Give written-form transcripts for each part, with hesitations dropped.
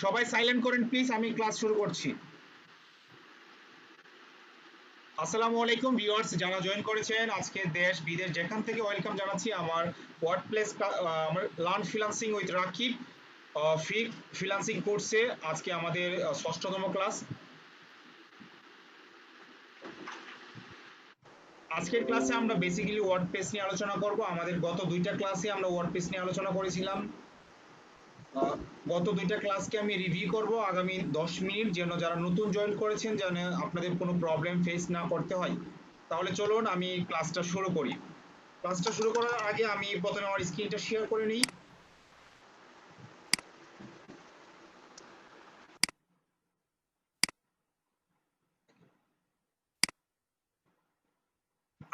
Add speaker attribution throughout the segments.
Speaker 1: সবাই সাইলেন্ট করেন প্লিজ, আমি ক্লাস শুরু করছি। আসসালামু আলাইকুম ভিউয়ার্স, যারা জয়েন করেছেন আজকে দেশ বিদেশ যেখান থেকে ওয়েলকাম জানাচ্ছি আমার ওয়ার্ডপ্লেস আমার learn freelancing with Rakib free freelancing কোর্সে আজকে আমাদের ষষ্ঠতম ক্লাস। আজকের ক্লাসে আমরা বেসিক্যালি ওয়ার্ডপ্রেস নিয়ে আলোচনা করব। আমাদের গত দুইটা ক্লাসে আমরা ওয়ার্ডপ্রেস নিয়ে আলোচনা করেছিলাম। গত দুইটা ক্লাসকে আমি রিভিউ করব আগামী 10 মিনিট, যেন যারা নতুন জয়েন করেছেন যেন আপনাদের কোনো প্রবলেম ফেস না করতে হয়। তাহলে চলুন আমি ক্লাসটা শুরু করি। ক্লাসটা শুরু করার আগে আমি প্রথমে আমার স্ক্রিনটা শেয়ার করে নিই।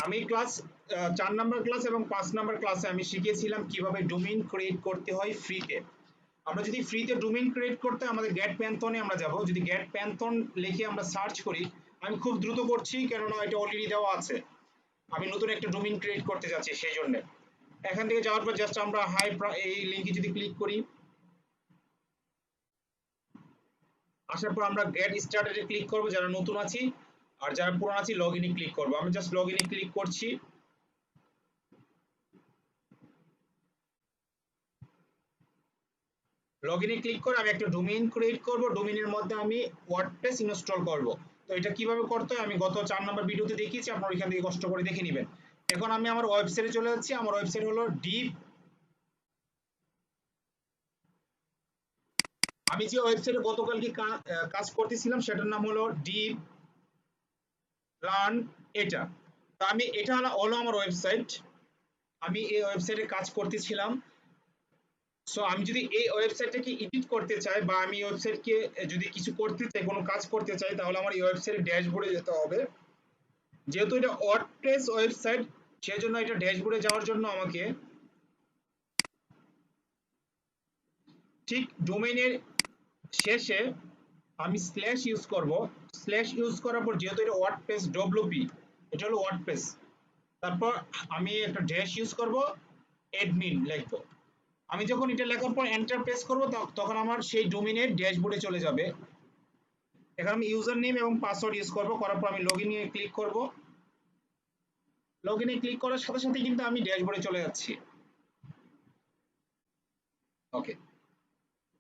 Speaker 1: আমি ক্লাস 4 নাম্বার ক্লাস এবং 5 নাম্বার ক্লাসে আমি শিখিয়েছিলাম কিভাবে ডোমেইন ক্রিয়েট করতে হয় ফ্রিতে। আমরা যদি ফ্রিতে ডোমেইন ক্রিয়েট করতে আমাদের গেট প্যান্থনে আমরা যাব। যদি গেট প্যান্থন লিখে আমরা সার্চ করি, আমি খুব দ্রুত করছি কেননা এটা অলরেডি দেওয়া আছে। আমি নতুন একটা ডোমেইন ক্রিয়েট করতে যাচ্ছি, সেই জন্য এখান থেকে যাওয়ার পর জাস্ট আমরা হাই এই লিংকে যদি ক্লিক করি, আসার পর আমরা গেট স্টার্টেড এ ক্লিক করব যারা নতুন আছি, আর যারা পুরান আছি লগ ইনে ক্লিক করব। আমি জাস্ট লগ ইনে ক্লিক করছি। লগ ইনে ক্লিক করে আমি একটা ডোমেইন ক্রিয়েট করব। ডোমেইনের মধ্যে আমি ওয়ার্ডপ্রেস ইনস্টল করব। তো এটা কিভাবে করতে হয় আমি গত 4 নাম্বার ভিডিওতে দেখিয়েছি, আপনারা এখান থেকে কষ্ট করে দেখে নেবেন। এখন আমি আমার ওয়েবসাইটে চলে যাচ্ছি। আমার ওয়েবসাইট হলো ডিপ। আমি যে ওয়েবসাইটে গতকালকে কাজ করতেছিলাম সেটার নাম হলো ডিপ লার্ন এটা। তো আমি এটা হলো আমার ওয়েবসাইট। আমি এই ওয়েবসাইটে কাজ করতেছিলাম। সো আমি যদি এই ওয়েবসাইটটাকে এডিট করতে চাই বা আমি এই ওয়েবসাইটকে যদি কিছু করতে চাই, কোনো কাজ করতে চাই, তাহলে আমার এই ওয়েবসাইটের ড্যাশবোর্ডে যেতে হবে। যেহেতু এটা ওয়ার্ডপ্রেস ওয়েবসাইট, সেজন্য এটা ড্যাশবোর্ডে যাওয়ার জন্য আমাকে ঠিক ডোমেইনের শেষে আমি স্ল্যাশ ইউজ করব। স্ল্যাশ ইউজ করার পর যেহেতু এটা ওয়ার্ডপ্রেস ডব্লিউপি, এটা হলো ওয়ার্ডপ্রেস, তারপর আমি একটা ড্যাশ ইউজ করব, অ্যাডমিন লিখবো। আমি যখন এটা লেখার পর এন্টার প্রেস করব তখন আমার সেই ডোমেইনের ড্যাশবোর্ডে চলে যাবে। এখানে আমি ইউজার নেম এবং পাসওয়ার্ড ইউজ করব। করার পর আমি লগইনে ক্লিক করব। লগইনে ক্লিক করার সাথে সাথে কিন্তু আমি ড্যাশবোর্ডে চলে যাচ্ছি। ওকে,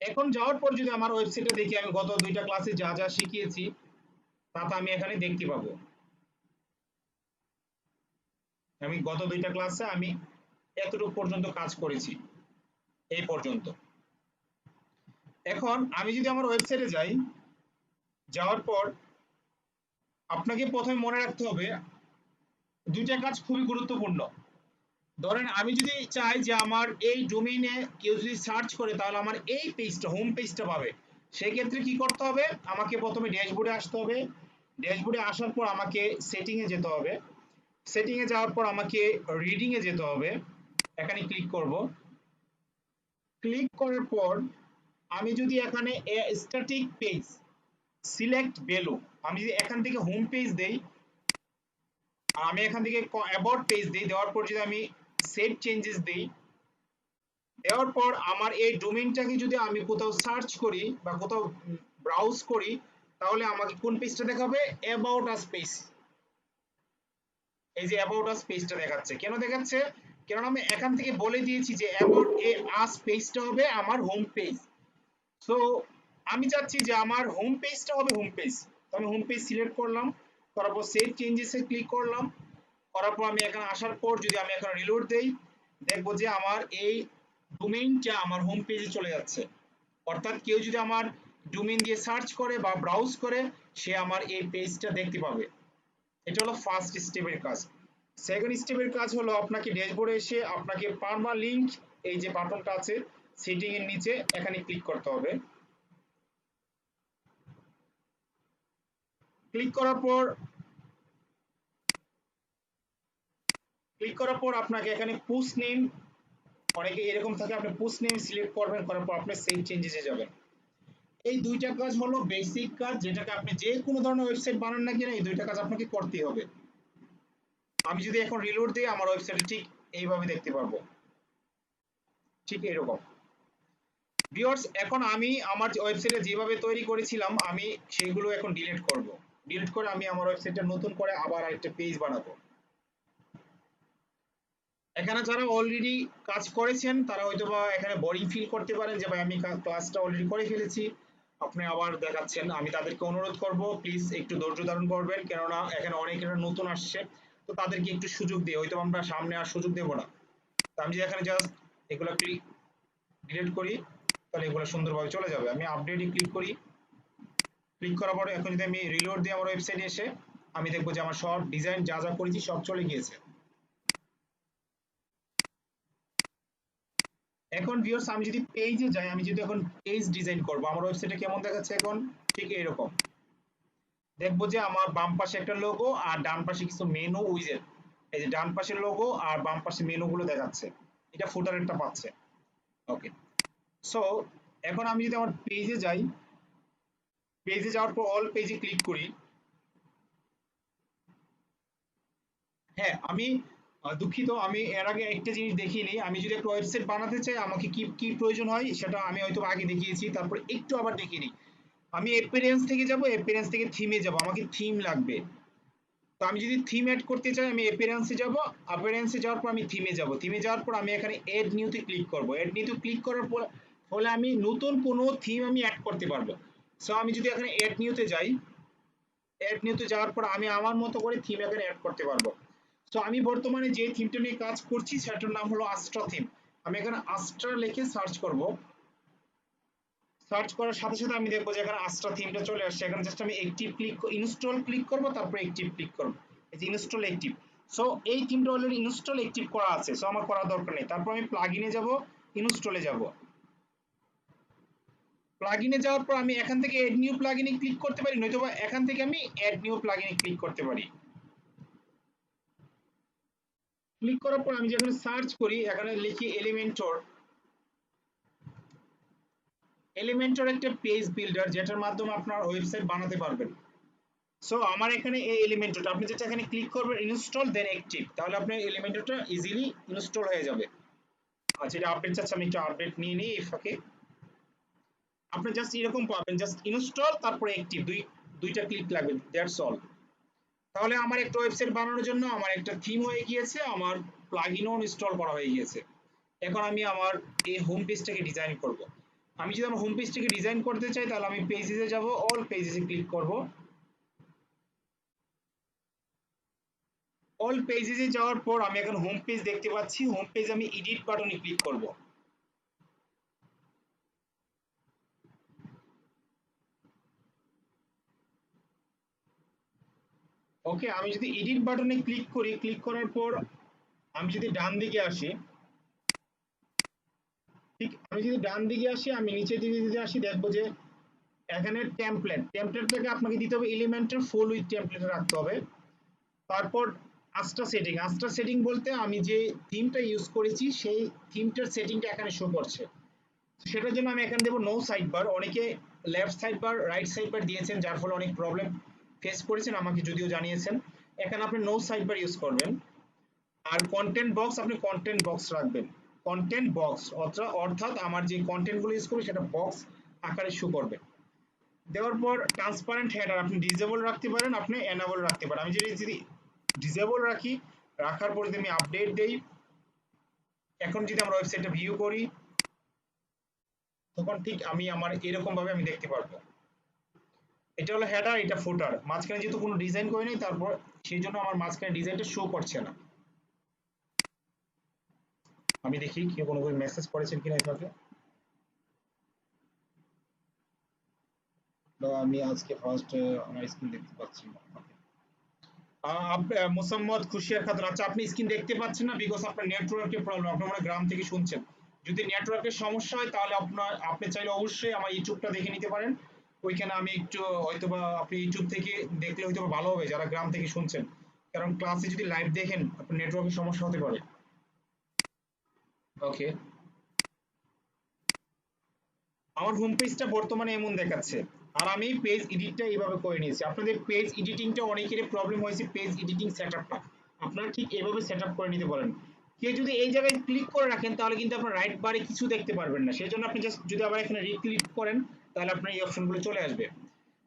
Speaker 1: এখন যাওয়ার পর যদি আমার ওয়েবসাইটে দেখি আমি গত দুইটা ক্লাসে যা যা শিখিয়েছি তা আমি এখানে দেখতে পাবো। আমি গত দুইটা ক্লাসে আমি এতটুকু পর্যন্ত কাজ করেছি, এই পর্যন্ত। এখন আমি যদি আমার ওয়েবসাইটে যাই, যাওয়ার পর আপনাকে প্রথমে মনে রাখতে হবে দুইটা কাজ খুবই গুরুত্বপূর্ণ। ধরেন আমি যদি চাই যে আমার এই ডোমেইনে কেউ যদি সার্চ করে তাহলে আমার এই পেজটা হোম পেজটা পাবে, সেই ক্ষেত্রে কি করতে হবে, আমাকে প্রথমে ড্যাশবোর্ডে আসতে হবে। ড্যাশবোর্ডে আসার পর আমাকে সেটিং এ যেতে হবে। সেটিং এ যাওয়ার পর আমাকে রিডিং এ যেতে হবে। এখানে ক্লিক করব। ক্লিক করার পর আমি যদি এখানে স্ট্যাটিক পেজ সিলেক্ট ভ্যালু, আমি যদি এখান থেকে হোম পেজ দেই, আমি এখান থেকে অ্যাবাউট পেজ দিই, দেওয়ার পর যদি আমি সেভ চেঞ্জেস দিই, দেওয়ার পর আমার এই ডোমেইনটাকে যদি আমি কোথাও সার্চ করি বা কোথাও ব্রাউজ করি, তাহলে আমাকে কোন পেজটা দেখাবে, অ্যাবাউট আস পেজ। এই যে অ্যাবাউট আস পেজটা দেখাচ্ছে। কেন দেখাচ্ছে, কারণ আমি এখান থেকে বলে দিয়েছি যে অ্যাবাউট আস পেজটা হবে আমার হোম পেজ। সো আমি চাচ্ছি যে আমার হোম পেজটা হবে হোম পেজ। তো আমি হোম পেজ সিলেক্ট করলাম, করার পর সেভ চেঞ্জেসে ক্লিক করলাম। করার পর আমি এখানে আসার পর যদি আমি এখন রিলোড দেই, দেখবো যে আমার এই ডোমেইনটা আমার হোম পেজে চলে যাচ্ছে। অর্থাৎ কেউ যদি আমার ডোমেইন দিয়ে সার্চ করে বা ব্রাউজ করে, সে আমার এই পেজটা দেখতে পাবে। এটা হলো ফার্স্ট স্টেপের কাজ। সেকেন্ড স্টেপের কাজ হলো আপনাকে ড্যাশবোর্ডে এসে আপনাকে পারমালিঙ্ক, এই যে বাটনটা আছে সেটিং এর নিচে, এখানে ক্লিক করতে হবে। ক্লিক করার পর আপনাকে এখানে পুশ নেম, অনেকে এরকম থাকে, আপনি পুশ নেম সিলেক্ট করবেন, করার পর আপনি সেভ চেঞ্জেসে যাবেন। এই দুইটা কাজ হলো বেসিক কাজ, যেটাকে আপনি যে কোনো ধরনের ওয়েবসাইট বানান না কেন এই দুইটা কাজ আপনাকে করতেই হবে। আমি যদি এখন রিলোড দিই আমার ওয়েবসাইটে ঠিক এইভাবে দেখতে পারবো, ঠিক এরকম। ভিউয়ার্স, এখন আমি আমার ওয়েবসাইটে যেভাবে তৈরি করেছিলাম আমি সেইগুলো এখন ডিলিট করব। ডিলিট করে আমি আমার ওয়েবসাইটটা নতুন করে আবার আরেকটা পেজ বানাবো। এখানে যারা অলরেডি কাজ করেছেন তারা হয়তোবা এখানে বোরিং ফিল করতে পারেন যে ভাই আমি ক্লাসটা অলরেডি করে ফেলেছি, আপনি আবার দেখাচ্ছেন। আমি তাদেরকে অনুরোধ করব প্লিজ একটু ধৈর্য ধারণ করবেন, কেননা এখানে অনেকেরা নতুন আসছে, তো তাদেরকে একটু সুযোগ দিয়ে হয়তো আমরা সামনে আর সুযোগ দেব না। তো আমি যদি এখানে জাস্ট এগুলো ডিলিট করি তাহলে এগুলো সুন্দরভাবে চলে যাবে। আমি আপডেটে ক্লিক করি, ক্লিক করার পরে এখন যদি আমি রিলোড দিই আমার ওয়েবসাইটে এসে আমি দেখবো যে আমার সব ডিজাইন যা যা করেছি সব চলে গিয়েছে। এখন ভিউয়ার্স আমি যদি পেজে যাই, আমি যদি এখন পেজ ডিজাইন করব, আমার ওয়েবসাইটে কেমন দেখাচ্ছে এখন ঠিক এরকম। দেখবো যে আমার বাম পাশে একটা লোগো আর ডান পাশে কিছু মেনু উইজেট, এই যে ডান পাশের লোগো আর বাম পাশে মেনু গুলো দেখাচ্ছে, এটা ফুটারেরটা পাচ্ছে। ওকে, সো এখন আমি যদি আমার পেজে যাই, পেজে যাওয়ার পর অল পেজে ক্লিক করি। হ্যাঁ, আমি দুঃখিত, আমি এর আগে একটা জিনিস দেখিনি। আমি যদি একটা ওয়েবসাইট বানাতে চাই আমাকে কি কি প্রয়োজন হয় সেটা আমি হয়তো আগে দেখিয়েছি, তারপর একটু আবার দেখিনি। আমি অ্যাপিয়ারেন্স থেকে যাব, অ্যাপিয়ারেন্স থেকে থিমে যাব, আমাকে থিম লাগবে। তো আমি যদি থিম অ্যাড করতে চাই আমি অ্যাপিয়ারেন্সে যাব, অ্যাপিয়ারেন্সে যাওয়ার পর আমি থিমে যাব, থিমে যাওয়ার পর আমি এখানে এড নিউতে ক্লিক করব, এড নিউতে ক্লিক করার পর ফলে আমি নতুন কোনো থিম আমি অ্যাড করতে পারবো। সো আমি যদি এখানে এড নিউতে যাই, এড নিউতে যাওয়ার পর আমি আমার মতো করে থিম এখানে অ্যাড করতে পারবো। তো আমি বর্তমানে যে থিমটা নিয়ে কাজ করছি সেটার নাম হলো আস্ট্রা থিম। আমি এখানে আস্ট্রা লিখে সার্চ করব, সার্চ করার সাথে সাথে আমি দেখবো যে এখানে আস্ট্রা থিমটা চলে আসছে। এখানে জাস্ট আমি অ্যাক্টিভ ক্লিক, ইনস্টল ক্লিক করব, তারপর অ্যাক্টিভ ক্লিক করব, এই যে ইনস্টল অ্যাক্টিভ। সো এই থিমটা অলরেডি ইনস্টল অ্যাক্টিভ করা আছে, সো আমার করার দরকার নেই। তারপর আমি প্লাগইনে যাব, ইনস্টলে যাব, প্লাগইনে যাওয়ার পর আমি এখান থেকে এড নিউ প্লাগইনে ক্লিক করতে পারি, নয়তো এখান থেকে আমি এড নিউ প্লাগইনে ক্লিক করতে পারি। ক্লিক করার পর আমি যেখানে সার্চ করি এখানে লিখি এলিমেন্টর। এলিমেন্টর একটা পেজ বিল্ডার যেটার মাধ্যমে আপনার ওয়েবসাইট বানাতে পারবেন। সো আমার এখানে এই এলিমেন্টরটা আপনি যেটা এখানে ক্লিক করবেন ইনস্টল দেন অ্যাক্টিভ, তাহলে আপনার এলিমেন্টরটা ইজিলি ইনস্টল হয়ে যাবে। আচ্ছা, এটা আপডেট চাচ্ছে, আমি একটু আপডেট নিয়ে নিই এই ফাঁকে। আপনি জাস্ট এরকম পাবেন, জাস্ট ইনস্টল তারপরে অ্যাক্টিভ, দুইটা ক্লিক লাগবে, দ্যাটস অল। তাহলে আমার একটা ওয়েবসাইট বানানোর জন্য আমার একটা থিম হয়ে গিয়েছে, আমার প্লাগইনও ইনস্টল করা হয়ে গিয়েছে। এখন আমি আমার এই হোম পেজটাকে ডিজাইন করব। আমি যদি আমার হোম পেজটাকে ডিজাইন করতে চাই তাহলে আমি পেজেসে যাব, অল পেজেসে ক্লিক করব। অল পেজেসে যাওয়ার পর আমি এখন হোম পেজ দেখতে পাচ্ছি, হোম পেজ আমি এডিট বাটনে ক্লিক করব। ওকে, আমি যদি এডিট বাটনে ক্লিক করি, ক্লিক করার পর আমি যদি ডান দিকে আসি, ঠিক আমি যদি ডান দিকে আসি, আমি নিচের দিকে যদি আসি দেখবো যে এখানে টেমপ্লেটটাকে আপনাকে দিতে হবে এলিমেন্টের ফুল উইথ টেমপ্লেটে রাখতে হবে। তারপর আস্ট্রা সেটিং বলতে আমি যে থিমটা ইউজ করেছি সেই থিমটার সেটিংটা এখানে শো করছে। সেটার জন্য আমি এখানে দেবো নো সাইড বার। অনেকে left side bar right side bar দিয়েছেন যার ফলে অনেক প্রবলেম ফেস করেছেন, আমাকে যদিও জানিয়েছেন। এখানে আপনি নো সাইড বার ইউজ করবেন। আর কন্টেন্ট বক্স আপনি কন্টেন্ট বক্স রাখবেন, কন্টেন্ট বক্স অর্থাৎ আমার যে কন্টেন্ট গুলো ইউজ করবে সেটা বক্স আকারে শো করবে। দেওয়ার পর ট্রান্সপারেন্ট হেডার আপনি ডিসেবল রাখতে পারেন, আপনি এনেবল রাখতে পারেন। আমি যদি ডিসেবল রাখি, রাখার পর যদি আমি আপডেট দেই, এখন যদি আমরা ওয়েবসাইটটা ভিউ করি তখন ঠিক আমি আমার এরকম ভাবে আমি দেখতে পারবো। এটা হলো হেডার, এটা ফুটার, মাঝখানে যেহেতু কোনো ডিজাইন করি নাই তারপর সেই জন্য আমার মাঝখানে ডিজাইনটা শো করছে না। আমি দেখি কেউ কোনো মেসেজ করেছেন কিনা এভাবে। আমি আজকে ফার্স্ট আমার স্ক্রিন দেখতে পাচ্ছি না। মোসাম্মদ খুশিয়ার খাতুন, আচ্ছা আপনি স্ক্রিন দেখতে পাচ্ছেন না বিকজ আপনার নেটওয়ার্কের প্রবলেম, আপনার মনে হয় গ্রাম থেকে শুনছেন। যদি নেটওয়ার্কের সমস্যা হয় তাহলে আপনি চাইলে অবশ্যই আমার ইউটিউবটা দেখে নিতে পারেন। ওইখানে আমি একটু হয়তোবা আপনি ইউটিউব থেকে দেখলে হয়তো ভালো হবে যারা গ্রাম থেকে শুনছেন, কারণ ক্লাসে যদি লাইভ দেখেন আপনার নেটওয়ার্কের সমস্যা হতে পারে। ওকে, আমার হোম পেজটা বর্তমানে এমন দেখাচ্ছে। আর আমি পেজ এডিটটা এইভাবে করে নিয়েছি। আপনাদের পেজ এডিটিংটা অনেকেরই প্রবলেম হয়েছে, পেজ এডিটিং সেটআপটা আপনারা ঠিক এভাবে সেটআপ করে নিতে পারেন। কেউ যদি এই জায়গায় ক্লিক করে রাখেন তাহলে কিন্তু আপনার রাইট বারে কিছু দেখতে পারবেন না, সেই জন্য আপনি জাস্ট যদি আবার এখানে রিক্লিক করেন তাহলে আপনার এই অপশনগুলো চলে আসবে।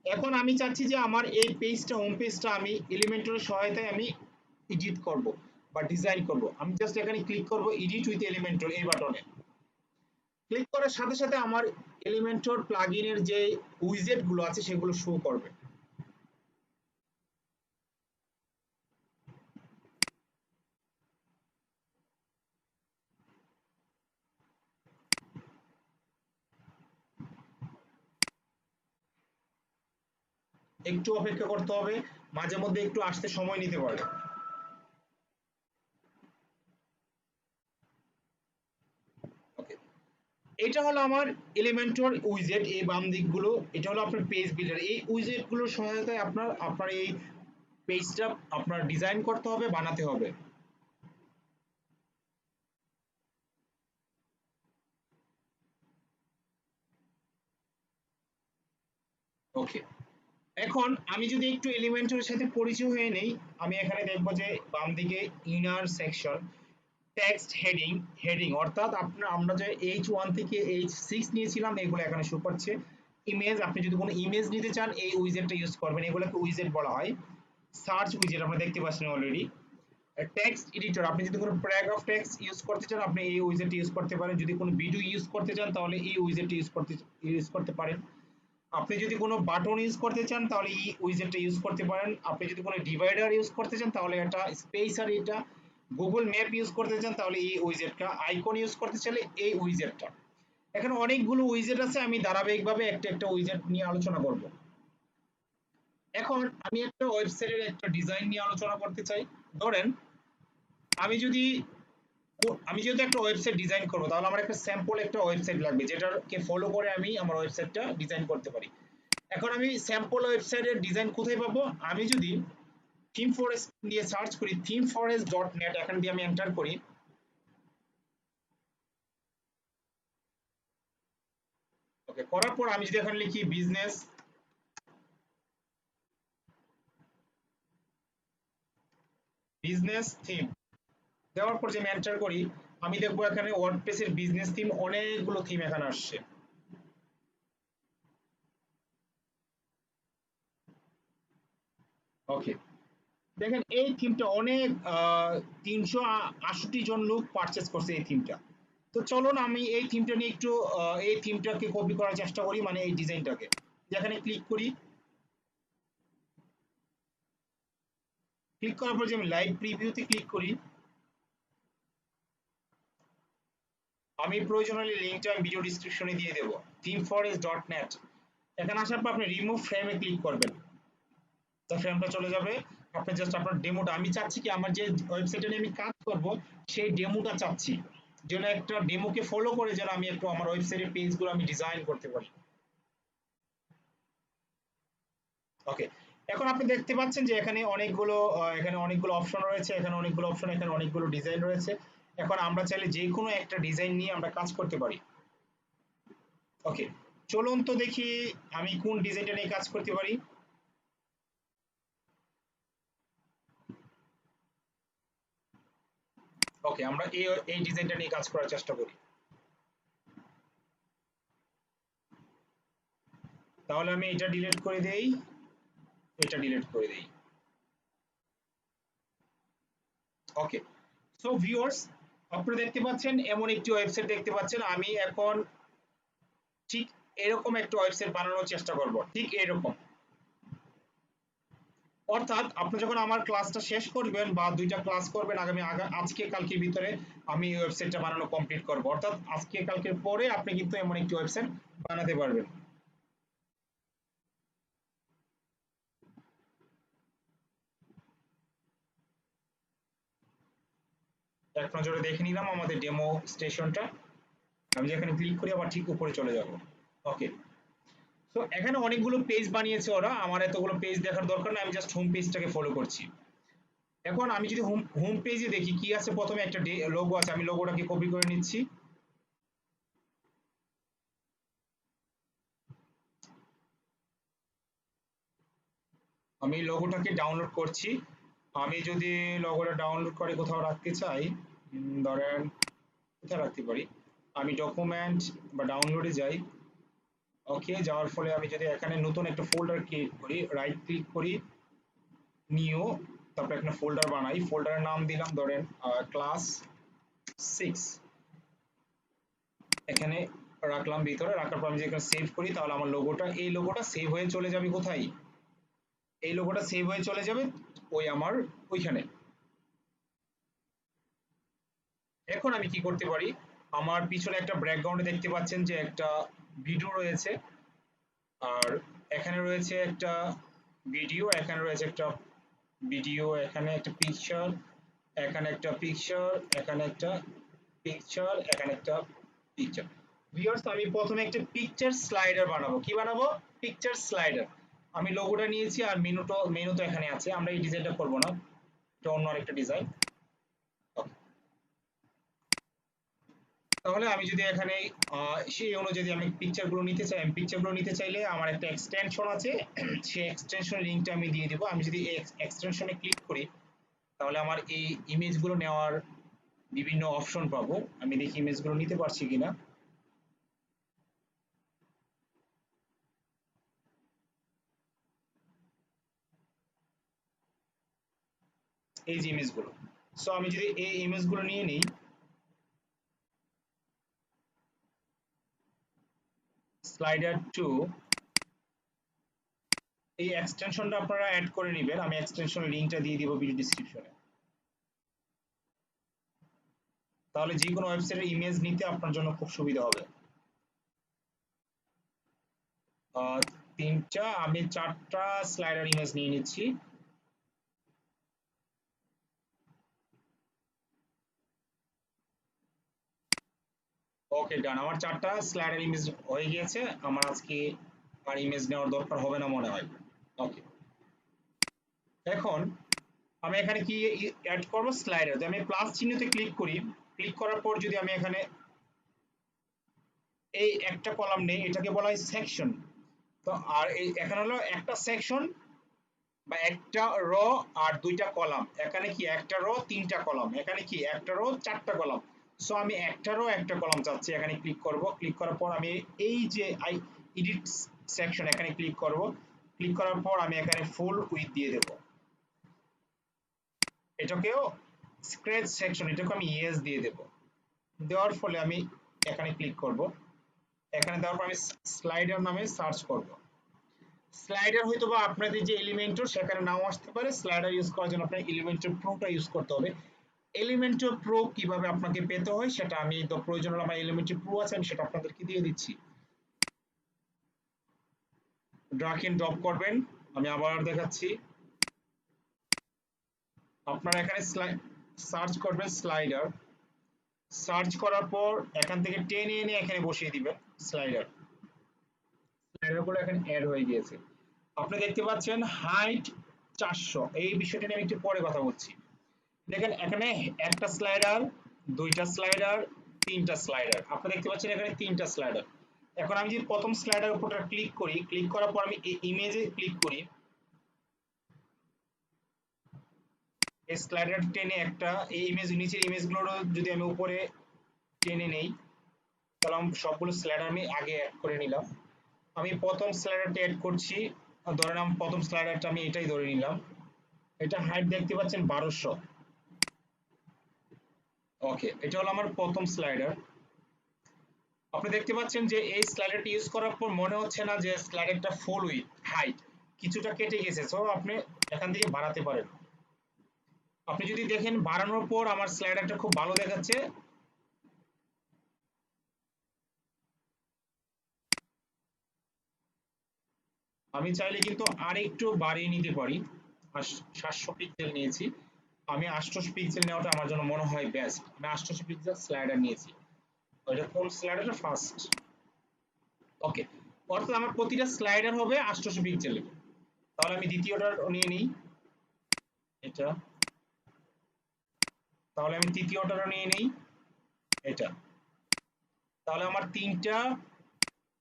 Speaker 1: এখন আমি চাচ্ছি যে আমার এই পেজটা, হোম পেজটা আমি এলিমেন্টরের সহায়তায় আমি এডিট করব বা ডিজাইন করব। আমি জাস্ট এখানে ক্লিক করব এডিট উইথ এলিমেন্টর এই বাটনে। ক্লিক করার সাথে সাথে আমার এলিমেন্টর প্লাগইনের যে উইজেট গুলো আছে সেগুলো শো করবে। একটু অপেক্ষা করতে হবে, মাঝে মধ্যে একটু আসতে সময় নিতে পারে। ওকে, এটা হলো আমার এলিমেন্টর উইজেট, এই বাম দিকগুলো এটা হলো আপনার পেজ বিল্ডার। এই উইজেট গুলোর সহায়তায় আপনার আপনার এই পেজটা আপনার ডিজাইন করতে হবে, বানাতে হবে। ওকে, এখন আমি যদি একটু এলিমেন্টরের সাথে পরিচয় হয়ে নেই, আমি এখানে দেখবো যে বাম দিকে inner section, text heading, heading অর্থাৎ আপনার আমরা যে H1 থেকে H6 নিয়েছিলাম এগুলো এখানে শো করছে। ইমেজ, আপনি যদি কোনো ইমেজ নিতে চান এই উইজেটটা ইউজ করবেন, এগুলোকে উইজেট বলা হয়। সার্চ উইজেট আপনারা দেখতে পাচ্ছেন অলরেডি। টেক্সট এডিটর, আপনি যদি কোনো প্যারাগ্রাফ টেক্সট ইউজ করতে চান আপনি এই উইজেট ইউজ করতে পারেন, যদি কোনো ভিডিও ইউজ করতে চান তাহলে এই উইজেট ইউজ করতে পারেন। আপনি যদি কোনো বাটন ইউজ করতে চান তাহলে এই উইজেটটা ইউজ করতে পারেন। আপনি যদি কোনো ডিভাইডার ইউজ করতে চান তাহলে এটা স্পেসার, এটা গুগল ম্যাপ ইউজ করতে চান তাহলে এই উইজেটটা, আইকন ইউজ করতে চাইলে এই উইজেটটা। এখানে অনেকগুলো উইজেট আছে, আমি ধারাবাহিকভাবে একটা একটা উইজেট নিয়ে আলোচনা করব। এখন আমি একটা ওয়েবসাইটের একটা ডিজাইন নিয়ে আলোচনা করতে চাই। ধরেন আমি যদি আমি যেহেতু একটা ওয়েবসাইট ডিজাইন করবো তাহলে আমার একটা স্যাম্পল একটা ওয়েবসাইট লাগবে যেটাকে ফলো করে আমি আমার ওয়েবসাইটটা ডিজাইন করতে পারি। এখন আমি স্যাম্পল ওয়েবসাইটের ডিজাইন কোথায় পাবো? আমি যদি থিম ফরেস্ট দিয়ে সার্চ করি, themeforest.net, এখান দিয়ে আমি এন্টার করি। ওকে, করার পর আমি যদি এখানে লিখি বিজনেস বিজনেস থিম, দেওয়ার পর যে আমি এন্টার করি আমি দেখবো এখানে ওয়ার্ডপ্রেসের বিজনেস থিম অনেকগুলো থিম এখানে আসছে। ওকে, দেখেন এই থিমটা অনেক 368 জন লোক পারচেস করছে এই থিমটা। তো চলুন আমি এই থিমটা নিয়ে একটু এই থিমটাকে কপি করার চেষ্টা করি, মানে এই ডিজাইনটাকে। যেখানে ক্লিক করি, ক্লিক করার পর যে আমি লাইভ প্রিভিউতে ক্লিক করি, আমি প্রয়োজন হলে লিঙ্কটা আমি ভিডিও ডিসক্রিপশনে দিয়ে দেবো, themeforest.net। এখানে আসার পর আপনি রিমুভ ফ্রেমে ক্লিক করবেন, তা ফ্রেমটা চলে যাবে। আপনি জাস্ট আপনার ডেমোটা, আমি চাচ্ছি কি আমার যে ওয়েবসাইটে নিয়ে আমি কাজ করব সেই ডেমোটা চাচ্ছি, যেন একটা ডেমোকে ফলো করে যেন আমি একটু আমার ওয়েবসাইটের পেজগুলো আমি ডিজাইন করতে পারি। ওকে, এখন আপনি দেখতে পাচ্ছেন যে এখানে অনেকগুলো অপশন রয়েছে, এখানে অনেকগুলো ডিজাইন রয়েছে। এখন আমরা চাইলে যে কোনো একটা ডিজাইন নিয়ে আমরা কাজ করতে পারি। ওকে, চলুন তো দেখি আমি কোন ডিজাইনটা নিয়ে কাজ করতে পারি। ওকে, আমরা এই ডিজাইনটা নিয়ে কাজ করার চেষ্টা করি। তাহলে আমি এটা ডিলিট করে দেই, এটা ডিলিট করে দেই। ওকে, সো ভিউয়ার্স, আপনারা দেখতে পাচ্ছেন এমন একটি ওয়েবসাইট দেখতে পাচ্ছেন। আমি এখন ঠিক এরকম একটা ওয়েবসাইট বানানোর চেষ্টা করব, ঠিক এরকম। অর্থাৎ আপনি যখন আমার ক্লাসটা শেষ করবেন বা দুইটা ক্লাস করবেন আগামী আজকে কালকের ভিতরে আমি এই ওয়েবসাইটটা বানানো কমপ্লিট করব। অর্থাৎ আজকে কালকের পরে আপনি কিন্তু এমন একটি ওয়েবসাইট বানাতে পারবেন। এক নজরে দেখে নিলাম আমাদের ডেমো স্টেশনটা। আমি যেখানে ক্লিক করি আবার ঠিক উপরে চলে যাব। ওকে, তো এখানে অনেকগুলো পেজ বানিয়েছে ওরা, আমার এতগুলো পেজ দেখার দরকার নেই, আমি জাস্ট হোম পেজটাকে ফলো করছি। এখন আমি যদি হোম হোম পেজে দেখি কি আছে, প্রথমে একটা লোগো আছে, আমি লোগোটাকে কপি করে নিচ্ছি। আমি লোগোটাকে ডাউনলোড করছি। আমি যদি লোগোটা ডাউনলোড করে কোথাও রাখতে চাই, ধরেন কোথায় রাখতে পারি, আমি ডকুমেন্ট বা ডাউনলোডে যাই। ওকে, যাওয়ার ফলে আমি যদি এখানে নতুন একটা ফোল্ডার ক্রিয়েট করি, রাইট ক্লিক করি, নিউ, তারপর একটা ফোল্ডার বানাই, ফোল্ডারের নাম দিলাম ধরেন ক্লাস 6, এখানে রাখলাম। ভিতরে রাখার পর আমি যদি এখানে সেভ করি তাহলে আমার লোগোটা, এই লোগোটা সেভ হয়ে চলে যাবে কোথায়, এই লোগোটা সেভ হয়ে চলে যাবে ওই আমার ওইখানে। এখন আমি কি করতে পারি, আমার পিছনে একটা ব্যাকগ্রাউন্ডে দেখতে পাচ্ছেন যে একটা ভিডিও রয়েছে, আর এখানে রয়েছে একটা ভিডিও, এখানে রয়েছে একটা ভিডিও, এখানে একটা পিকচার, এখানে একটা পিকচার, এখানে একটা পিকচার, এখানে একটা পিকচার। ভিউয়ার্স, আমি প্রথমে একটা পিকচার স্লাইডার বানাবো। কি বানাবো? Picture slider. আমি লোগোটা নিয়েছি আর মেনু তো এখানে আছে, আমরা এই ডিজাইনটা করব না, এটা অন্য আরেকটা ডিজাইন। তাহলে আমি যদি এখানে সেই অনুযায়ী আমি পিকচার গুলো নিতে চাই, আমি পিকচার গুলো নিতে চাইলে আমার একটা এক্সটেনশন আছে, সেই এক্সটেনশন লিংকটা আমি দিয়ে দিব। আমি যদি এই এক্সটেনশনে ক্লিক করি তাহলে আমার এই ইমেজগুলো নেওয়ার বিভিন্ন অপশন পাবো। আমি দেখি ইমেজগুলো নিতে পারছি কিনা। এই যে ইমেজগুলো, সো আমি যদি এই ইমেজগুলো নিয়ে নিই, স্লাইডার টু, এই এক্সটেনশনটা আপনারা অ্যাড করে নেবেন। আমি এক্সটেনশন লিংকটা দিয়ে দিব ভিডিও ডেসক্রিপশনে, তাহলে যে কোনো ওয়েবসাইটের ইমেজ নিতে আপনার জন্য খুব সুবিধা হবে। তিনটা, আমি 4টা স্লাইডার ইমেজ নিয়ে নিচ্ছি। ওকে, ডান, আমার 4টা স্লাইডার ইমেজ হয়ে গিয়েছে। আমার আজকে আর ইমেজ নেওয়ার দরকার হবে না মনে হয়। ওকে, এখন আমি এখানে কি অ্যাড করব, স্লাইডার। আমি প্লাস চিহ্নতে ক্লিক করি, ক্লিক করার পর যদি আমি এখানে এই একটা কলাম নেই, এটাকে বলা হয় সেকশন। তো আর এই এখানে হলো একটা সেকশন বা একটা র আর দুইটা কলাম, এখানে কি একটা র 3টা কলাম, এখানে কি একটা র 4টা কলাম। সো আমি একটা র একটা কলাম চাচ্ছি, এখানে ক্লিক করব। ক্লিক করার পর আমি এই যে এডিট সেকশন, এখানে ক্লিক করব। ক্লিক করার পর আমি এখানে ফুল উইডথ দিয়ে দেব, এটাকেও স্ক্র্যাচ সেকশন, এটাকে আমি ইয়েস দিয়ে দেব। দেওয়ার ফলে আমি এখানে ক্লিক করব। এখানে দেওয়ার পর আমি স্লাইডার নামে সার্চ করব। স্লাইডার হয়তো বা আপনাদের যে এলিমেন্টর সেখানে নাও আসতে পারে। স্লাইডার ইউজ করার জন্য আপনার এলিমেন্টর প্রোটা ইউজ করতে হবে। এলিমেন্টর প্রো কিভাবে আপনাকে পেতে হয় সেটা আমি তো প্রয়োজন হলে আমার এলিমেন্টর প্রো আছে, আমি সেটা আপনাদেরকে দিয়ে দিচ্ছি। ড্র্যাগ এন্ড ড্রপ করবেন, আমি আবার দেখাচ্ছি। আপনারা এখানে সার্চ করবেন স্লাইডার, সার্চ করার পর এখান থেকে টেনে এনে এখানে বসিয়ে দিবেন স্লাইডার। স্লাইডার গুলো এখানে অ্যাড হয়ে গিয়েছে। আপনি দেখতে পাচ্ছেন হাইট 400। এই বিষয়টা নিয়ে আমি একটু পরে কথা বলছি। দেখেন এখানে একটা স্লাইডার, দুইটা স্লাইডার, 3টা স্লাইডার, আপনি দেখতে পাচ্ছেন এখানে 3টা স্লাইডার। এখন আমি যদি প্রথম স্লাইডার উপরটা ক্লিক করি, ক্লিক করার পর আমি এই ইমেজে ক্লিক করি, এই স্লাইডার টেনে একটা এই ইমেজ, নিচের ইমেজগুলো যদি আমি উপরে টেনে নেই তাহলে আমি সবগুলো স্লাইডার আমি আগে অ্যাড করে নিলাম। আমি প্রথম স্লাইডারটা অ্যাড করছি, ধরেন আমি প্রথম স্লাইডারটা আমি এটাই ধরে নিলাম। এটা হাইট দেখতে পাচ্ছেন 1200। ওকে, এটা হলো আমার প্রথম স্লাইডার। আপনি দেখতে পাচ্ছেন যে এই স্লাইডারটি ইউজ করার পর মনে হচ্ছে না যে স্লাইডারটা ফুল উইথ হাইট, কিছুটা কেটে গেছে। সো আপনি এখান থেকে বাড়াতে পারেন। আপনি যদি দেখেন বাড়ানোর পর আমার স্লাইডারটা খুব ভালো দেখাচ্ছে। আমি চাইলে কিন্তু আরেকটু বাড়িয়ে নিতে পারি। 700 পিক্সেল নিয়েছি, আমি 800 পিক্সেল নেওয়াটা আমার জন্য মনে হয় বেস্ট। আমি 800 পিক্সেল স্লাইডার নিয়েছি। ওইটা কোন স্লাইডার? ফার্স্ট। ওকে, অর্থাৎ আমার প্রতিটা স্লাইডার হবে 800 পিক্সেলের। তাহলে আমি দ্বিতীয়টা নিয়ে নিই, এটা। তাহলে আমি তৃতীয়টা নিয়ে নিই, এটা। তাহলে আমার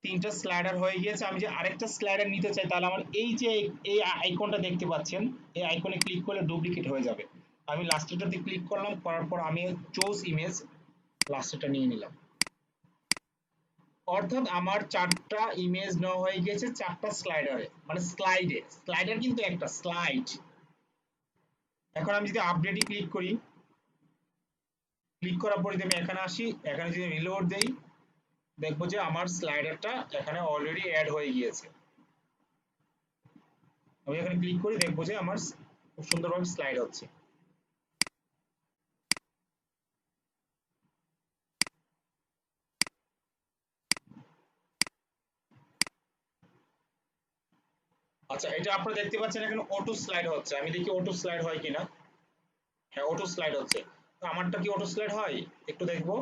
Speaker 1: তিনটা স্লাইডার হয়ে গিয়েছে। আমি যে আরেকটা স্লাইডার নিতে চাই তাহলে আমার এই যে এই আইকনটা দেখতে পাচ্ছেন, এই আইকনে ক্লিক করলে ডুপ্লিকেট হয়ে যাবে। আমি লাস্টেরটাতে ক্লিক করলাম, করার পর আমি চুজ ইমেজ লাস্টেরটা নিয়ে নিলাম। অর্থাৎ আমার 4টা ইমেজ নেওয়া হয়ে গেছে 4টা স্লাইডারে, মানে স্লাইডে। স্লাইডার কিন্তু একটা স্লাইড। এখন আমি যদি আপডেটে ক্লিক করি, ক্লিক করার পরে যদি আমি এখানে আসি, এখানে যদি রিলোড দেই, দেখবো যে আমার স্লাইডারটা এখানে অলরেডি অ্যাড হয়ে গিয়েছে। আমি এখানে ক্লিক করি, দেখবো যে আমার খুব সুন্দরভাবে স্লাইড হচ্ছে। আচ্ছা, এটা আপনারা দেখতে পাচ্ছেন এখানে অটো স্লাইড হচ্ছে। আমি দেখি অটো স্লাইড হয় কিনা। হ্যাঁ, অটো স্লাইড হচ্ছে। তো আমারটা কি অটো স্লাইড হয় একটু দেখবো।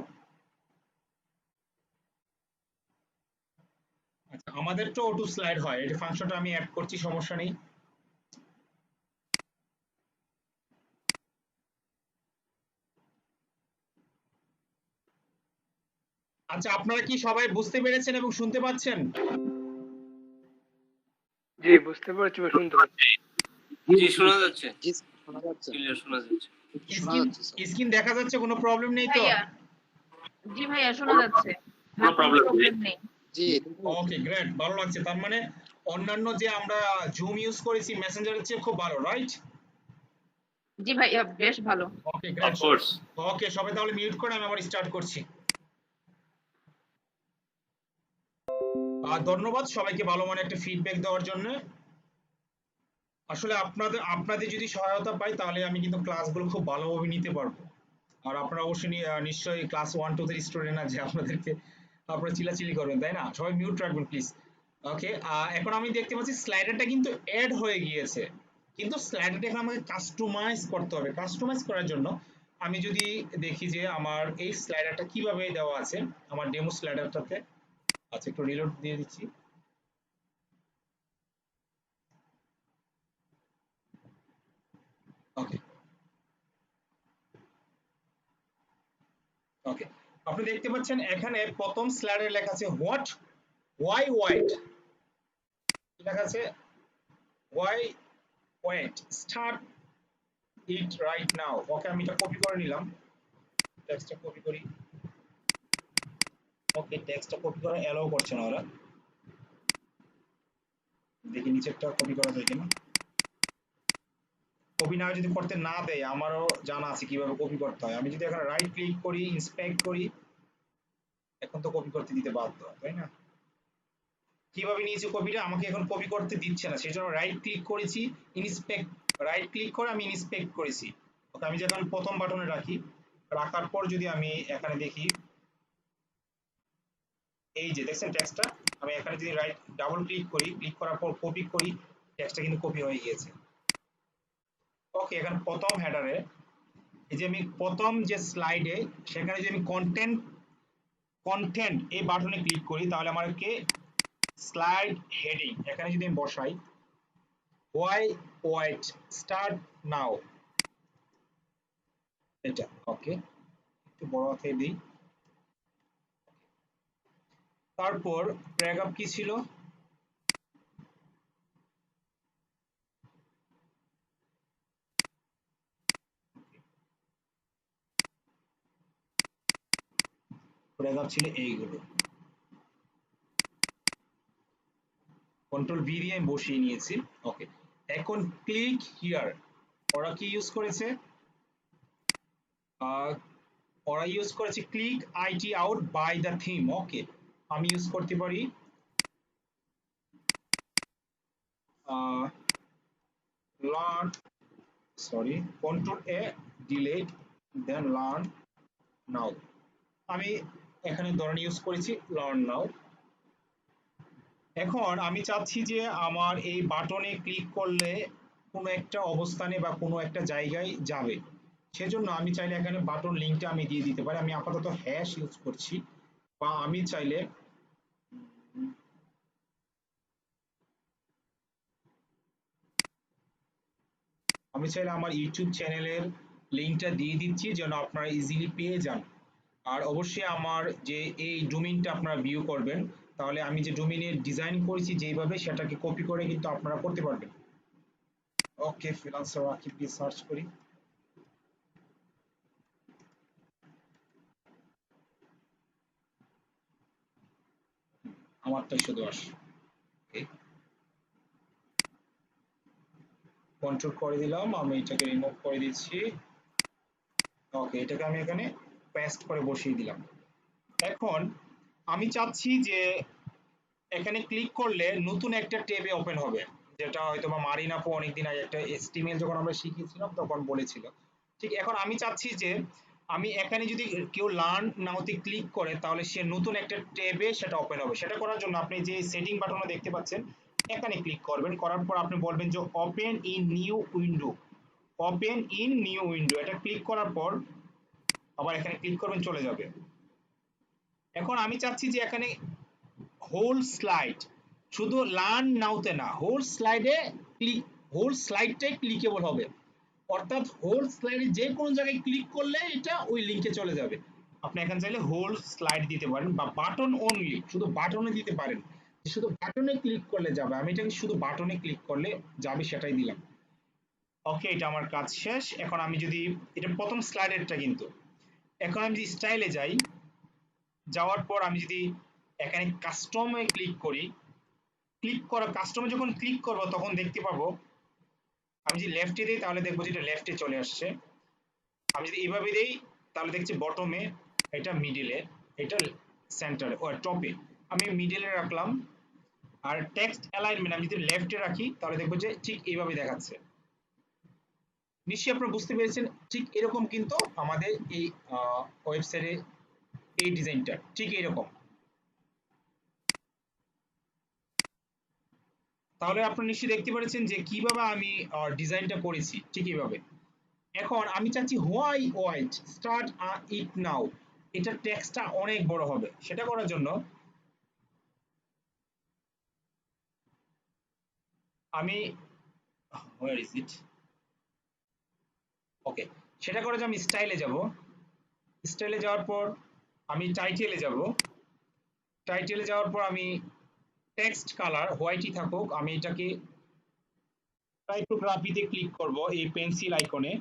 Speaker 1: আচ্ছা, আমাদের তো অটো স্লাইড হয়, এটা ফাংশনটা আমি অ্যাড করছি, সমস্যা নেই। আচ্ছা, আপনারা কি সবাই বুঝতে পেরেছেন এবং শুনতে পাচ্ছেন?
Speaker 2: জি বুঝতে পারছি বা শুনতে পাচ্ছি।
Speaker 3: জি শোনা যাচ্ছে,
Speaker 4: জি শোনা যাচ্ছে।
Speaker 3: ক্লিয়ার শোনা যাচ্ছে।
Speaker 4: শোনা
Speaker 1: স্ক্রিন
Speaker 4: যাচ্ছে স্যার।
Speaker 1: স্ক্রিন দেখা যাচ্ছে, কোনো প্রবলেম নেই তো?
Speaker 5: ভাইয়া, জি ভাইয়া শোনা যাচ্ছে,
Speaker 3: কোনো প্রবলেম নেই।
Speaker 5: প্রবলেম নেই।
Speaker 4: জি
Speaker 1: ওকে, গ্রেট, ভালো লাগছে। তার মানে অন্যান্য যে আমরা জুম ইউজ করেছি মেসেঞ্জারের চেয়ে খুব ভালো, রাইট?
Speaker 5: জি ভাইয়া বেশ ভালো।
Speaker 1: ওকে,
Speaker 3: অফ
Speaker 1: গ্রেট।
Speaker 3: কোর্স।
Speaker 1: ওকে, সবাই তাহলে মিউট করে আমি আবার স্টার্ট করছি। ধন্যবাদ সবাইকে ভালো মানে একটা ফিডব্যাক দেওয়ার জন্য। আসলে আপনাদের আপনাদের যদি সহায়তা পাই তাহলে আমি কিন্তু ক্লাসগুলো খুব ভালোভাবে নিতে পারবো। আর আপনারা অবশ্যই নিশ্চয়ই ক্লাস 1 2 3 স্টুডেন্ট আছে, আপনাদেরকে আপনারা চিল্লাচিল্লি করবেন, তাই না? সবাই মিউট রাখবেন প্লিজ। ওকে, এখন আমি দেখতে পাচ্ছি স্লাইডারটা কিন্তু অ্যাড হয়ে গিয়েছে, কিন্তু স্লাইডারটা এখন আমাকে কাস্টমাইজ করতে হবে। কাস্টমাইজ করার জন্য আমি যদি দেখি যে আমার এই স্লাইডারটা কিভাবে দেওয়া আছে আমার ডেমো স্লাইডারটাতে। আচ্ছা, একটু রিলোড দিয়ে দিচ্ছি। ওকে, ওকে, আপনি দেখতে পাচ্ছেন এখানে প্রথম স্লাইডে লেখা আছে হোয়াট, ওয়াই হোয়াইট, লেখা আছে why white, start it right now. Okay, আমি এটা কপি করে নিলাম, টেক্সটটা কপি করি। ওকে, টেক্সটটা কপি করা এলাও করছে না ওরা, দেখি নিচেরটা কপি করা যায় কিনা। কপি না যদি করতে না দেয়, আমারও জানা আছে কিভাবে কপি করতে হয়। আমি যদি এখানে রাইট ক্লিক করি, ইন্সপেক্ট করি, এখন তো কপি করতে দিতে বাধ্য, তাই না? কিভাবে নিয়েছি কপিটা, আমাকে এখন কপি করতে দিচ্ছে না, সেই জন্য রাইট ক্লিক করেছি, ইন্সপেক্ট, রাইট ক্লিক করে আমি ইন্সপেক্ট করেছি। ওকে, আমি যখন প্রথম বাটনে রাখি, রাখার পর যদি আমি এখানে দেখি, এই যে দেখছেন টেক্সটটা, আমি এখানে যদি রাইট ডাবল ক্লিক করি, ক্লিক করার পর কপি করি, টেক্সটটা কিন্তু কপি হয়ে গিয়েছে। ওকে, এখন প্রথম হেডারে এই যে আমি প্রথম যে স্লাইডে সেখানে যদি আমি কন্টেন্ট কন্টেন্ট এই বাটনে ক্লিক করি, তাহলে আমাকে স্লাইড হেডিং এখানে যদি আমি বসাই ওয়াই হোয়াইট স্টার্ট নাও, এটা ওকে, একটু বড় হাতে দিই। তারপর প্যারাগ্রাফ কি ছিল, প্যারাগ্রাফ ছিল এইগুলো, কন্ট্রোল ভি দিয়ে আমি বসিয়ে নিয়েছি। ওকে, এখন ক্লিক হিয়ার, ওরা কি ইউজ করেছে, ওরা ইউজ করেছে click it out by the theme. Okay, আমি ইউজ করতে পারি learn, sorry, control A delete then learn now. আমি এখানে ধরেন ইউজ করেছি লার্ন নাও। এখন আমি চাচ্ছি যে আমার এই বাটনে ক্লিক করলে কোনো একটা অবস্থানে বা কোনো একটা জায়গায় যাবে, সেজন্য আমি চাইলে এখানে বাটন লিঙ্কটা আমি দিয়ে দিতে পারি। আমি আপাতত হ্যাশ ইউজ করছি, বা আমি চাইলে আমার ইউটিউব চ্যানেলের লিঙ্কটা দিয়ে দিচ্ছি যেন আপনারা ইজিলি পেয়ে যান। আর অবশ্যই আমার যে এই ডোমেইনটা আপনারা ভিউ করবেন, তাহলে আমি যে ডোমেইনের ডিজাইন করেছি যেইভাবে, সেটাকে কপি করে কিন্তু আপনারা করতে পারবেন। ওকে, ফ্রিল্যান্সার রাকিব দিয়ে সার্চ করি। আমারটা শুধু আসে। কন্ট্রোল করে দিলাম, আমি এটাকে রিমুভ করে দিচ্ছি। ওকে, এটাকে আমি এখানে পেস্ট করে বসিয়ে দিলাম। এখন আমি চাচ্ছি যে এখানে ক্লিক করলে নতুন একটা ট্যাবে ওপেন হবে, যেটা হয়তো বা মারিন আপু অনেকদিন আগে একটা HTML যখন আমরা শিখিয়েছিলাম তখন বলেছিল। ঠিক এখন আমি চাচ্ছি যে আমি এখানে যদি কেউ লার্ন নাওতে ক্লিক করে তাহলে সে নতুন একটা ট্যাবে সেটা ওপেন হবে। সেটা করার জন্য আপনি যে সেটিং বাটনে দেখতে পাচ্ছেন এখানে ক্লিক করবেন, করার পর আপনি বলবেন যে open in new window, open in new window, এটা ক্লিক করার পর আবার এখানে ক্লিক করবেন, চলে যাবে। এখন আমি চাচ্ছি যে এখানে হোল স্লাইড, শুধু লার্ন নাওতে না, হোল স্লাইডে ক্লিক, হোল স্লাইডটাই ক্লিকেবল হবে, অর্থাৎ হোল স্লাইডে যে কোনো জায়গায় ক্লিক করলে এটা ওই লিংকে চলে যাবে। আপনি এখানে চাইলে হোল স্লাইড দিতে পারেন বা বাটন অনলি, শুধু বাটনে দিতে পারেন, শুধু বাটনে ক্লিক করলে যাবে। আমি এটাকে শুধু বাটনে ক্লিক করলে যাবে সেটাই দিলাম। ওকে, এটা আমার কাজ শেষ। এখন আমি যদি, এটা প্রথম স্লাইডেরটা কিন্তু, এখন আমি যদি স্টাইলে যাই, যাওয়ার পর আমি যদি এখানে কাস্টমে ক্লিক করি, ক্লিক করা কাস্টমে যখন ক্লিক করব তখন দেখতে পাবো, আমি যদি লেফটে দিই তাহলে দেখবো যে এটা লেফটে চলে আসছে। আমি যদি এইভাবে দিই তাহলে দেখছি বটমে, এটা মিডিলে, এটা সেন্টারে ও টপে, আমি মিডিলে রাখলাম। আর টেক্সট অ্যালাইনমেন্ট আমি যদি লেফটে রাখি তাহলে দেখবো যে ঠিক এইভাবে দেখাচ্ছে। নিশ্চয়ই আপনারা বুঝতে পেরেছেন, ঠিক এরকম কিন্তু আমাদের এই ওয়েবসাইটে এই ডিজাইনটা ঠিক এরকম। তাহলে আপনারা নিশ্চয়ই দেখতে পেরেছেন যে কিভাবে আমি ডিজাইনটা করেছি ঠিক এইভাবে। এখন আমি চাচ্ছি হোয়াই হোয়াইট স্টার্ট ইট নাও, এটা টেক্সটটা অনেক বড় হবে। সেটা করার জন্য আমি, where is it, ওকে, সেটা করার জন্য আমি স্টাইলে যাব। স্টাইলে যাওয়ার পর আমি টাইটেলে যাব। টাইটেলে যাওয়ার পর আমি টেক্সট কালার হোয়াইটই থাকুক, আমি এটাকে টাইপোগ্রাফিতে ক্লিক করব, এই পেন্সিল আইকনে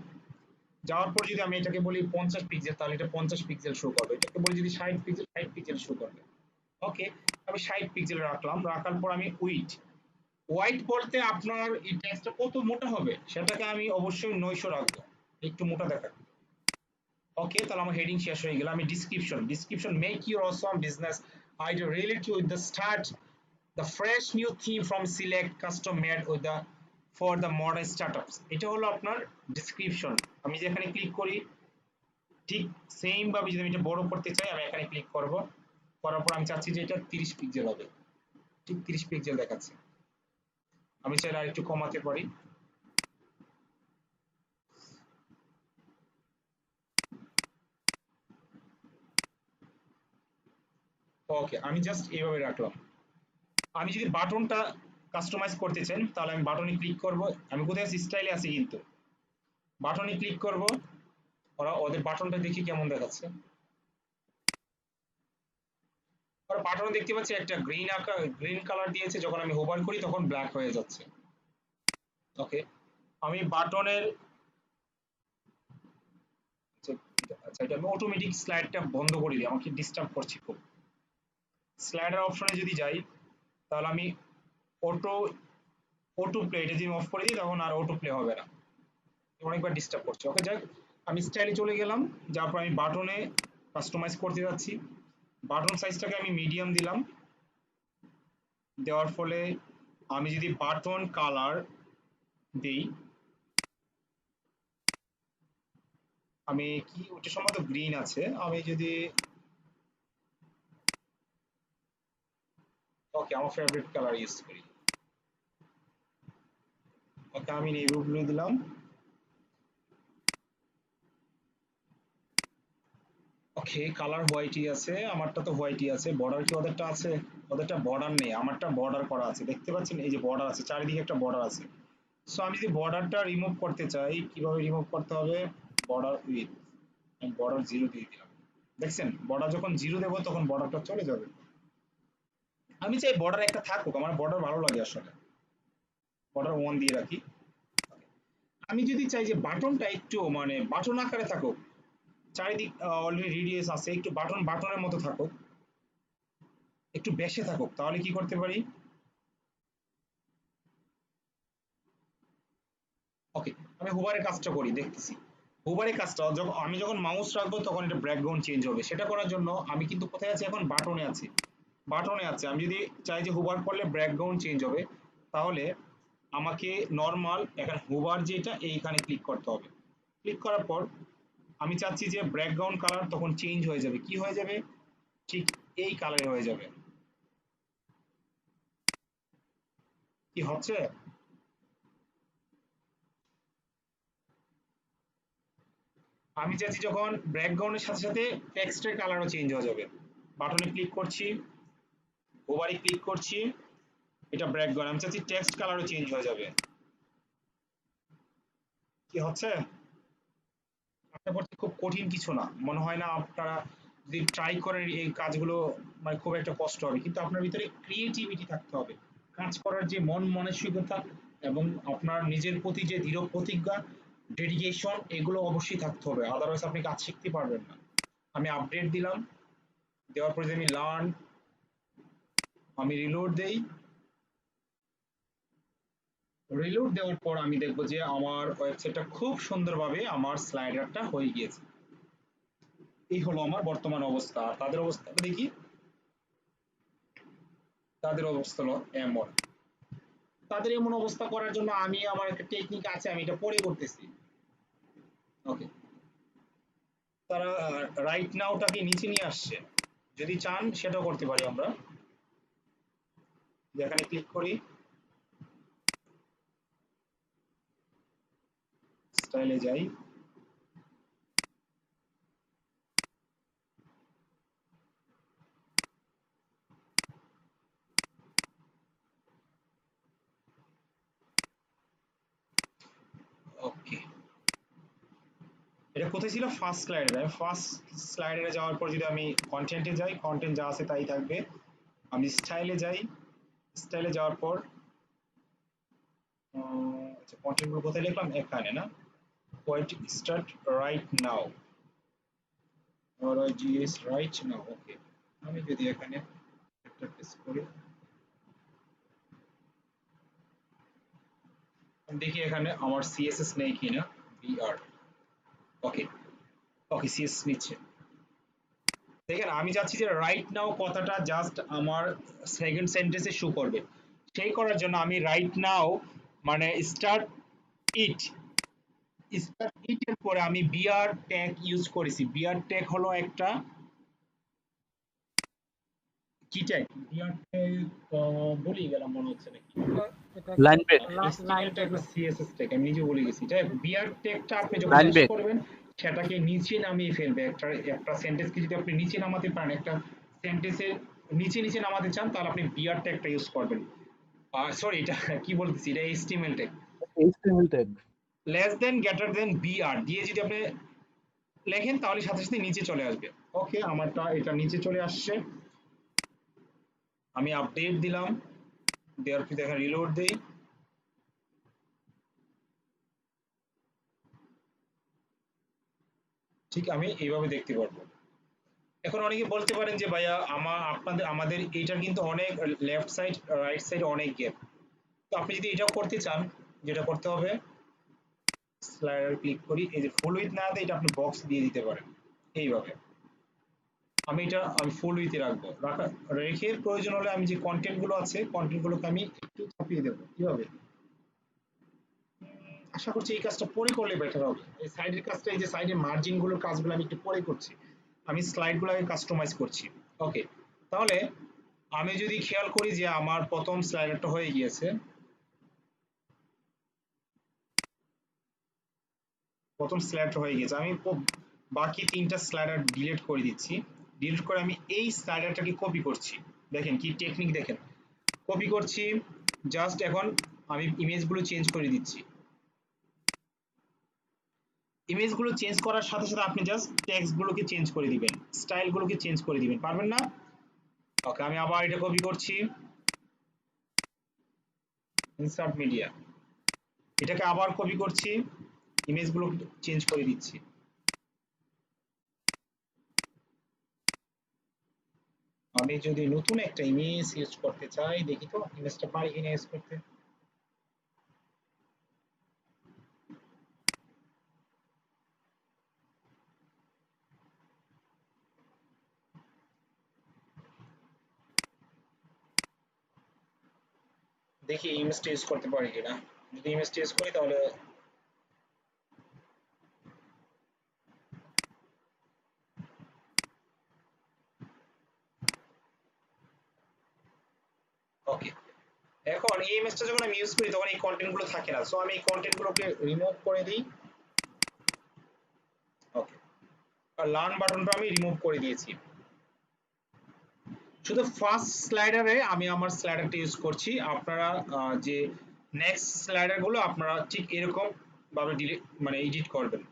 Speaker 1: যাওয়ার পর যদি আমি এটাকে বলি 50 পিক্সেল তাহলে এটা 50 পিক্সেল শো করবে, এটাকে বলি যদি 60 পিক্সেল 60 পিক্সেল শো করবে। ওকে, আমি 60 পিক্সেল রাখলাম, রাখার পর আমি উইড, হোয়াইট বলতে আপনার এই টেক্সটটা কত মোটা হবে সেটাকে আমি অবশ্যই 900 রাখবো, একটু মোটা দেখাবো। ওকে, তাহলে আমার হেডিং শেষ হয়ে গেল। আমি description make your Assam business idea relate with the start the fresh new theme from select custom made with the for the modern startups, এটা হলো আপনার ডিসক্রিপশন। আমি যে এখানে ক্লিক করি ঠিক সেম ভাবে যদি আমি এটা বড় করতে চাই আমি এখানে ক্লিক করব, করার পর আমি চাচ্ছি যে এটা 30 পিক্সেল হবে, ঠিক 30 পিক্সেল দেখাচ্ছে। আমি চাইলে আর একটু কমাতে পারি। ওকে, আমি জাস্ট এইভাবে রাখলাম। আমি যদি বাটনটা কাস্টমাইজ করতে চাই তাহলে আমি বাটনে ক্লিক করব। আমি কোথায় আছি, স্টাইলে আছি কিন্তু, বাটনে ক্লিক করব। ওদের বাটনটা দেখি কেমন দেখাচ্ছে। আর বাটনে দেখতে পাচ্ছি একটা গ্রিন কালার দিয়েছে, যখন আমি হোভার করি তখন ব্ল্যাক হয়ে যাচ্ছে। ওকে, আমি বাটনের, আচ্ছা এটা আমি অটোমেটিক স্লাইডটা বন্ধ করে দিই, আমাকে ডিস্টার্ব করছে খুব। স্লাইডার অপশনে যদি যাই তাহলে আমি অটো অটো প্লে, এটা যদি অফ করে দিই তখন আর অটো প্লে হবে না, অনেকবার ডিস্টার্ব করছে। ওকে, যাক আমি স্টাইলে চলে গেলাম, যার পর আমি বাটনে কাস্টমাইজ করতে যাচ্ছি। বাটন সাইজটাকে আমি মিডিয়াম দিলাম, দেওয়ার ফলে আমি যদি বাটন কালার দিই, আমি কি ওটা সম্ভবত গ্রিন আছে, আমি যদি, ওকে আমার ফেভারিট কালার ইউজ করি, ওকে আমি নেভি ব্লু দিলাম। ওকে, কালার হোয়াইটই আছে, আমারটা তো হোয়াইটই আছে। বর্ডার কি ওদেরটা আছে? ওদেরটা বর্ডার নেই, আমারটা বর্ডার করা আছে, দেখতে পাচ্ছেন এই যে বর্ডার আছে, চারিদিকে একটা বর্ডার আছে। সো আমি যদি বর্ডারটা রিমুভ করতে চাই, কিভাবে রিমুভ করতে হবে, বর্ডার উইথ, আমি বর্ডার 0 দিয়ে দিলাম। দেখছেন বর্ডার যখন 0 দেবো তখন বর্ডারটা চলে যাবে। আমি চাই বর্ডার একটা থাকুক, আমার বর্ডার ভালো লাগে আসলে, বর্ডার 1 দিয়ে রাখি। আমি যদি চাই যে বাটনটা একটু মানে বাটন আকারে থাকুক, চারিদিক অলরেডি রেডিয়াস আছে, একটু বাটনের মতো থাকুক, একটু বেশি থাকুক, তাহলে কি করতে পারি? ওকে, আমি হুবারের কাজটা করি, দেখতেছি। হুবারের কাজটা আমি যখন মাউস রাখবো তখন এটা ব্যাকগ্রাউন্ড চেঞ্জ হবে। সেটা করার জন্য আমি কিন্তু কোথায় আছি এখন? বাটনে আছি। বাটনে আছে, আমি যদি চাই যে হুবার করলে ব্যাকগ্রাউন্ড চেঞ্জ হবে, তাহলে আমাকে নর্মাল এখানে হুবার যেটা এইখানে ক্লিক করতে হবে। ক্লিক করার পর আমি চাচ্ছি যে ব্যাকগ্রাউন্ড কালার তখন চেঞ্জ হয়ে যাবে। কি হয়ে যাবে? ঠিক এই কালারে হয়ে যাবে। কি হচ্ছে? আমি চাচ্ছি যখন ব্যাকগ্রাউন্ডের সাথে সাথে টেক্সটের কালারও চেঞ্জ হয়ে যাবে। বাটনে ক্লিক করছি, ওভারে ক্লিক করছি, এটা ব্যাকগ্রাউন্ড, আমি চাচ্ছি টেক্সট কালারও চেঞ্জ হয়ে যাবে। কি হচ্ছে? আশা করছি খুব কঠিন কিছু না, মনে হয় না আপনারা যদি ট্রাই করেন এই কাজগুলো মানে খুব একটা কষ্ট হবে, কিন্তু আপনার ভিতরে ক্রিয়েটিভিটি থাকতে হবে, কাজ করার যে মন মানসিকতা এবং আপনার নিজের প্রতি যে দৃঢ় প্রতিজ্ঞা, ডেডিকেশন, এগুলো অবশ্যই থাকতে হবে, আদারওয়াইজ আপনি কাজ শিখতে পারবেন না। আমি আপডেট দিলাম, দেওয়ার পরে আমি লার্ন, আমি রিলোড দেই, রিলোড দেওয়ার পর আমি দেখবো যে আমার ওয়েবসাইটটা খুব সুন্দরভাবে আমার স্লাইডারটা হয়ে গিয়েছে। এই হলো আমার বর্তমান অবস্থা। আর তাদের অবস্থাটা দেখি, তাদের অবস্থা হলো এমন। তাদের এমন অবস্থা করার জন্য আমি আমার একটা টেকনিক আছে, আমি এটা পরে করতেছি। ওকে, তারা রাইট নাওটাকে নিচে নিয়ে আসছে, যদি চান সেটাও করতে পারি আমরা। যেখানে ক্লিক করি, স্টাইলে যাই, ওকে, এটা কোথায় ছিল? ফার্স্ট স্লাইডে। ফার্স্ট স্লাইডে যাওয়ার পর যদি আমি কন্টেন্টে যাই, কন্টেন্ট যা আছে তাই থাকবে। আমি স্টাইলে যাই, স্টাইলে যাওয়ার পর আচ্ছা, কন্টেন্ট গুলো কোথায় লিখলাম? এখানে না, white start right now, GS right now. Okay, আমি যদি এখানে একটা পেস্ট করি, দেখি এখানে আমার সিএসএস নেই কিনা। বিআর, ওকে, ওকে, সিএসএস নিচ্ছে। দেখেন আমি চাচ্ছি যে রাইট নাও কথাটা জাস্ট আমার সেকেন্ড সেন্টেন্সে শো করবে। সেই করার জন্য আমি রাইট নাও মানে স্টার্ট ইট, স্টার্ট ইট এর পরে আমি বিআর ট্যাগ ইউজ করেছি। বিআর ট্যাগ হলো একটা কি ট্যাগ? বিআর ট্যাগ ভুলে গেলাম মনে হচ্ছে নাকি।
Speaker 4: লাইন ব্রেক,
Speaker 1: HTML ট্যাগ না CSS ট্যাগ, আমি নিজে ভুলে গেছি। যাই হোক, বিআর ট্যাগটা আপনি যখন
Speaker 4: লাইন
Speaker 1: ইউজ
Speaker 4: ব্রেক।
Speaker 1: করবেন সেটাকে নিচে নামিয়ে ফেলবে। একটা সেন্টেন্সকে যদি আপনি নিচে নামাতে পারেন, একটা সেন্টেন্সের নিচে নিচে নামাতে চান, তাহলে আপনি বিআর ট্যাগটা ইউজ করবেন। সরি, এটা কি বলতেছি, এটা HTML tag.
Speaker 4: HTML tag.
Speaker 1: Less than greater than BR দিয়ে যদি আপনি লেখেন তাহলে সাথে সাথে নিচে চলে আসবে। ওকে, আমারটা এটা নিচে চলে আসছে। আমি আপডেট দিলাম, দেওয়ার পর দেখেন রিলোড দেই, ঠিক আমি এইভাবে দেখতে পারবো। এখন অনেকে বলতে পারেন যে ভাইয়া আমাদের এইটার কিন্তু অনেক লেফট সাইড রাইট সাইড অনেক গ্যাপ, তো আপনি যদি এটাও করতে চান, যেটা করতে হবে, স্লাইডার ক্লিক করি, এই যে ফুল উইথ না দেয়, এটা আপনি বক্স দিয়ে দিতে পারেন এইভাবে। আমি ফুল উইথে রাখবো, রেখে প্রয়োজন হলে আমি যে কন্টেন্ট গুলো আছে কন্টেন্ট গুলোকে আমি একটু চাপিয়ে দেবো। কিভাবে? আশা করছি এই কাজটা পরে করলে বেটার হবে। এই সাইডের কাজটা, এই যে সাইডের মার্জিন গুলোর কাজগুলো আমি একটু পরে করছি, আমি স্লাইড গুলোকে কাস্টমাইজ করছি। ওকে, তাহলে আমি যদি খেয়াল করি যে আমার প্রথম স্লাইডারটা হয়ে গিয়েছে, প্রথম স্লাইডার হয়ে গেছে, আমি বাকি তিনটা স্লাইডার ডিলিট করে দিচ্ছি। ডিলিট করে আমি এই স্লাইডারটাকে কপি করছি। দেখেন কি টেকনিক, দেখেন কপি করছি, জাস্ট এখন আমি ইমেজগুলো চেঞ্জ করে দিচ্ছি। ইমেজগুলো চেঞ্জ করার সাথে সাথে আপনি জাস্ট টেক্সট গুলোকে চেঞ্জ করে দিবেন, স্টাইল গুলোকে চেঞ্জ করে দিবেন, পারবেন না? ওকে, আমি আবার এটা কপি করছি, ইনসার্ট মিডিয়া, এটাকে আবার কপি করছি, ইমেজগুলো চেঞ্জ করে দিচ্ছি। আমি যদি নতুন একটা ইমেজ ইউজ করতে চাই, দেখি তো ইমেজটা পারি কিনা ইউজ করতে। দেখি ইমেজটা ইউজ করতে পারি কিনা। যদি ইমেজটা ইউজ করি তাহলে ওকে। এখন এই ইমেজটা যখন আমি ইউজ করি তখন এই কন্টেন্ট গুলো থাকে না, সো আমি এই কন্টেন্ট গুলোকে রিমুভ করে দিই। ওকে, আর লার্ন বাটনটা আমি রিমুভ করে দিয়েছি। শুধু ফার্স্ট স্লাইডারে আমি আমার স্লাইডারটা ইউজ করছি। আপনারা যে নেক্সট স্লাইডার গুলো আপনারা ঠিক এরকম ভাবে ডিলিট মানে এডিট করবেন।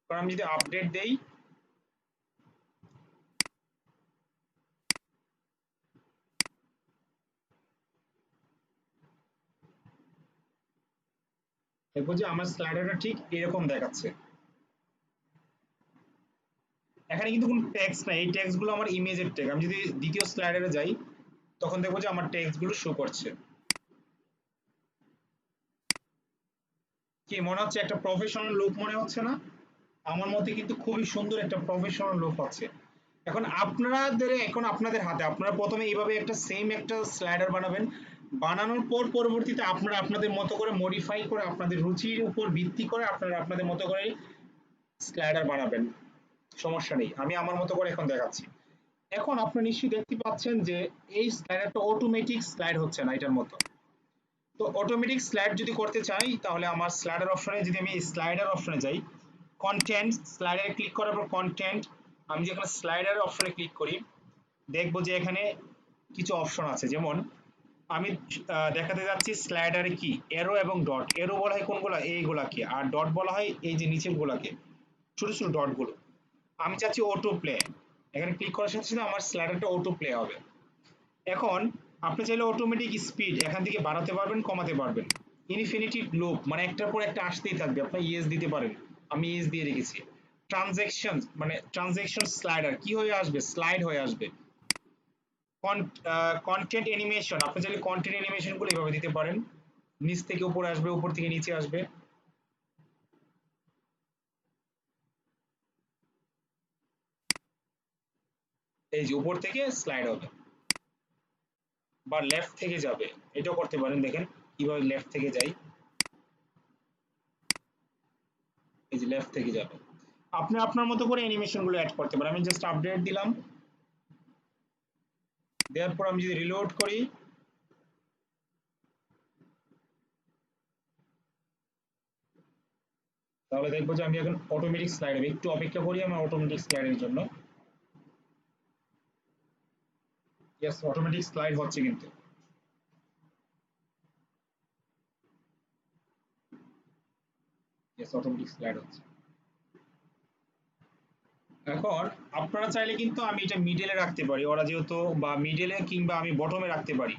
Speaker 1: কারণ আমি যদি আপডেট দেই, দেখবো যে আমার স্লাইডারটা ঠিক এরকম দেখাচ্ছে। এখানে কিন্তু কোনো টেক্সট নাই, এই টেক্সট গুলো আমার ইমেজের ট্যাগ। আমি যদি দ্বিতীয় স্লাইডারে যাই তখন দেখবো যে আমার টেক্সট গুলো শো করছে। কি মনে হচ্ছে? একটা প্রফেশনাল লুক মনে হচ্ছে না? আমার মতে কিন্তু খুবই সুন্দর একটা প্রফেশনাল লুক হচ্ছে। এখন আপনাদের হাতে, আপনারা প্রথমে এইভাবে একটা সেম একটা স্লাইডার বানাবেন। বানানোর পর পরবর্তীতে আপনারা আপনাদের মতো করে মডিফাই করে আপনাদের রুচির উপর ভিত্তি করে আপনারা আপনাদের মতো করে স্লাইডার বানাবেন, সমস্যা নেই। আমি আমার মতো করে এখন দেখাচ্ছি। এখন আপনারা নিশ্চয়ই দেখতে পাচ্ছেন যে এই স্লাইডারটা অটোমেটিক স্লাইড হচ্ছে না এটার মতো। তো অটোমেটিক স্লাইড যদি করতে চাই তাহলে আমার স্লাইডার অপশনে, যদি আমি স্লাইডার অপশনে যাই, কন্টেন্ট স্লাইডারে ক্লিক করার পর কন্টেন্ট, আমি যখন স্লাইডার অপশনে ক্লিক করি দেখবো যে এখানে কিছু অপশন আছে। যেমন আমি দেখাতে যাচ্ছি স্লাইডারে কি এরো এবং ডট। এরো বলা হয় কোনগুলা? এইগুলাকে, আর ডট বলা হয় এই যে নিচের গুলাকে, ছোট ছোট ডট গুলো। আমি চাচ্ছি অটো প্লে, এখানে ক্লিক করার সাথে সাথে আমার স্লাইডারটা অটো প্লে হবে। এখন আপনি চাইলে অটোমেটিক স্পিড এখান থেকে বাড়াতে পারবেন, কমাতে পারবেন। ইনফিনিটি লুপ মানে একটার পর একটা আসতেই থাকবে, আপনি ইয়েস দিতে পারেন, আমি ইয়েস দিয়ে রেখেছি। ট্রানজ্যাকশন মানে ট্রানজ্যাকশন স্লাইডার কি হয়ে আসবে? স্লাইড হয়ে আসবে। কন্টেন্ট অ্যানিমেশন, আপনি চাইলে কন্টেন্ট অ্যানিমেশন গুলো এভাবে দিতে পারেন, নিচ থেকে উপরে আসবে, উপর থেকে নিচে আসবে। এই যে উপর থেকে স্লাইড হবে, বা লেফট থেকে যাবে, এটাও করতে পারেন। দেখেন কিভাবে লেফট থেকে যাই, এই যে লেফট থেকে যাবে। আপনি আপনার মতো করে অ্যানিমেশন গুলো অ্যাড করতে পারেন। আমি জাস্ট আপডেট দিলাম, দেওয়ার পর আমি যদি রিলোড করি তাহলে দেখবো যে আমি এখন অটোমেটিক স্লাইড হবে। একটু অপেক্ষা করি আমার অটোমেটিক স্লাইডের জন্য। ইয়েস, অটোমেটিক স্লাইড হচ্ছে কিন্তু। ইয়েস, অটোমেটিক স্লাইড হচ্ছে। এখন আপনারা চাইলে কিন্তু আমি এটা মিডলে রাখতে পারি, ওরা যেহেতু, বা মিডলে কিংবা আমি বটমে রাখতে পারি।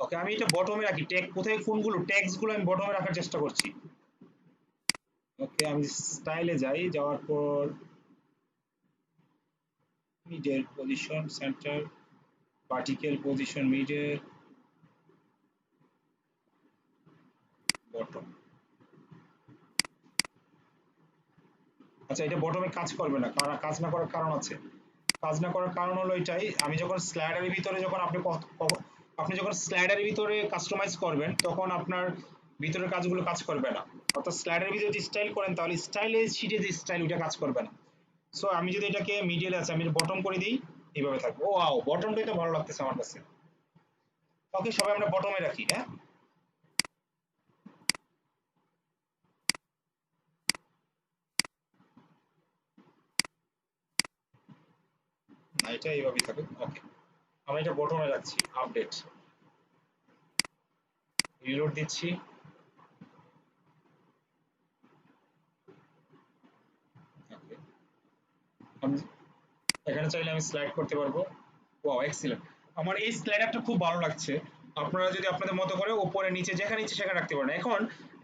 Speaker 1: ওকে, আমি এটা বটমে রাখি। ট্যাগ কোথায়, কোনগুলো ট্যাগস গুলো আমি বটমে রাখার চেষ্টা করছি। ওকে, আমি স্টাইলে যাই, যাওয়ার পর middle position, centre, vertical position, middle, bottom. আচ্ছা, এটা বটমে কাজ করবে না, কারণ কাজ না করার কারণ আছে। কাজ না করার কারণ হলো এটাই, আমি যখন স্লাইডারের ভিতরে, যখন আপনি যখন স্লাইডারের ভিতরে কাস্টমাইজ করবেন তখন আপনার ভিতরের কাজগুলো কাজ করবে না। অর্থাৎ স্লাইডারের ভিতরে যদি স্টাইল করেন তাহলে স্টাইলের শিটে যে স্টাইল ওটা কাজ করবে না। সো আমি যদি এটাকে মিডিয়ালে আছে, আমি বটম করে দিই, এইভাবে থাকবে। ও ওয়াও, বটমটাই তো ভালো লাগতেছে আমার কাছে। ওকে, সবাই আমরা বটমে রাখি। হ্যাঁ, না, এটা এইভাবেই থাকুক। ওকে, আমি এটা বটমে রাখছি। আপডেট, রিলোড দিচ্ছি। ওকে, আমি এখানে চাইলে আমি স্লাইড করতে পারবো। Wow, excellent. আমার এই স্লাইডারটা খুব ভালো লাগছে। আপনারা যদি আপনাদের মতো করে উপরে নিচে যেখানে ইচ্ছে সেখানে রাখতে পারেন। এখন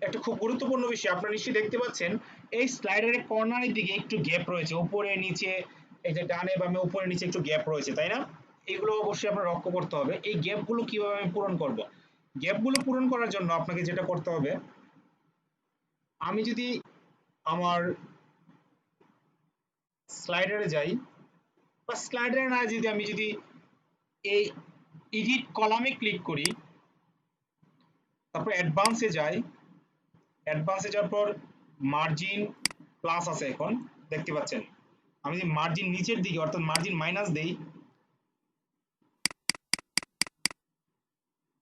Speaker 1: একটা খুব গুরুত্বপূর্ণ বিষয়, আপনারা নিশ্চয়ই দেখতে পাচ্ছেন এই স্লাইডারের কর্নারের দিকে একটু গ্যাপ রয়েছে, উপরে নিচে, এই যে ডানে বামে উপরে নিচে একটু গ্যাপ রয়েছে, তাই না? এগুলো অবশ্যই আপনার লক্ষ্য করতে হবে। এই গ্যাপগুলো কিভাবে আমি পূরণ করব? গ্যাপগুলো পূরণ করার জন্য আপনাকে যেটা করতে হবে, আমি যদি আমার স্লাইডারে যাই, বা স্লাইডারে না যদি আমি যদি এই এডিট কলামে ক্লিক করি, তারপর অ্যাডভান্সে যাই, অ্যাডভান্সে যাওয়ার পর মার্জিন প্লাস আছে, এখন দেখতে পাচ্ছেন আমি যদি মার্জিন নিচের দিকে অর্থাৎ মার্জিন মাইনাস দেই,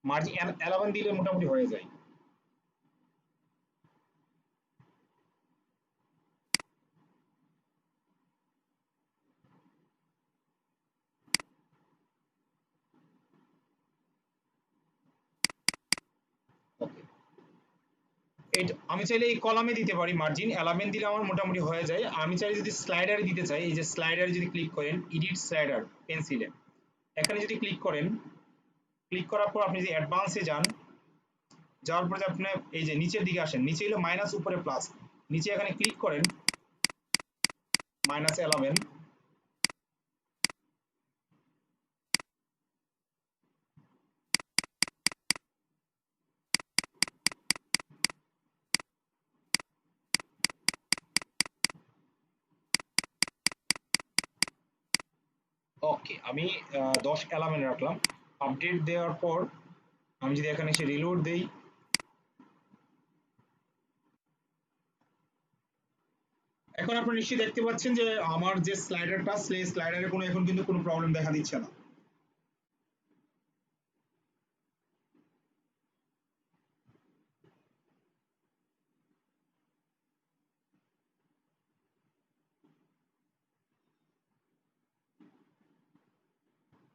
Speaker 1: মার্জিন 11 দিলে মোটামুটি হয়ে যায়। ওকে, আমি চাইলে এই কলামে দিতে পারি, মার্জিন 11 দিলে আমার মোটামুটি হয়ে যায়। আমি চাইলে যদি স্লাইডারে দিতে চাই, এই যে স্লাইডারে যদি ক্লিক করেন, এডিট স্লাইডার পেন্সিলে, এখানে যদি ক্লিক করেন, ক্লিক করার পর আপনি যদি অ্যাডভান্সে যান, যাওয়ার পরে আপনি এই যে নিচের দিকে আসেন, নিচে হলো মাইনাস, উপরে প্লাস, নিচে এখানে ক্লিক করেন -11। ওকে, আমি 10-11 রাখলাম। আপডেট দেওয়ার পর আমি যদি এখানে এসে রিলোড দেই, এখন আপনারা নিশ্চয়ই দেখতে পাচ্ছেন যে আমার যে স্লাইডারটা, সেই স্লাইডারে কোনো এখন কিন্তু কোনো প্রবলেম দেখা দিচ্ছে না।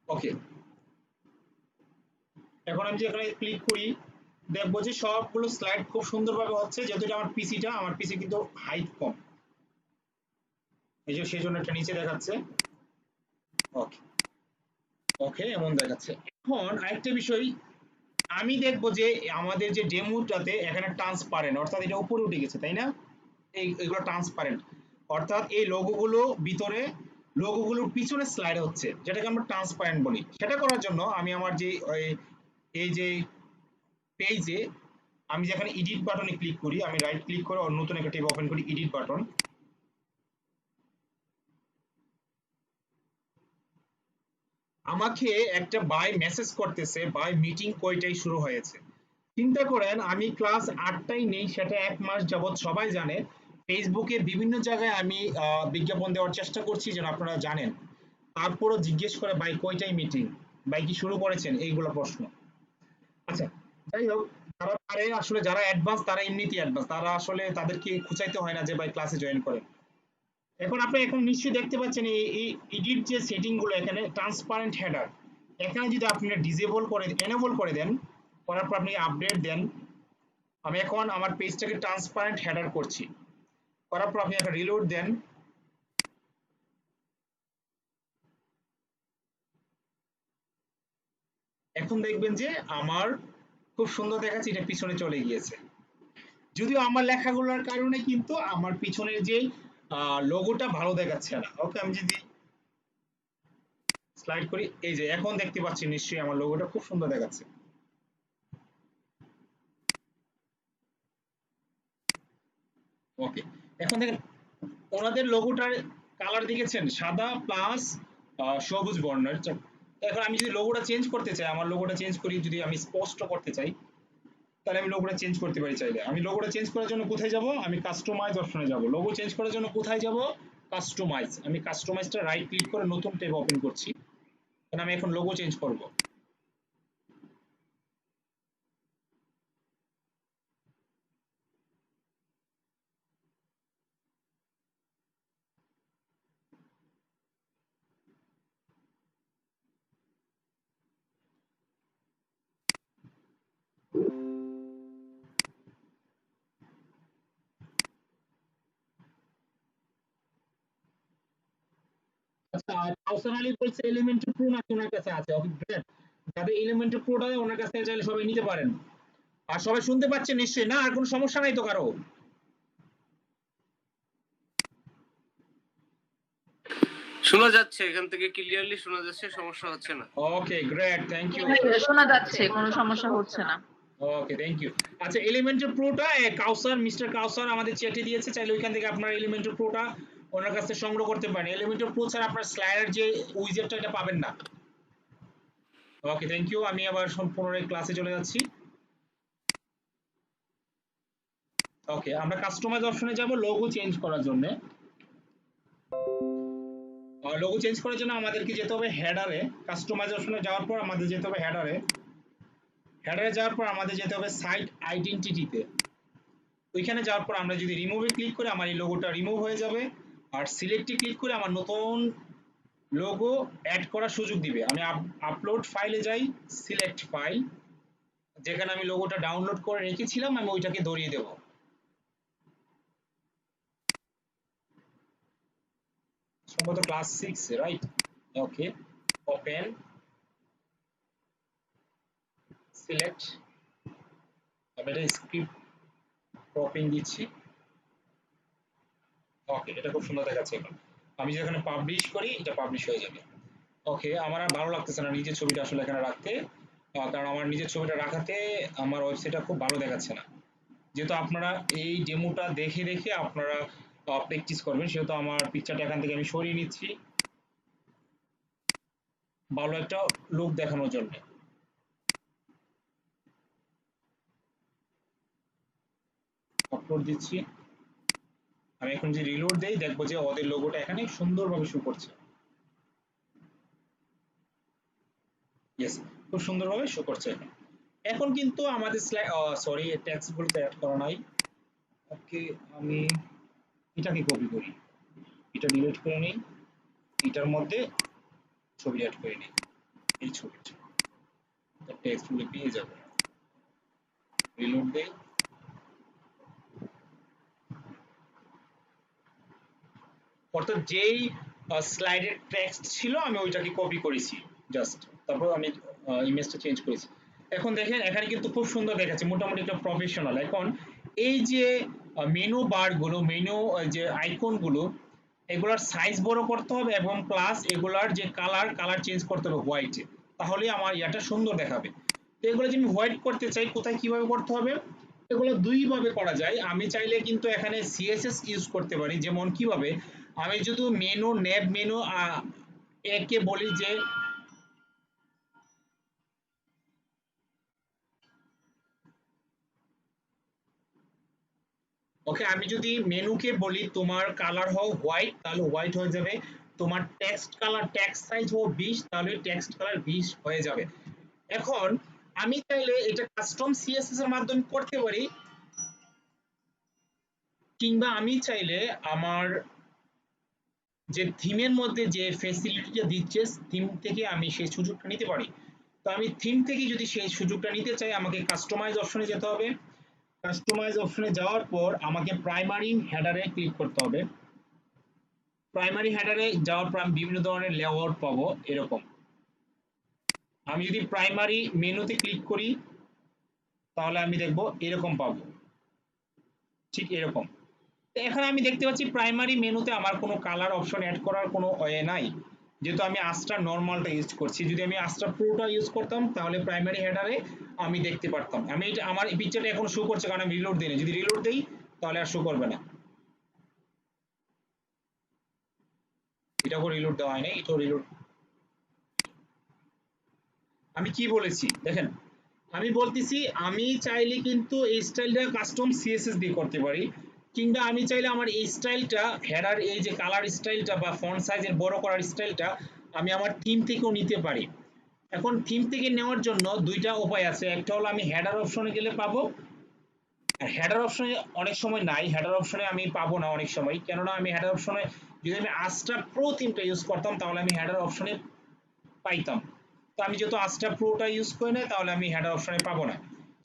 Speaker 1: ওকে, এখন আমি যে এখানে ক্লিক করি, দেখবো যে সবগুলো স্লাইড খুব সুন্দরভাবে হচ্ছে, যেহেতু এটা আমার পিসি কিন্তু হাইট কম, এই যে সেই জন্য একটা নিচে দেখাচ্ছে। ওকে, ওকে, এমন দেখাচ্ছে। এখন আরেকটা বিষয়, আমি দেখবো যে আমাদের যে ডেমোটাতে এখানে ট্রান্সপারেন্ট, অর্থাৎ এটা উপরে উঠে গেছে, তাই না? এগুলো ট্রান্সপারেন্ট, অর্থাৎ এই লোগোগুলো ভিতরে, লোগোগুলোর পিছনে স্লাইড হচ্ছে, যেটাকে আমরা ট্রান্সপারেন্ট বলি। সেটা করার জন্য আমি আমার যে এই যে পেজে আমি যেখানে এডিট বাটনে ক্লিক করি, আমি রাইট ক্লিক করে নতুন একটা ট্যাব ওপেন করি, এডিট বাটন। আমাকে একটা বাই মেসেজ করতেছে, বাই মিটিং কয়টায় শুরু হয়েছে। চিন্তা করেন আমি ক্লাস 8টায় নেই, সেটা 1 মাস যাবত সবাই জানে। ফেসবুকে বিভিন্ন জায়গায় আমি বিজ্ঞাপন দেওয়ার চেষ্টা করছি যেন আপনারা জানেন, তারপরও জিজ্ঞেস করে ভাই কয়টায় মিটিং, ভাই কি শুরু করেছেন, এইগুলো প্রশ্ন। আচ্ছা, যাই হোক, যারা পারে আসলে, যারা অ্যাডভান্স তারা এমনিতেই অ্যাডভান্স, তারা আসলে তাদেরকে খুঁচাইতে হয় না যে ভাই ক্লাসে জয়েন করেন। এখন আপনি এখন নিশ্চয়ই দেখতে পাচ্ছেন এই এডিট যে সেটিং গুলো, এখানে ট্রান্সপারেন্ট হেডার, এখানে যদি আপনি ডিসেবল করে এনেবল করে দেন, করার পর আপনি আপডেট দেন, আমি এখন আমার পেজটাকে ট্রান্সপারেন্ট হেডার করছি, করার পর আপনি একটা রিলোড দেন, এখন দেখবেন যে আমার খুব সুন্দর দেখাচ্ছে, এটা পিছনে চলে গিয়েছে। যদিও আমার লেখাগুলোর কারণে কিন্তু আমার পিছনের যে লোগোটা ভালো দেখাচ্ছে না। ওকে, আমি যদি স্লাইড করি, এই যে এখন দেখতে পাচ্ছি নিশ্চয়ই আমার লোগোটা খুব সুন্দর দেখাচ্ছে। ওকে, এখন দেখেন ওনাদের লোগোটার কালার দেখেছেন, সাদা প্লাস সবুজ বর্ণের। এখন আমি যদি লোগোটা চেঞ্জ করতে চাই, আমার লোগোটা চেঞ্জ করি, যদি আমি স্পষ্ট করতে চাই, তাহলে আমি লোগোটা চেঞ্জ করতে পারি। চাইলে আমি লোগোটা চেঞ্জ করার জন্য কোথায় যাব, আমি কাস্টমাইজ অপশনে যাব। লোগো চেঞ্জ করার জন্য কোথায় যাব, কাস্টমাইজ। আমি কাস্টমাইজটা রাইট ক্লিক করে নতুন ট্যাব ওপেন করছি, কারণ আমি এখন লোগো চেঞ্জ করব। আচ্ছা, কাউসার আলী বলছে এলিমেন্টর প্রো নাকি ওনার কাছে আছে। ওকে, গ্রেট, যাদের এলিমেন্টর প্রোটা ওনার কাছ থেকে চাইলে সবাই নিতে পারেন। আর সবাই শুনতে পাচ্ছেন নিশ্চয়ই না? আর কোনো সমস্যা নাই তো কারো?
Speaker 3: শোনা যাচ্ছে, এখান থেকে ক্লিয়ারলি শোনা যাচ্ছে, সমস্যা হচ্ছে না।
Speaker 1: ওকে গ্রেট, থ্যাংক
Speaker 5: জি
Speaker 1: ইউ।
Speaker 5: ভাইয়া শোনা যাচ্ছে, কোনো সমস্যা হচ্ছে না।
Speaker 1: Okay thank you. আচ্ছা এলিমেন্টর প্রোটা কাউসার, মিস্টার কাউসার আমাদের চ্যাটে দিয়েছে, চাইলে ওইখান থেকে আপনার এলিমেন্টর প্রোটা ওনার কাছে সংগ্রহ করতে পারেন। এলিমেন্টর প্রো ছাড়া আপনার স্লাইডার যে উইজেটটা এটা পাবেন না। Okay thank you. আমি আবার পুনরায় ক্লাসে চলে যাচ্ছি। ওকে আমরা কাস্টমাইজ অপশনে যাব লোগো চেঞ্জ করার জন্য। লোগো চেঞ্জ করার জন্য আমাদেরকে যেতে হবে হেডারে। কাস্টমাইজ অপশনে যাওয়ার পর আমাদের যেতে হবে হেডারে। হেডারে যাওয়ার পর আমাদের যেতে হবে সাইট আইডেন্টিটিতে। ওইখানে যাওয়ার পর আমরা যদি রিমুভে ক্লিক করি আমার এই লোগোটা রিমুভ হয়ে যাবে, আর সিলেক্টে ক্লিক করে আমার নতুন লোগো অ্যাড করার সুযোগ দিবে। আমি আপলোড ফাইলে যাই, সিলেক্ট ফাইল, যেখানে আমি লোগোটা ডাউনলোড করে রেখেছিলাম আমি ওইটাকে ধরিয়ে দেব। সম্ভবত ক্লাস 6 রাইট। ওকে ওপেন, সিলেক্ট, আমি এটা স্ক্রিপ্ট ক্রপিং দিচ্ছি। ওকে এটা খুব সুন্দর দেখাচ্ছে এখন। আমি যেখানে পাবলিশ করি এটা পাবলিশ হয়ে যাবে। ওকে আমার আর ভালো লাগতেছে না নিজের ছবিটা আসলে এখানে রাখতে, কারণ আমার নিজের ছবিটা রাখাতে আমার ওয়েবসাইটটা খুব ভালো দেখাচ্ছে না। যেহেতু আপনারা এই ডেমোটা দেখে দেখে আপনারা প্র্যাকটিস করবেন, সেহেতু আমার পিকচারটা এখান থেকে আমি সরিয়ে নিচ্ছি ভালো একটা লুক দেখানোর জন্য। আপলোড দিচ্ছি। আমি এখন যে রিলোড দেই দেখবো যে ওদের লোগোটা এখানে সুন্দরভাবে শো করছে। ইয়েস, খুব সুন্দরভাবে শো করছে এখন। এখন কিন্তু আমাদের সরি টেক্সট গুলোতে অ্যাড করা নাই। ওকে আমি এটাকে কপি করি, এটা ডিলিট করে নিই, এটার মধ্যে ছবি অ্যাড করে নিই, এই ছবিটা টেক্সট গুলো পেয়ে যাবে। রিলোড দেই, অর্থাৎ যেই স্লাইডের টেক্সট ছিল আমি ওইটাকে কপি করেছি জাস্ট, তারপর আমি ইমেজটা চেঞ্জ করেছি। এখন দেখেন এখানে কিন্তু খুব সুন্দর দেখাচ্ছে, মোটামুটি একটা প্রফেশনাল। এখন এই যে মেনু বার গুলো, মেনু যে আইকন গুলো, এগুলার সাইজ বড় করতে হবে এবং প্লাস এগুলার যে কালার চেঞ্জ করতে হবে হোয়াইটে, তাহলে আমার ইয়াটা সুন্দর দেখাবে। তো এগুলো যদি আমি হোয়াইট করতে চাই কোথায় কিভাবে করতে হবে? এগুলো দুই ভাবে করা যায়। আমি চাইলে কিন্তু এখানে সিএসএস ইউজ করতে পারি। যেমন কিভাবে, আমি যদি মেনু নেভ মেনু একে বলি যে ওকে, আমি যদি মেনুকে বলি তোমার কালার হোক হোয়াইট, তাহলে হোয়াইট হয়ে যাবে। তোমার টেক্সট কালার টেক্সট সাইজ হোক 20, তাহলে টেক্সট কালার 20 হয়ে যাবে। এখন আমি চাইলে এটা কাস্টম সিএসএস এর মাধ্যমে করতে পারি, কিংবা আমি চাইলে আমার যে থিমের মধ্যে যে ফ্যাসিলিটিটা দিচ্ছে থিম থেকে আমি সেই সুযোগটা নিতে পারি। তো আমি থিম থেকে যদি সেই সুযোগটা নিতে চাই আমাকে কাস্টমাইজ অপশনে যেতে হবে। কাস্টমাইজ অপশনে যাওয়ার পর আমাকে প্রাইমারি হেডারে ক্লিক করতে হবে। প্রাইমারি হেডারে যাওয়ার পর আমি বিভিন্ন ধরনের লেআউট পাবো এরকম। আমি যদি প্রাইমারি মেনুতে ক্লিক করি তাহলে আমি দেখবো এরকম পাবো, ঠিক এরকম। তো এখানে আমি দেখতে পাচ্ছি প্রাইমারি মেনুতে আমার কোনো কালার অপশন অ্যাড করার কোনো ওয়ে নাই, যেহেতু আমি আস্ট্রা নর্মালটা ইউজ করছি। যদি আমি আস্ট্রা প্রোটা ইউজ করতাম তাহলে প্রাইমারি হেডারে আমি দেখতে পারতাম। আমি এটা আমার পিকচারটা এখন শো করছে কারণ আমি রিলোড দিই, যদি রিলোড দেই তাহলে আর শো করবে না। এটাও রিলোড দেওয়া হয় না, এটাও রিলোড। আমি কি বলেছি দেখেন, আমি বলতেছি আমি চাইলে কিন্তু এই স্টাইলটা কাস্টম সিএসএস দিয়ে করতে পারি, কিংবা আমি চাইলে আমার এই স্টাইলটা হেডার এই যে কালার স্টাইলটা বা ফন্ট সাইজের বড় করার স্টাইলটা আমি আমার থিম থেকেও নিতে পারি। এখন থিম থেকে নেওয়ার জন্য দুইটা উপায় আছে। একটা হলো আমি হেডার অপশনে গেলে পাবো, আর হেডার অপশনে অনেক সময় নাই, হেডার অপশনে আমি পাবো না অনেক সময়, কেননা আমি হেডার অপশনে যদি আমি আস্ট্রা প্রো থিমটা ইউজ করতাম তাহলে আমি হেডার অপশনে পাইতাম। তো আমি যেহেতু আস্ট্রা প্রোটা ইউজ করি না তাহলে আমি হেডার অপশনে পাবো না।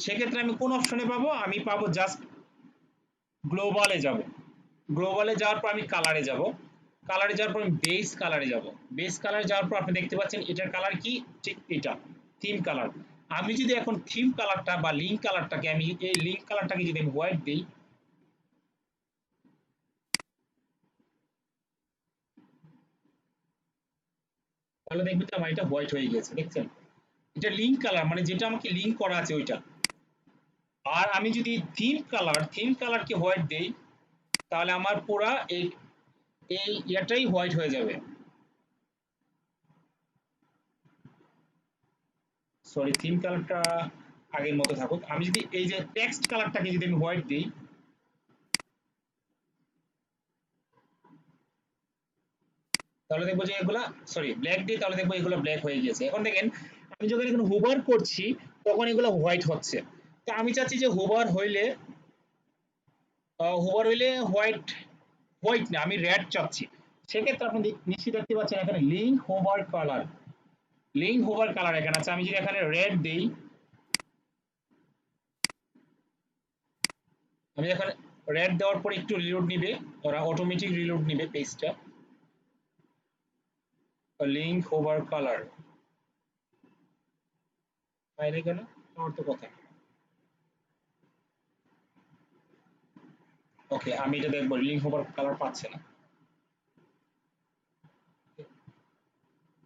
Speaker 1: সেক্ষেত্রে আমি কোন অপশনে পাবো? আমি পাবো জাস্ট গ্লোবালে যাব। গ্লোবালে যাওয়ার পর আমি কালারে যাব। কালারে যাওয়ার পর আমি বেস কালারে যাব। বেস কালারে যাওয়ার পর আপনি দেখতে পাচ্ছেন এটার কালার কি, ঠিক এটা থিম কালার। আমি যদি এখন থিম কালারটা বা লিঙ্ক কালারটাকে আমি এই লিঙ্ক কালারটাকে যদি আমি হোয়াইট দিই, তাহলে দেখবেন যে আমার এটা হোয়াইট হয়ে গেছে, দেখছেন? এটা লিঙ্ক কালার, মানে যেটা আমাকে লিঙ্ক করা আছে ওইটা। আর আমি যদি থিম কালারকে হোয়াইট দেই, তাহলে আমার পুরা এই এই ইয়াটাই হোয়াইট হয়ে যাবে। সরি, থিম কালারটা আগের মতো থাকুক। আমি যদি এই যে টেক্সট কালারটাকে যদি আমি হোয়াইট দিই, তাহলে দেখবো যে এগুলা, সরি ব্ল্যাক দিই, তাহলে দেখবো এগুলো ব্ল্যাক হয়ে গেছে। এখন দেখেন আমি যখন এখানে হোভার করছি তখন এগুলো হোয়াইট হচ্ছে। তো আমি চাচ্ছি যে হোভার হইলে হোয়াইট, হোয়াইট না, আমি রেড চাচ্ছি। সেক্ষেত্রে আপনি নিশ্চয়ই দেখতে পাচ্ছেন এখানে লিঙ্ক হোভার কালার এখানে আছে। আমি যদি এখানে রেড দিই, আমি এখানে রেড দেওয়ার পর একটু রিলোড নিবে, ওরা অটোমেটিক রিলোড নিবে পেজটা। লিঙ্ক হোভার কালার বাইরে গেল আমার তো কথা। ওকে, আমি এটা দেখবো লিঙ্ক হোভার কালার পাচ্ছে না।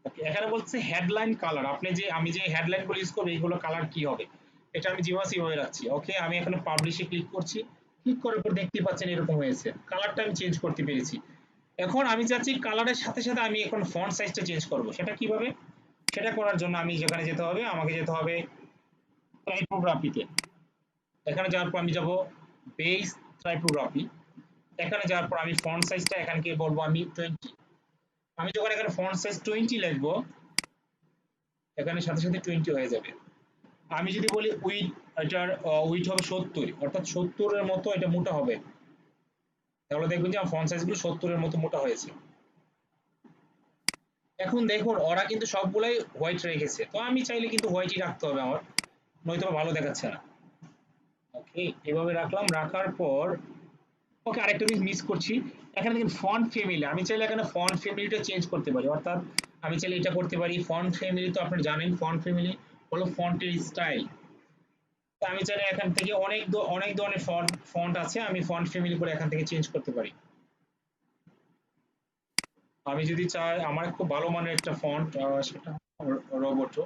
Speaker 1: ওকে, এখানে বলছে হেডলাইন কালার। আপনি যে আমি যে হেডলাইন গুলো ইউজ করবো এইগুলো কালার কি হবে, এটা আমি জিভাসি হয়ে রাখছি। ওকে, আমি এখানে পাবলিশে ক্লিক করছি, ক্লিক করার পর দেখতে পাচ্ছেন এরকম হয়েছে, কালারটা আমি চেঞ্জ করতে পেরেছি। এখন আমি চাচ্ছি কালারের সাথে সাথে আমি এখন ফন্ট সাইজটা চেঞ্জ করব। সেটা কিভাবে? সেটা করার জন্য আমি যেখানে যেতে হবে, আমাকে যেতে হবে টাইপোগ্রাফিতে। এখানে যাওয়ার পর আমি যাব বেস টাইপোগ্রাফি। এখানে যাওয়ার পর আমি ফন্ট সাইজটা এখানে কি বলবো, আমি 20। আমি যখন এখানে ফন্ট সাইজ 20 লিখবো, এখানে সাথে সাথে 20 হয়ে যাবে। আমি যদি বলি উইথ, এটার উইথ হবে 70, অর্থাৎ 70 এর মতো এটা মোটা হবে, তাহলে দেখবেন যে আমার ফন্ট সাইজগুলো 70 এর মতো মোটা হয়েছে। এখন দেখুন ওরা কিন্তু সবগুলাই হোয়াইট রেখেছে, তো আমি চাইলে কিন্তু হোয়াইটই রাখতে হবে আমার, নয়তো ভালো দেখাচ্ছে না। ওকে, এভাবে রাখলাম, রাখার পর ওকে, আরেকটা জিনিস মিস করছি। এখানে দেখুন ফন্ট ফ্যামিলি, আমি চাইলে এখানে ফন্ট ফ্যামিলিটা চেঞ্জ করতে পারি, অর্থাৎ আমি চাইলে এটা করতে পারি। ফন্ট ফ্যামিলি তো আপনারা জানেন, ফন্ট ফ্যামিলি হলো ফন্টের স্টাইল। তো আমি চাইলে এখান থেকে অনেক ধরনের ফন্ট আছে, আমি ফন্ট ফ্যামিলি করে এখান থেকে চেঞ্জ করতে পারি। আমি যদি চাই আমার খুব ভালো মানের একটা ফন্ট, সেটা রোবোটো,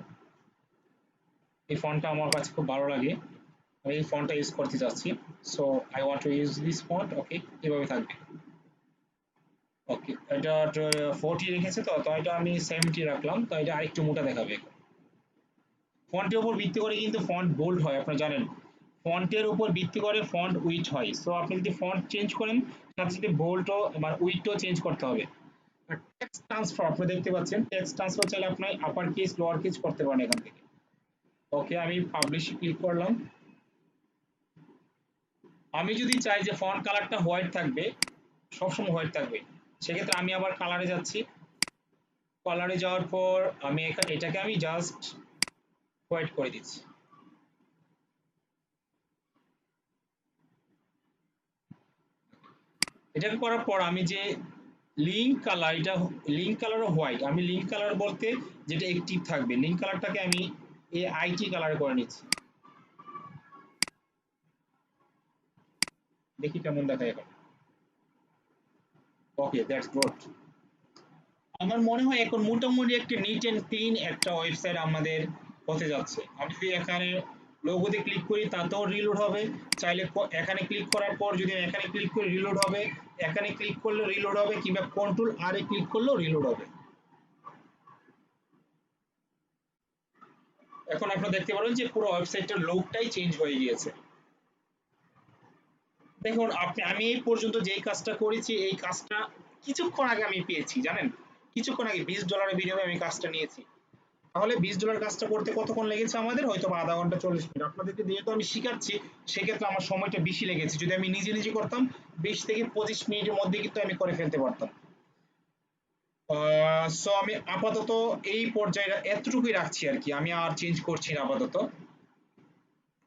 Speaker 1: এই ফন্টটা আমার কাছে খুব ভালো লাগে, আমি এই ফন্টটা ইউজ করতে যাচ্ছি। So I want to use this font. Okay, এভাবে থাকবে। ওকে, এটা 40 রেখেছে, তো তো এটা আমি 70 রাখলাম, তো এটা আরেকটু মোটা দেখাবে। ফন্টের উপর ভিত্তি করে কিন্তু ফন্ট বোল্ড হয়, আপনারা জানেন। ফন্টের উপর ভিত্তি করে ফন্ট উইথ হয়। সো আপনি যদি ফন্ট চেঞ্জ করেন, সাথে সাথে বোল্ডও মানে উইথও চেঞ্জ করতে হবে। আর টেক্সট ট্রান্সফার আপনি দেখতে পাচ্ছেন, টেক্সট ট্রান্সফার চাইলে আপনি আপার কেস লোয়ার কেস করতে পারেন এখান থেকে। ওকে, আমি পাবলিশে ক্লিক করলাম। আমি যদি চাই যে ফন্ট কালারটা হোয়াইট থাকবে, সবসময় হোয়াইট থাকবে, সেক্ষেত্রে আমি আবার কালারে যাচ্ছি। কালারে যাওয়ার পর আমি এটাকে আমি জাস্ট হোয়াইট করে দিচ্ছি। এটাকে করার পর আমি যে লিঙ্ক কালার, এটা লিঙ্ক কালারও হোয়াইট, আমি লিঙ্ক কালার বলতে যেটা অ্যাক্টিভ থাকবে, লিঙ্ক কালারটাকে আমি এই আইটি কালারে করে নিচ্ছি। দেখি কেমন দেখায় এখন। ওকে, দ্যাটস গুড। আমার মনে হয় এখন মোটামুটি একটা নিট এন্ড ক্লিন একটা ওয়েবসাইট আমাদের হতে যাচ্ছে। আমি যদি এখানে লোগোতে ক্লিক করি তাতেও রিলোড হবে, চাইলে এখানে ক্লিক করার পর যদি এখানে ক্লিক করি রিলোড হবে, এখানে ক্লিক করলে রিলোড হবে, কিংবা কন্ট্রোল আর এ ক্লিক করলেও রিলোড হবে। এখন আপনারা দেখতে পারেন যে পুরো ওয়েবসাইটের লুকটাই চেঞ্জ হয়ে গিয়েছে। দেখুন আমি এই পর্যন্ত যেই কাজটা করেছি, এই কাজটা কিছুক্ষণ আগে আমি পেয়েছি, জানেন? কিছুক্ষণ আগে $20 বিনিময়ে আমি কাজটা নিয়েছি। তাহলে $20 কাজটা করতে কতক্ষণ লেগেছে আমাদের? হয়তো আধা ঘন্টা 40 মিনিট। আপনাদেরকে যেহেতু আমি শিখাচ্ছি, সেক্ষেত্রে আমার সময়টা বেশি লেগেছে। যদি আমি নিজে নিজে করতাম, 20 থেকে 25 মিনিটের মধ্যে কিন্তু আমি করে ফেলতে পারতাম। সো আমি আপাতত এই পর্যায়ে এতটুকুই রাখছি আর কি, আমি আর চেঞ্জ করছি না আপাতত।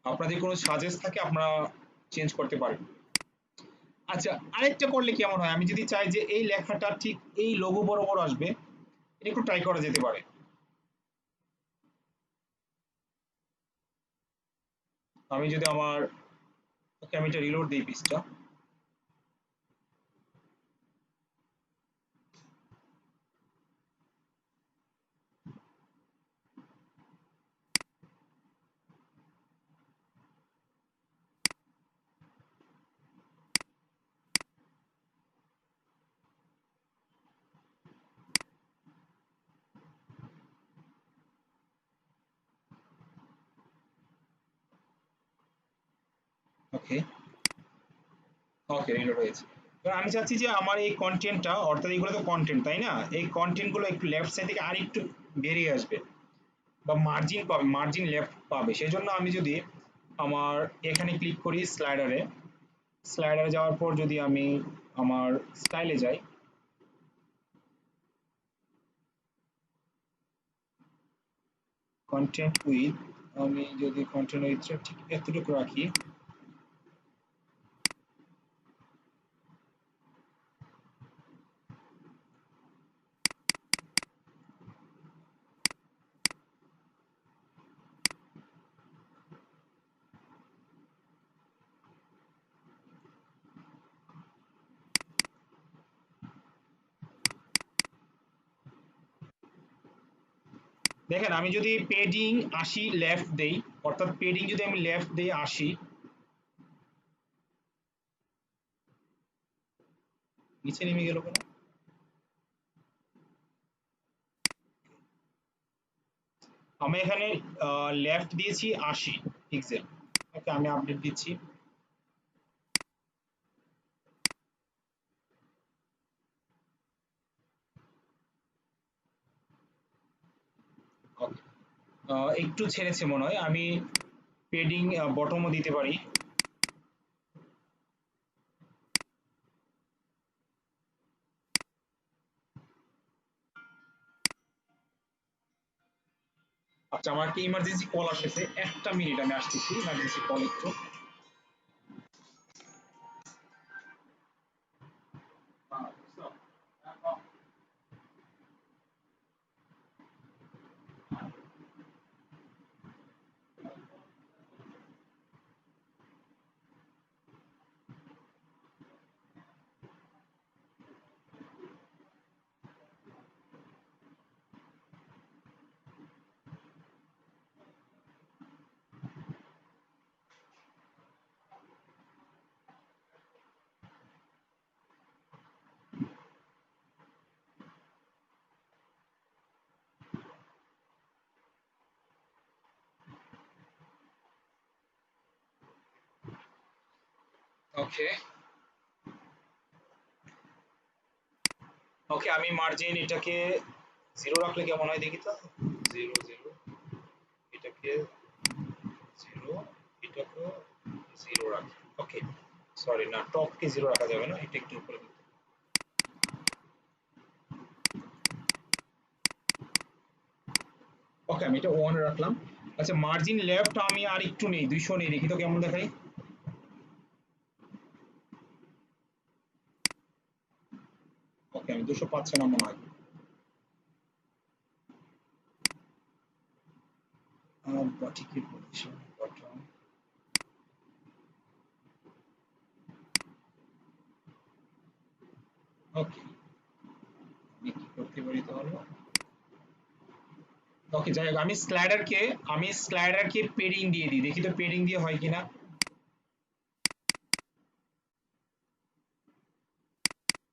Speaker 1: আপনাদের কোনো সাজেস্ট থাকে আপনারা চেঞ্জ করতে পারেন। আচ্ছা, আরেকটা করলে কেমন হয়? আমি যদি চাই যে এই লেখাটা ঠিক এই লোগো বরাবর আসবে, এটা একটু ট্রাই করা যেতে পারে। আমি যদি আমার ওকে আমি এটা রিলোড দিই পিসটা। ওকে ওকে রিলোড হয়েছে। এবার আমি চাচ্ছি যে আমার এই কন্টেন্টটা, অর্থাৎ এগুলো তো কন্টেন্ট তাই না, এই কন্টেন্ট গুলো একটু লেফট সাইড থেকে আর একটু বেরিয়ে আসবে বা মার্জিন পাবে, মার্জিন লেফট পাবে। সেই জন্য আমি যদি আমার এখানে ক্লিক করি স্লাইডারে, স্লাইডারে যাওয়ার পর যদি আমি আমার স্টাইলে যাই, কন্টেন্ট উইথ, আমি যদি কন্টেন্ট উইথটা ঠিক এতটুকু রাখি, দেখেন আমি যদি পেডিং 80 লেফট দেই, অর্থাৎ পেডিং যদি আমি লেফট দেই 80, নিচে নেমে গেল কেন? আমি এখানে লেফট দিয়েছি 80 পিক্সেল। ওকে আমি আপডেট দিচ্ছি। ওকে একটু ছেড়েছে মনে হয়, আমি পেডিং বটমও দিতে পারি। আচ্ছা আমার একটা ইমার্জেন্সি কল আসতেছে, একটা মিনিট আমি আসতেছি, ইমার্জেন্সি কল একটু। ওকে ওকে আমি মার্জিন এটাকে 0 রাখলে কেমন হয় দেখি তো। 0 0, এটাকে 0, এটাকে 0 রাখি। ওকে সরি না, টপকে 0 রাখা যাবে না, এটা একটু উপরে দিতে। ওকে আমি এটা 1 রাখলাম। আচ্ছা মার্জিন লেফট আমি আর একটু নেই, 200 নেই, দেখি তো কেমন দেখাই। ওকে আমি 200 পাচ্ছে না মনে হয়। ঠিকই পজিশন বটম। ওকে আমি কি করতে পারি তাহলে? ওকে যাই হোক, আমি স্লাইডারকে পেডিং দিয়ে দিই, দেখি তো পেডিং দিয়ে হয় কিনা।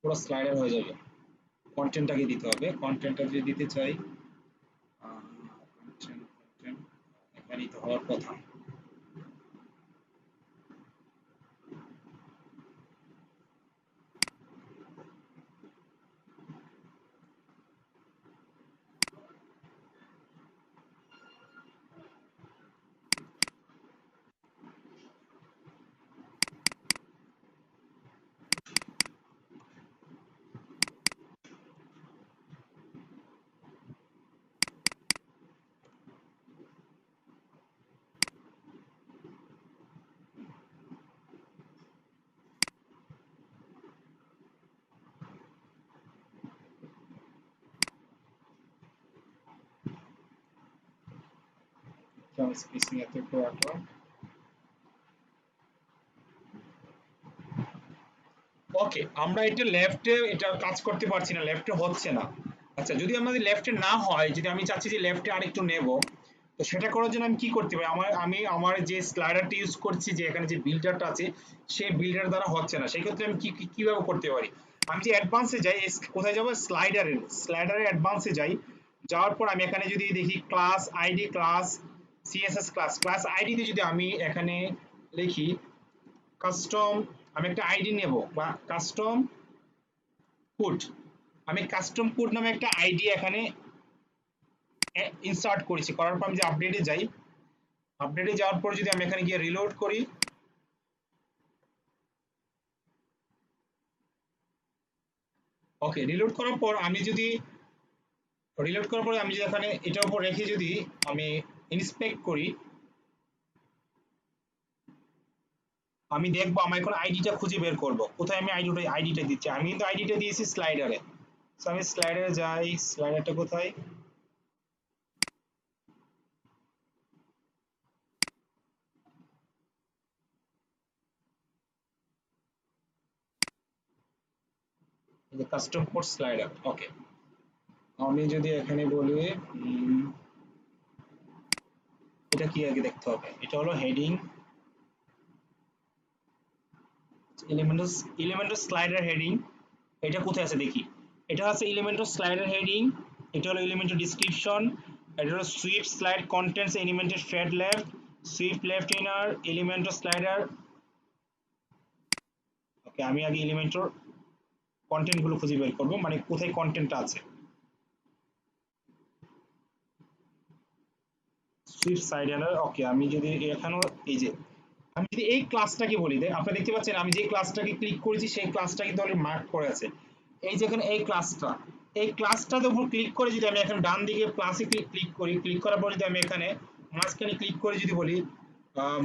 Speaker 1: পুরো স্লাইডার হয়ে যাবে। কন্টেন্টটাকে দিতে হবে, কন্টেন্টটা যদি দিতে চাই, কন্টেন্ট কন্টেন্ট এখানেই তো হওয়ার কথা। স্পেসিং এত একটু রাখলাম। ওকে, আমরা এটা লেফটে এটা কাজ করতে পারছি না, লেফটে হচ্ছে না। আচ্ছা, যদি আমাদের লেফটে না হয়, যদি আমি চাচ্ছি যে লেফটে আরেকটু নেব, তো সেটা করার জন্য আমি কি করতে পারি? আমার যে স্লাইডারটা ইউজ করছি, যে এখানে যে বিল্ডারটা আছে, সেই বিল্ডার দ্বারা হচ্ছে না। সেই ক্ষেত্রে আমি কিভাবে করতে পারি? আমি যে অ্যাডভান্সে যাই, কোথায় যাব? স্লাইডারে অ্যাডভান্সে যাই। যাওয়ার পর আমি এখানে যদি দেখি class ID, class CSS, class আইডিতে যদি আমি এখানে লিখি কাস্টম, আমি একটা আইডি নেব বা কাস্টম কোড, আমি কাস্টম কোড নামে একটা আইডি এখানে ইনসার্ট করেছি। করার পর আমি যে আপডেটে যাই, আপডেটে যাওয়ার পর যদি আমি এখানে গিয়ে রিলোড করি, ওকে, রিলোড করার পর আমি যদি এখানে এটার উপর রেখে যদি আমি ইন্সপেক্ট করি, আমি দেখবো আমার এখন আইডিটা খুঁজে বের করব। কোথায় আমি আইডিটা দিচ্ছি? আমি কিন্তু আইডিটা দিয়েছি স্লাইডারে। সো আমি স্লাইডারে যাই, স্লাইডারটা কোথায়? এই যে কাস্টম কোড স্লাইডার। ওকে, আমি যদি এখানে বলি এটা কি আগে দেখতে হবে, এটা হলো হেডিং এলিমেন্টাল স্লাইডার হেডিং। এটা কোথায় আছে দেখি, এটা আছে এলিমেন্টাল স্লাইডার হেডিং, এটা হলো এলিমেন্টাল ডিসক্রিপশন, এটা হলো সুইপ স্লাইড কন্টেন্টস এলিমেন্টেড fade left, sweep left inner elemental slider. Okay, আমি আগে এলিমেন্টাল কন্টেন্ট গুলো খুঁজে বের করবো, মানে কোথায় কন্টেন্টটা আছে। Sweep side inner. ওকে, আমি যদি এখানেও এই যে আমি যদি এই ক্লাসটাকে বলি, আপনারা দেখতে পাচ্ছেন আমি যে ক্লাসটাকে ক্লিক করেছি সেই ক্লাসটা কিন্তু অলরেডি মার্ক করে আছে। এই যেখানে এই ক্লাসটার উপর ক্লিক করে যদি আমি এখানে ডান দিকে প্লাসে ক্লিক করি, ক্লিক করার পর যদি আমি এখানে মাঝখানে ক্লিক করে যদি বলি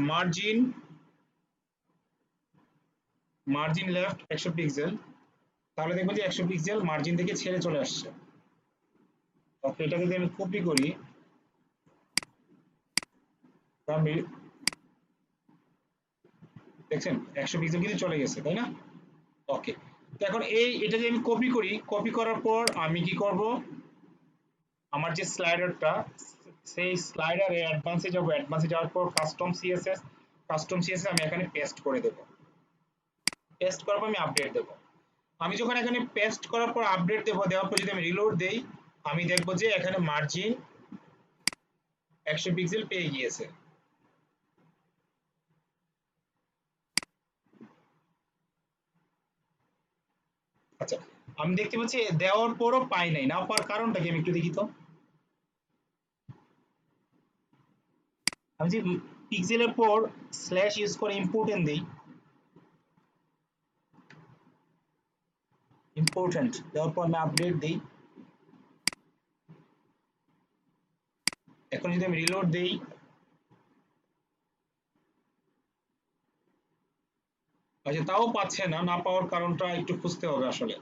Speaker 1: মার্জিন লেফট 100 পিক্সেল, তাহলে দেখবেন যে 100 পিক্সেল মার্জিন থেকে ছেড়ে চলে আসছে। ওকে, এটাকে যদি আমি কপি করি, আমি দেখছেন 100 পিক্সেল কিন্তু চলে গেছে, তাই না? ওকে, তো এখন এটা যে আমি কপি করি, কপি করার পর আমি কি করব, আমার যে স্লাইডারটা, সেই স্লাইডারে অ্যাডভান্সে যাব, অ্যাডভান্সে যাওয়ার পর কাস্টম সিএসএস আমি এখানে পেস্ট করে দেব। পেস্ট করার পর আমি আপডেট দেব। আমি যখন এখানে পেস্ট করার পর আপডেট দেব, দেওয়ার পর যদি আমি রিলোড দেই, আমি দেখব যে এখানে মার্জিন 100 পিক্সেল পেয়ে গিয়েছে। আচ্ছা, আমি দেখতে পাচ্ছি দেওয়ার পরও পাই নাই, না পাওয়ার কারণটা কি আমি একটু দেখি তো। আমি যে পিক্সেলের পর স্ল্যাশ ইউজ করে ইম্পর্টেন্ট দেই, ইম্পর্টেন্ট দেওয়ার পর আমি আপডেট দিই, এখন যদি আমি রিলোড দেই, আচ্ছা তাও পাচ্ছে না, না পাওয়ার কারণটা একটু খুঁজতে হবে আসলে।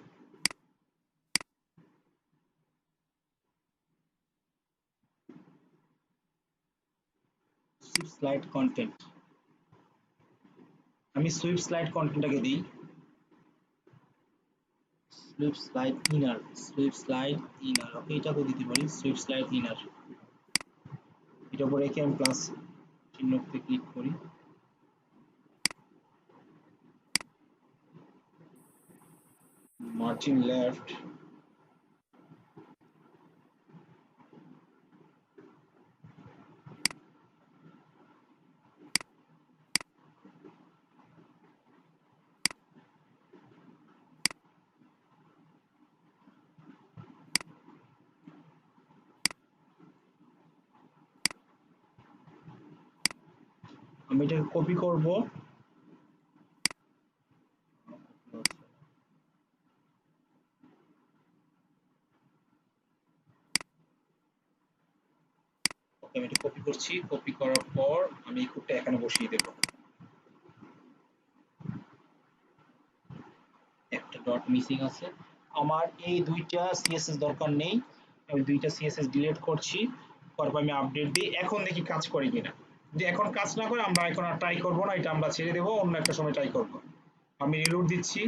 Speaker 1: স্লাইড কন্টেন্ট, আমি সুইপ স্লাইড কন্টেন্টটাকে দিই, সুইপ স্লাইড ইনার। ওকে, এটাকেও দিতে পারি সুইপ স্লাইড ইনার। এটার উপর রেখে আমি প্লাস চিহ্নতে ক্লিক করি, মার্জিন লেফট, আমি এটাকে কপি করব, আমি এটা কপি করছি, কপি করার পর আমি এই কোডটা এখানে বসিয়ে দেব। একটা ডট মিসিং আছে, আমার এই দুইটা সিএসএস দরকার নেই, আমি দুইটা সিএসএস ডিলিট করছি। তারপর আমি আপডেট দিই, এখন দেখি কাজ করে কিনা। যদি এখন কাজ না করে আমরা এখন আর ট্রাই করব না, এটা আমরা ছেড়ে দেব, অন্য একটা সময় ট্রাই করব। আমি রিলোড দিচ্ছি,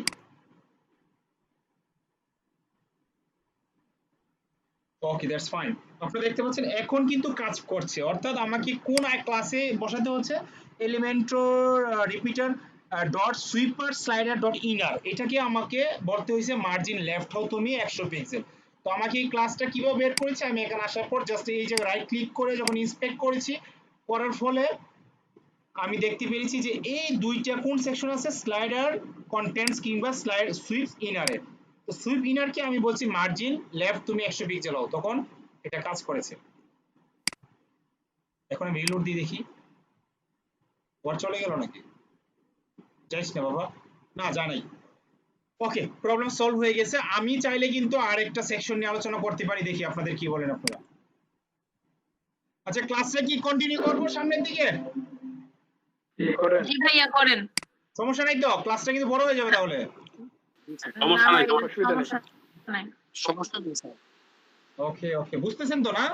Speaker 1: ওকে, দ্যাটস ফাইন। আপনারা দেখতে পাচ্ছেন এখন কিন্তু কাজ করছে, অর্থাৎ আমাকে কোন ক্লাসে বসাতে হচ্ছে, Elementor repeater dot sweeper slider dot inner, এটাকে আমাকে বলতে হয়েছে মার্জিন লেফট হও তুমি 100 পিক্সেল। তো আমাকে এই ক্লাসটা কিভাবে বের করেছে, আমি এখানে আসার পর জাস্ট এই জায়গায় রাইট ক্লিক করে যখন ইন্সপেক্ট করেছি, করার ফলে আমি দেখতে পেরেছি যে এই দুইটা কোন সেকশন আছে, স্লাইডার কন্টেন্টস কিংবা স্লাইড সুইপ ইনারে। তো সুইপ ইনারকে আমি বলছি মার্জিন লেফট তুমি 100 পিক্সেল হও, তখন এটা কাজ করেছে। এখন আমি রিলোড দিয়ে দেখি, ওর চলে গেল নাকি? যাইস না বাবা, না জানাই। ওকে, প্রবলেম সলভ হয়ে গেছে। আমি চাইলে কিন্তু আরেকটা সেকশন নিয়ে আলোচনা করতে পারি, দেখি আপনাদের কি বলেন আপনারা। আচ্ছা, ক্লাসটা কি কন্টিনিউ করবো সামনের দিকে?
Speaker 2: জি করেন।
Speaker 5: জি ভাইয়া করেন।
Speaker 1: সমস্যা নাই তো? ক্লাসটা কিন্তু বড় হয়ে যাবে তাহলে।
Speaker 3: সমস্যা নাই,
Speaker 5: না,
Speaker 2: অসুবিধা নেই।
Speaker 5: সমস্যা নাই।
Speaker 3: সমস্যা নেই স্যার।
Speaker 1: ওকে ওকে, বুঝতেছেন তো না?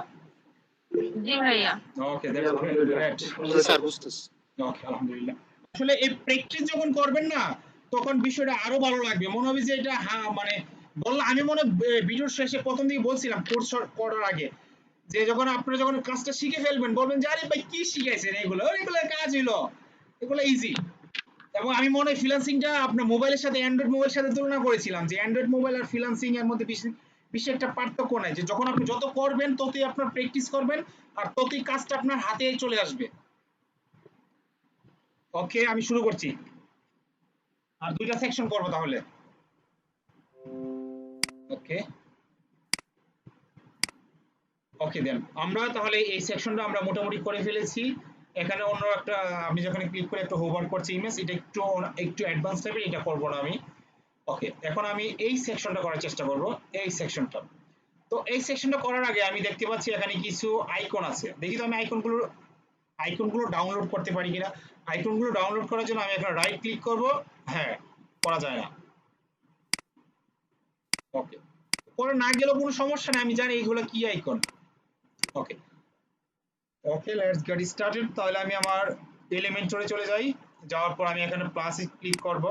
Speaker 5: জি ভাইয়া।
Speaker 1: ওকে, দ্যাটস গ্রেট।
Speaker 3: জি স্যার, বুঝতেছি।
Speaker 1: ওকে, আলহামদুলিল্লাহ। আসলে এই প্র্যাকটিস যখন করবেন না, তখন বিষয়টা আরো ভালো লাগবে, মনে হবে যে এটা হ্যাঁ মানে বললাম আমি মনে ভিডিওর শেষে প্রথম দিকে বলছিলাম কোর্স করার আগে, যে যখন আপনারা যখন কাজটা শিখে ফেলবেন বলবেন যে আরে ভাই কি শিখাইছেন, এগুলো এগুলো কাজ হলো, এগুলো ইজি। এবং আমি মনে হয় ফ্রিল্যান্সিংটা আপনার মোবাইলের সাথে অ্যান্ড্রয়েড মোবাইলের সাথে তুলনা করেছিলাম, যে অ্যান্ড্রয়েড মোবাইল আর ফ্রিল্যান্সিং এর মধ্যে বিশেষ একটা পার্থক্য নাই, যে যখন আপনি যত করবেন ততই আপনার প্র্যাকটিস করবেন আর ততই কাজটা আপনার হাতে চলে আসবে। ওকে, আমি শুরু করছি, আর দুইটা সেকশন করব তাহলে। ওকে ওকে, দেন আমরা তাহলে এই সেকশনটা আমরা মোটামুটি করে ফেলেছি। এখানে অন্য একটা, আমি যখন ক্লিক করে একটা হোভার করছি ইমেজ, এটা একটু একটু অ্যাডভান্স টাইপের, এটা করব না আমি। ওকে, এখন আমি এই সেকশনটা করার চেষ্টা করব, এই সেকশনটা। তো এই সেকশনটা করার আগে আমি দেখতে পাচ্ছি এখানে কিছু আইকন আছে, দেখি তো আমি আইকনগুলো ডাউনলোড করতে পারি কিনা। আইকনগুলো ডাউনলোড করার জন্য আমি এখানে রাইট ক্লিক করব, হ্যাঁ করা যায় না। ওকে, করে না গেলেও কোনো সমস্যা নেই, আমি জানি এইগুলো কি icon. Okay okay, let's get started. তাহলে আমি আমার এলিমেন্টরে চলে যাই, যাওয়ার পর আমি এখানে প্লাসে ক্লিক করব।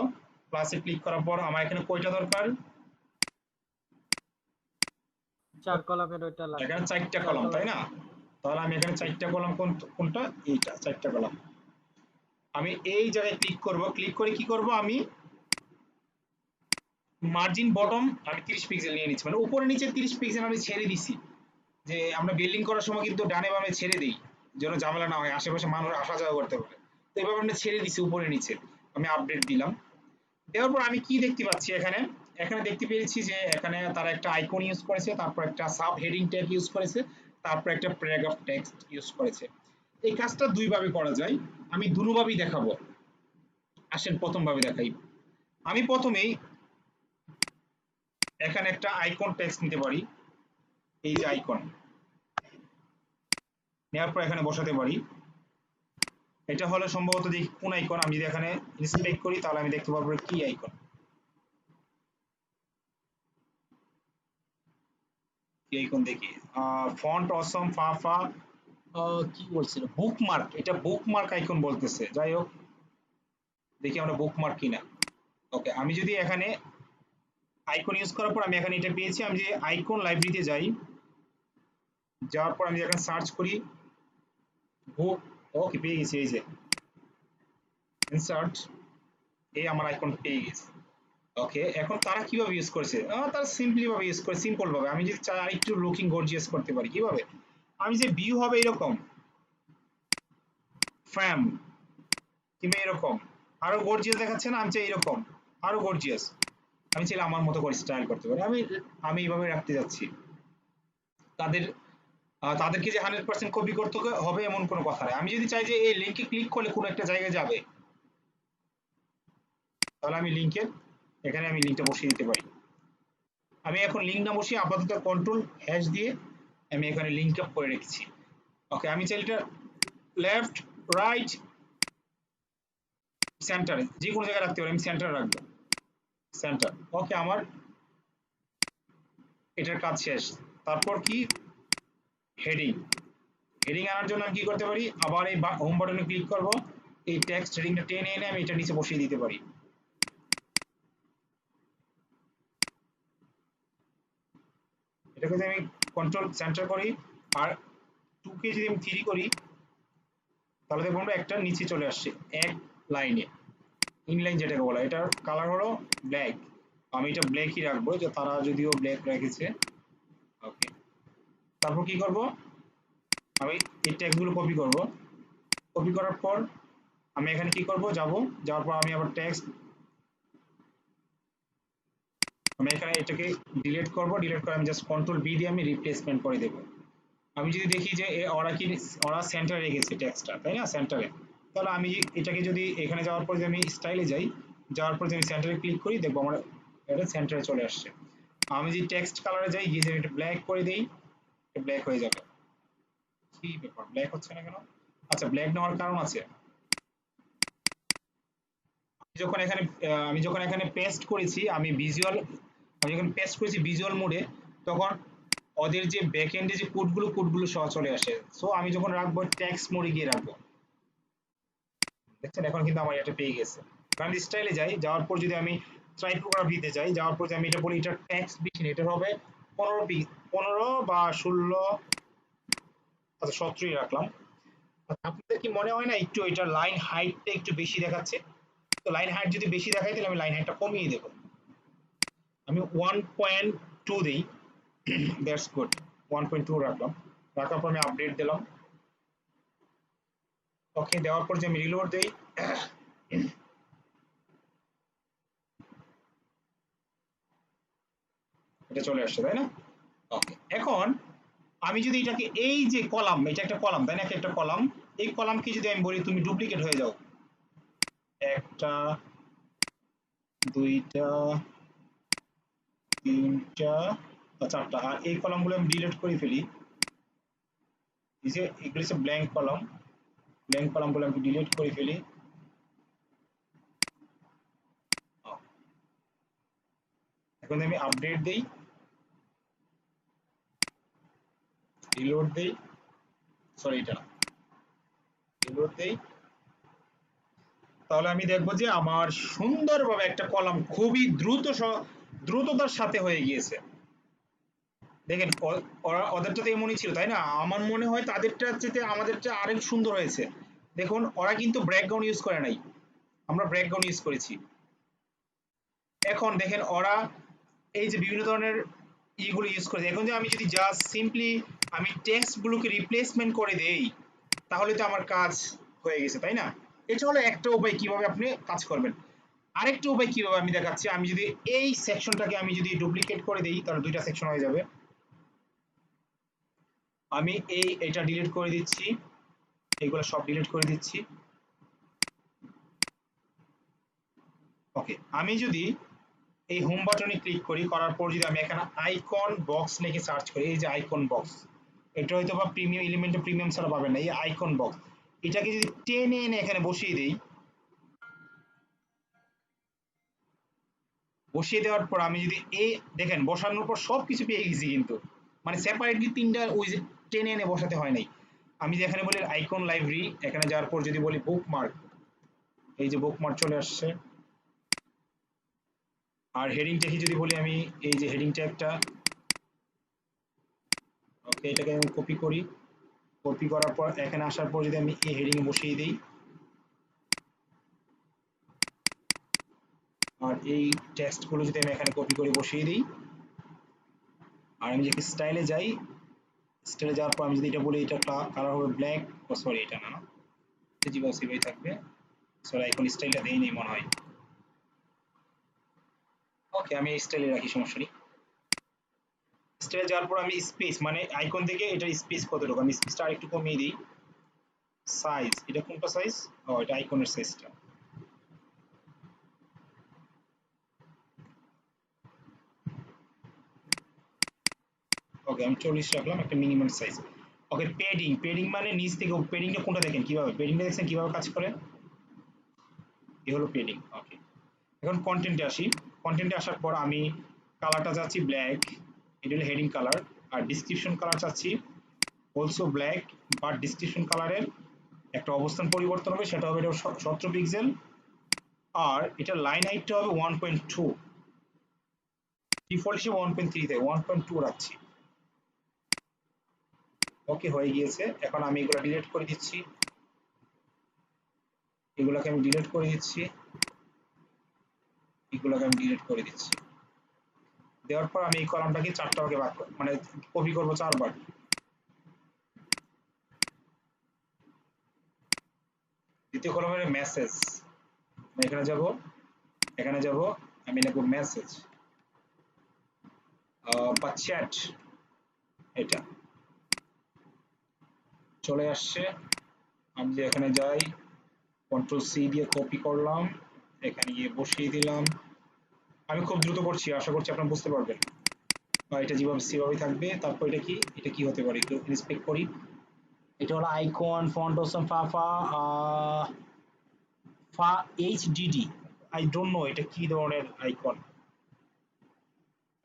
Speaker 1: প্লাসে ক্লিক করার পর আমার এখানে কয়টা দরকার?
Speaker 6: 4 কলামের ওইটা লাগবে।
Speaker 1: এখানে 4টা কলাম, তাই না? তাহলে আমি এখানে 4টা কলাম, কোনটা? এইটা 4টা কলাম। আমি এই জায়গায় ক্লিক করব, ক্লিক করে কি করব, আমি মার্জিন বটম আমি 30 পিক্সেল নিয়ে নিচ্ছি, মানে উপরে নিচে 30 পিক্সেল আমি ছেড়ে দিছি, যে আমরা বিল্ডিং করার সময় কিন্তু ডানে বামে ছেড়ে দিই, যেন ঝামেলা না হয়, আশেপাশে মানুষ আসা যাওয়া করতে পারে। তো এইভাবে আমরা ছেড়ে দিছি উপরে নিচে। আমি আপডেট দিলাম, দেওয়ার পর আমি কি দেখতে পাচ্ছি এখানে, এখানে দেখতে পেয়েছি যে এখানে তারা একটা আইকন ইউজ করেছে, তারপর একটা সাব হেডিং ট্যাগ ইউজ করেছে, তারপর একটা প্যারাগ্রাফ টেক্সট ইউজ করেছে। এই কাজটা দুইভাবে করা যায়, আমি দুভাবেই দেখাবো। আসেন প্রথম ভাবে দেখাই। আমি প্রথমেই এখানে একটা আইকন টেক্সট নিতে পারি, এই যে আইকন নেওয়ার পর এখানে বসাতে পারি। এটা হলো সম্ভবত দেখি কোন আইকন, আমি যদি এখানে ইন্সপেক্ট করি তাহলে আমি দেখতে পাবো কি আইকন, কি আইকন দেখি, ফন্ট অসম ফাফা, কি বলছিল, বুকমার্ক, এটা বুকমার্ক আইকন বলতেছে। যাই হোক, দেখি আমরা বুকমার্ক কিনা। ওকে, আমি যদি এখানে আইকন ইউজ করার পর আমি এখানে এটা পেয়েছি, আমি যে আইকন লাইব্রেরিতে যাই, যাওয়ার পর আমি এখানে সার্চ করি বুক, ওকে পেয়ে গেছি, এই যে ইনসার্ট, এই আমার আইকন পেয়ে গেছি। ওকে, এখন তারা কিভাবে ইউজ করেছে, তারা সিম্পলি ভাবে ইউজ করে, সিম্পল ভাবে। আমি যদি চাই একটু লুকিং গর্জিয়াস করতে পারি, কিভাবে, আমি যে ভিউ হবে এরকম ফ্রেম কিংবা এরকম আরো গর্জিয়াস দেখাচ্ছে না, আমি চাই এরকম আরো গর্জিয়াস, আমি চাইলে আমার মতো করে স্টাইল করতে পারি। আমি এইভাবে রাখতে যাচ্ছি। তাদেরকে যে 100% কপি করতে হবে এমন কোনো কথা নাই। আমি যদি চাই যে এই লিংকে ক্লিক করলে কোনো একটা জায়গায় যাবে, তাহলে আমি এখানে আমি লিংকটা বসিয়ে দিতে পারি। আমি এখন লিংক না বসিয়ে আপাতত কন্ট্রোল হ্যাশ দিয়ে আমি এখানে লিংক আপ করে রেখেছি। ওকে, আমি চাইলে এটা লেফট রাইট সেন্টারে যে কোনো জায়গায় রাখতে পারি, আমি সেন্টারে রাখবো, সেন্টার। ওকে, আমার এটার কাজ শেষ। তারপর কি, হেডিং আনার জন্য আমি কি করতে পারি, আবার এই হোম বাটনে ক্লিক করব, এই টেক্সট হেডিংটা টেনে এনে আমি এটা নিচে বসিয়ে দিতে পারি। এটাকে আমি কন্ট্রোল সেন্টার করি আর 2 কে যদি আমি 3 করি তাহলে দেখুন আমরা একটা নিচে চলে আসছে এক লাইনে ইনলাইন যেটাকে বলা এটার কালার হলো ব্ল্যাক আমি এটা ব্ল্যাকই রাখবো যে তারা যদিও ব্ল্যাক রেখেছে ওকে তারপর কি করব আমি এই ট্যাক্সগুলো কপি করব কপি করার পর আমি এখানে কি করব যাওয়ার পর আমি আবার ট্যাক্স আমি এখানে এটাকে ডিলিট করব ডিলিট করে আমি জাস্ট কন্ট্রোল বি দিয়ে আমি রিপ্লেসমেন্ট করে দেব আমি যদি দেখি যে ওরা সেন্টারে রেখেছে টেক্সটটা তাই না সেন্টারে তাহলে আমি এটাকে যদি এখানে যাওয়ার পর যদি আমি স্টাইলে যাওয়ার পর যদি আমি সেন্টারে ক্লিক করি দেখবো আমার এটা সেন্টারে চলে আসছে আমি যদি টেক্সট কালারে যাই গিয়ে যদি এটা ব্ল্যাক করে দেই এটা ব্ল্যাক হয়ে যাবে কি ব্যাপার ব্ল্যাক হচ্ছে না কেন আচ্ছা ব্ল্যাক না হওয়ার কারণ আছে আমি যখন এখানে পেস্ট করেছি আমি যখন পেস্ট করেছি ভিজুয়াল মোডে তখন ওদের যে ব্যাকএন্ডে যে কোডগুলো সহ চলে আসে সো আমি যখন রাখবো টেক্সট মোডে গিয়ে রাখবো দেখছেন এখন কিন্তু আমার এটা পেয়ে গেছে কারণ স্টাইলে যাওয়ার পর যদি আমি টাইপোগ্রাফিতে যাওয়ার পর আমি এটা বলি এটা টেক্সট বেশি না এটা হবে 15 বা 16 আচ্ছা 17 রাখলাম আপনাদের কি মনে হয় না একটু এটা লাইন হাইটটা একটু বেশি দেখাচ্ছে তো লাইন হাইট যদি বেশি দেখায় তাহলে আমি লাইন হাইটটা কমিয়ে দেব আমি 1.2 দেই দ্যাটস গুড 1.2 রাখলাম রাখার পর আমি আপডেট দিলাম ওকে দেওয়ার পর যে আমি রিলোড দেই এটা চলে আসছে তাই না ওকে এখন আমি যদি এটাকে এই যে কলাম এটা একটা কলাম তাই না একটা কলাম এই কলামকে যদি আমি বলি তুমি ডুপ্লিকেট হয়ে যাও একটা দুইটা তিনটা বা চারটা আর এই কলামগুলো আমি ডিলিট করে ফেলি এই যে এগুলো হচ্ছে ব্ল্যাঙ্ক কলামগুলো আমি ডিলিট করে ফেলি এখন আমি আপডেট দেই রিলোড দেই সরি এটা রিলোড দেই তাহলে আমি দেখবো যে আমার সুন্দরভাবে একটা কলাম খুবই দ্রুততার সাথে হয়ে গিয়েছে দেখেন ওদেরটা তো এমনই ছিল তাই না আমার মনে হয় তাদেরটা চেয়ে আমাদেরটা আরেক সুন্দর হয়েছে দেখুন ওরা কিন্তু ব্যাকগ্রাউন্ড ইউজ করে নাই আমরা ব্যাকগ্রাউন্ড ইউজ করেছি এখন দেখেন ওরা এই যে বিভিন্ন ধরনের ইগুলো ইউজ করেছে এখন যে আমি যদি জাস্ট সিম্পলি আমি টেক্সট গুলোকে রিপ্লেসমেন্ট করে দেই তাহলে তো আমার কাজ হয়ে গেছে তাই না এটা হলো একটা উপায় কিভাবে আপনি কাজ করবেন আরেকটা উপায় কিভাবে আমি দেখাচ্ছি আমি যদি এই সেকশনটাকে আমি যদি ডুপ্লিকেট করে দেই তাহলে দুইটা সেকশন হয়ে যাবে আমি এটা ডিলিট করে দিচ্ছি এইগুলো সব ডিলিট করে দিচ্ছি ওকে আমি যদি এই হোম বাটনে ক্লিক করি করার পর যদি আমি এখানে আইকন বক্স লিখে সার্চ করি এই যে আইকন বক্স এটা হয়তো বা প্রিমিয়াম এলিমেন্টে প্রিমিয়াম ছাড়া পাবেন না এই আইকন বক্স এটাকে যদি টেনে এনে এখানে বসিয়ে দেই বসিয়ে দেওয়ার পর আমি যদি এই দেখেন বসানোর পর সবকিছু পেয়ে গেছি কিন্তু মানে সেপারেটলি তিনটা ওই যে টেনে এনে বসাতে হয় নাই আমি যে এখানে বলি আইকন লাইব্রেরি এখানে যাওয়ার পর যদি বলি বুকমার্ক এই যে বুকমার্ক চলে আসছে আর হেডিং ট্যাগে যদি বলি আমি এই যে হেডিং ট্যাগটা ওকে এটাকে আমি কপি করি কপি করার পর এখানে আসার পর যদি আমি এই হেডিং বসিয়ে দিই আর এই টেক্সট গুলো যদি আমি এখানে কপি করে বসিয়ে দিই আর আমি যদি স্টাইলে যাই স্টাইলে যাওয়ার পর আমি যদি এটা বলি এটা কালার হবে ব্ল্যাক ও সরি এটা না জীবন সিভাই থাকবে সরি এখন স্টাইলটা দেই নেই মনে হয় ওকে আমি এই স্টাইলে রাখি সমস্যা নেই স্টাইলে যাওয়ার পর আমি স্পেস মানে আইকন থেকে এটার স্পেস কতটুকু আমি স্পেসটা আরেকটু কমিয়ে দিই সাইজ এটা কোনটা সাইজ ও এটা আইকনের সাইজটা ওকে আমি 40 রাখলাম একটা মিনিমাম সাইজ ওকে পেডিং মানে নিচ থেকে পেডিংটা কোনটা দেখেন কিভাবে পেডিংটা দেখছেন কিভাবে কাজ করে এই হলো পেডিং ওকে এখন কন্টেন্টে আসি কন্টেন্টে আসার পর আমি কালারটা চাচ্ছি ব্ল্যাক এটা হলো হেডিং কালার আর ডেসক্রিপশন কালার চাচ্ছি অলসো ব্ল্যাক বাট ডেসক্রিপশন কালারের একটা অবস্থান পরিবর্তন হবে সেটা হবে এটা 17 পিক্সেল আর এটা লাইন হাইটটা হবে 1.2 ডিফল্ট হিসেবে 1.3 থেকে 1.2 রাখছি ওকে, হয়ে গিয়েছে। এখন আমি এগুলো ডিলিট করে দিচ্ছি, এগুলোকে আমি ডিলিট করে দিচ্ছি, এগুলোকে আমি ডিলিট করে দিচ্ছি। দেওয়ার পর আমি এই কলামটাকে 4টা ভাগে ভাগ মানে কপি করব 4 বার। দ্বিতীয় কলামের মেসেজ, এখানে যাব, এখানে যাব, আমি লিখব মেসেজ বা চ্যাট, এটা চলে আসছে। আমি যে এখানে যাই, কন্ট্রোল সি দিয়ে কপি করলাম, এখানে গিয়ে বসিয়ে দিলাম। আমি খুব দ্রুত করছি, আশা করছি আপনারা বুঝতে পারবেন। এটা যেভাবে সেভাবেই থাকবে। তারপর এটা কি হতে পারে, একটু ইন্সপেক্ট করি। এটা হলো আইকন ফন্ট অসম ফাফা ফা এইচডিডি, আই ডোন্ট নো এটা কি ধরনের আইকন।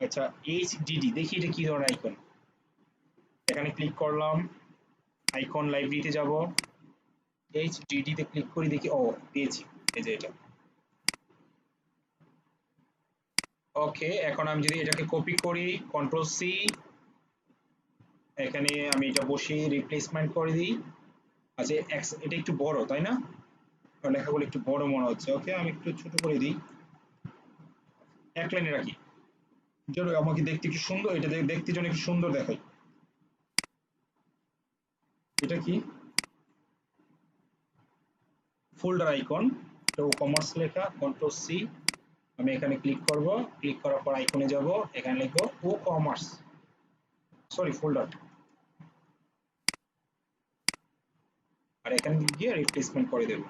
Speaker 1: আচ্ছা, এইচডিডি, দেখি এটা কি ধরনের আইকন। এখানে ক্লিক করলাম, আইকন লাইব্রেরিতে যাব, এইচডিডি তে ক্লিক করি, দেখি ও পেয়েছি, এই যে এটা। ওকে, এখন আমি যদি এটাকে কপি করি, কন্ট্রোল সি, এখানে আমি এটা বসিয়ে রিপ্লেসমেন্ট করে দিই। আচ্ছা, এটা একটু বড় তাই না, লেখাগুলো একটু বড় মনে হচ্ছে। ওকে, আমি একটু ছোট করে দিই, এক লাইনে রাখি, যেন আমাকে দেখতে একটু সুন্দর, এটা দেখতে যেন একটু সুন্দর দেখায়। এটা কি, ফোল্ডার আইকন, এটা কমার্স লেখা, কন্ট্রোল সি, আমি এখানে ক্লিক করব, ক্লিক করার পর আইকনে যাব, এখানে লিখবো ও কমার্স, সরি ফোল্ডার, আর এখানে গিয়ে রিপ্লেসমেন্ট করে দেব।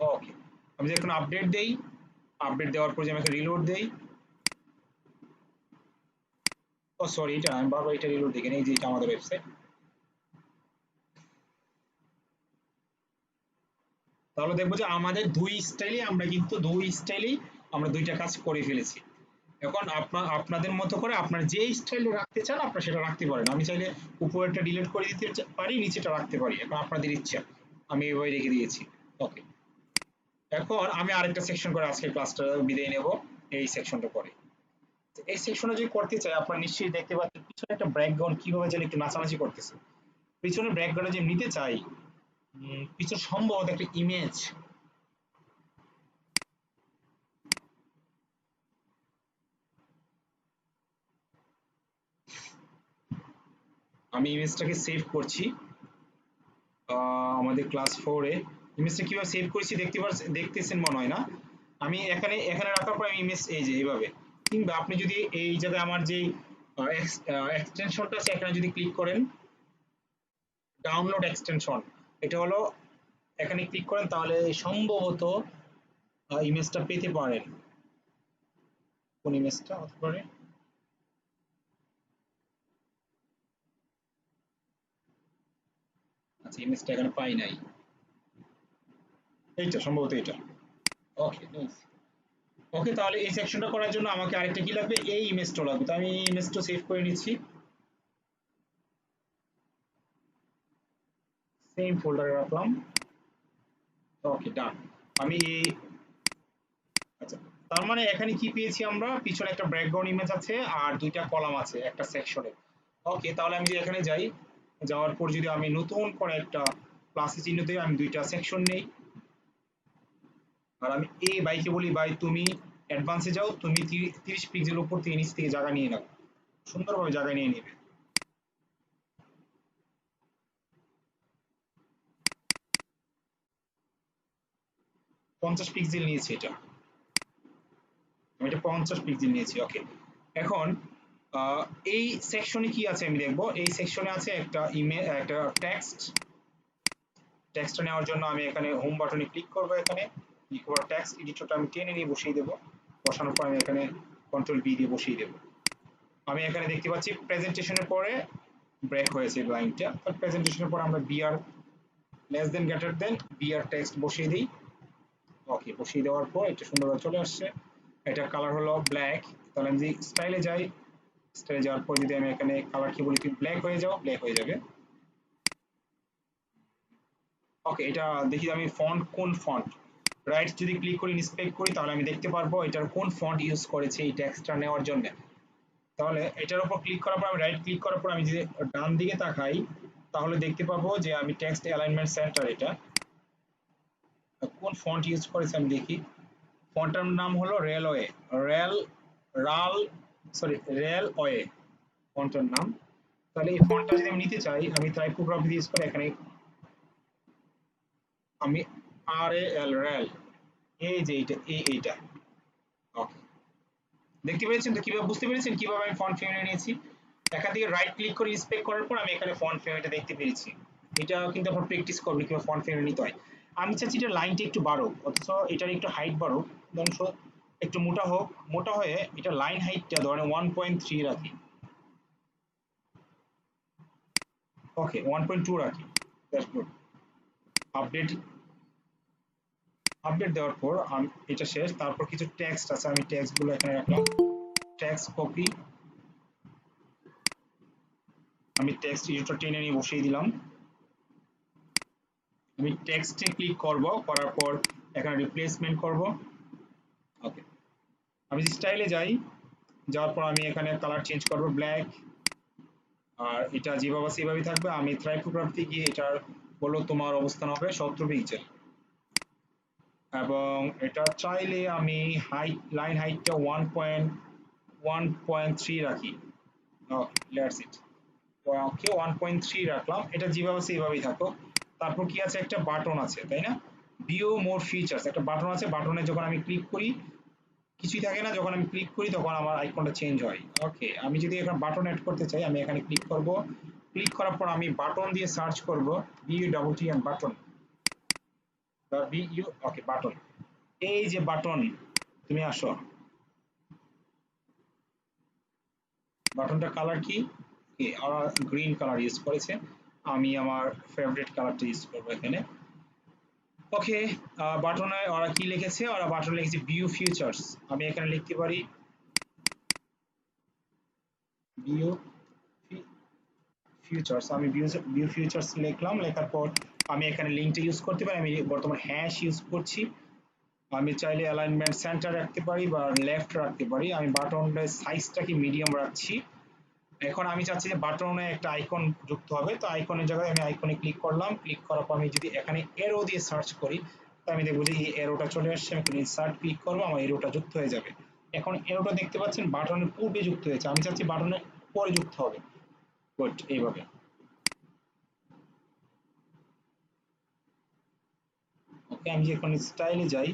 Speaker 1: ওকে, আমি যদি এখন আপডেট দেই, আপডেট দেওয়ার পর যে আমি রিলোড দেই, ও সরি, এটা আমি বারবার এটা রিলোড দেখে নেই, যে এটা আমাদের ওয়েবসাইট। তাহলে দেখবো যে আমাদের দুই স্টাইলেই আমরা দুইটা কাজ করে ফেলেছি। এখন আপনাদের মতো করে আপনার যে স্টাইলে রাখতে চান আপনারা সেটা রাখতে পারেন। আমি চাইলে উপরেরটা ডিলিট করে দিতে পারি, নিচেটা রাখতে পারি, এখন আপনাদের ইচ্ছা। আমি এভাবে রেখে দিয়েছি। ওকে, এখন আমি আরেকটা সেকশন করে আজকে ক্লাসটা বিদায় নেব, এই সেকশনটা করে। এই সেকশনে যদি করতে চাই, আপনারা নিশ্চয়ই দেখতে পাচ্ছেন পিছনে একটা ব্যাকগ্রাউন্ড কিভাবে যেন একটু নাচানাচি করতেছে। পিছনে ব্যাকগ্রাউন্ডে যে নিতে চাই, পিছনে সম্ভবত একটা ইমেজ, আমি ইমেজটাকে সেভ করছি আমাদের ক্লাস 4 এ। ইমেজটা কিভাবে সেভ করেছি দেখতেছেন মনে হয় না। আমি এখানে রাখার পর আমি ইমেজ এই যে এইভাবে, কিংবা আপনি যদি এই জায়গায় আমার যে এক্সটেনশনটা আছে এখানে যদি ক্লিক করেন, ডাউনলোড এক্সটেনশন, এটা হলো, এখানে ক্লিক করেন তাহলে সম্ভবত ইমেজটা পেতে পারেন। কোন ইমেজটা হতে পারে, আচ্ছা ইমেজটা এখানে পাই নাই, এইটা সম্ভবত এটা। ওকে, ওকে, তাহলে এই সেকশনটা করার জন্য আমাকে আরেকটা কি লাগবে, এই ইমেজটা লাগবে। তো আমি এই ইমেজটা সেভ করে নিচ্ছি, সেম ফোল্ডারে রাখলাম। ওকে, ডান। আমি আচ্ছা, তার মানে এখানে কি পেয়েছি আমরা, পিছনে একটা ব্যাকগ্রাউন্ড ইমেজ আছে আর দুইটা কলাম আছে একটা সেকশনে। ওকে, তাহলে আমি যদি এখানে যাই, যাওয়ার পর যদি আমি নতুন করে একটা প্লাস চিহ্ন দিই, আমি দুইটা সেকশন নেই, আর আমি এই বাইকে বলি, ভাই তুমি অ্যাডভান্সে যাও, তুমি 30 পিক্সেল উপর থেকে নিচ থেকে জায়গা নিয়ে নাও, সুন্দরভাবে জায়গা নিয়ে নেবে। 50 পিক্সেল নিয়েছি এটা, আমি এটা 50 পিক্সেল নিয়েছি। ওকে, এখন এই সেকশনে কি আছে আমি দেখবো। এই সেকশনে আছে একটা ইমেজ, একটা টেক্সটটা নেওয়ার জন্য আমি এখানে হোম বাটনে ক্লিক করব, এখানে ক্লিক করার টেক্সট এডিটরটা আমি টেনে নিয়ে বসিয়ে দেবো, বসানোর পর আমি এখানে কন্ট্রোল বি দিয়ে বসিয়ে দেবো। আমি এখানে দেখতে পাচ্ছি প্রেজেন্টেশনের পরে ব্রেক হয়েছে লাইনটা, প্রেজেন্টেশনের পর আমরা BR less than greater than BR text বসিয়ে দিই। ওকে, বসিয়ে দেওয়ার পর এটা সুন্দরভাবে চলে আসছে, এটা কালার হলো ব্ল্যাক। তাহলে আমি যদি স্টাইলে যাই, স্টাইলে যাওয়ার পর যদি আমি এখানে কালার কি বলি, তুমি ব্ল্যাক হয়ে যাও, ব্ল্যাক হয়ে যাবে। ওকে, এটা দেখি আমি কোন ফন্ট, রাইট যদি ক্লিক করি ইন্সপেক্ট করি তাহলে আমি দেখতে পারবো এটার কোন ফন্ট ইউজ করেছে এই টেক্সটটা নেওয়ার জন্য। তাহলে এটার উপর ক্লিক করার পর আমি রাইট ক্লিক করার পর আমি যদি ডান দিকে তাকাই, তাহলে দেখতে পাবো যে আমি টেক্সট অ্যালাইনমেন্ট সেন্টার, এটা কোন ফন্ট ইউজ করেছি আমি দেখি। ফন্টটার নাম হলো রেলওয়ে, রেল রাল সরি রেলওয়ে ফন্টটার নাম। তাহলে এই ফন্টটা যদি আমি নিতে চাই, আমি টাইপোগ্রাফি ইউজ করে এখানে আমি RAL রেল, এই যে এইটা ওকে। দেখতে পেরেছেন তো কিভাবে, বুঝতে পেরেছেন কিভাবে আমি ফন্ট ফ্যামিলি নিয়েছি? এখান থেকে রাইট ক্লিক করে ইন্সপেক্ট করার পর আমি এখানে ফন্ট ফ্যামিলিটা দেখতে পেরেছি। এটা কিন্তু আপনার প্র্যাকটিস করবেন কিভাবে ফন্ট ফ্যামিলি নিতে হয়। আমি চাচ্ছি এটা লাইনটা একটু বাড়ো, অথচ এটার একটু হাইট বাড়ো, ধরুন একটু মোটা হোক, মোটা হয়ে এটা লাইন হাইটটা ধরেন 1.3 রাখি, ওকে 1.2 রাখি, দ্যাটস গুড। আপডেট আপডেট দেওয়ার পর আমি এটা শেষ, তারপর কিছু টেক্সট আছে, আমি টেক্সট গুলো এখানে রাখলাম, টেক্সট কপি, আমি টেক্সট এডিটর টেনে নিয়ে বসিয়ে দিলাম। আমি টেক্সটে ক্লিক করব, করার পর এখানে রিপ্লেসমেন্ট করব, ওকে। আমি স্টাইলে যাই, যাওয়ার পর আমি এখানে কালার চেঞ্জ করব ব্ল্যাক, আর এটা যেভাবে সেভাবেই থাকবে। আমি টাইপোগ্রাফিতে গিয়ে এটার বলো তোমার অবস্থান হবে 17 পিক্সেল, এবং এটা চাইলে আমি হাইট লাইন হাইটটা 1.3 রাখি, লেটস ইট ওকে 1.3 রাখলাম। এটা যেভাবে সেভাবেই থাকো। তারপর কি আছে, একটা বাটন আছে তাই না, ভিউ মোর ফিচার্স একটা বাটন আছে, বাটনে যখন আমি ক্লিক করি কিছুই থাকে না, যখন আমি ক্লিক করি তখন আমার আইকনটা চেঞ্জ হয়। ওকে, আমি যদি এখানে বাটন অ্যাড করতে চাই, আমি এখানে ক্লিক করব, ক্লিক করার পর আমি বাটন দিয়ে সার্চ করব, BUTTN button, BU okay button, এই যে বাটন, তুমি আসো। বাটনটা কালার কি, গ্রিন কালার ইউজ করেছে, আমি আমার ফেভারিট কালারটা ইউজ করবো এখানে। ওকে, বাটনে ওরা কি লিখেছে, ওরা বাটনে লিখেছে ভিউ ফিচার্স, আমি এখানে লিখতে পারি ভিউ ফিচার্স, আমি ভিউ ফিচার্স লিখলাম, লেখার পর আমি এখানে লিঙ্কটা ইউজ করতে পারি, আমি বর্তমান হ্যাশ ইউজ করছি। আমি চাইলে অ্যালাইনমেন্ট সেন্টার রাখতে পারি বা লেফট রাখতে পারি, আমি বাটনের সাইজটাকে মিডিয়াম রাখছি। এখন আমি চাচ্ছি যে বাটনে একটা আইকন যুক্ত হবে, তো আইকনের জায়গায় আমি আইকনে ক্লিক করলাম, ক্লিক করার পর আমি যদি এখানে এরো দিয়ে সার্চ করি, তো আমি দেখবো যে এই এরোটা চলে আসছে, আমি ইনসার্ট ক্লিক করবো, আমার এরোটা যুক্ত হয়ে যাবে। এখন এরোটা দেখতে পাচ্ছেন বাটনের পূর্বে যুক্ত হয়েছে, আমি চাচ্ছি বাটনের পরে যুক্ত হবে, গুড, এইভাবে। ওকে, আমি এখন স্টাইলে যাই,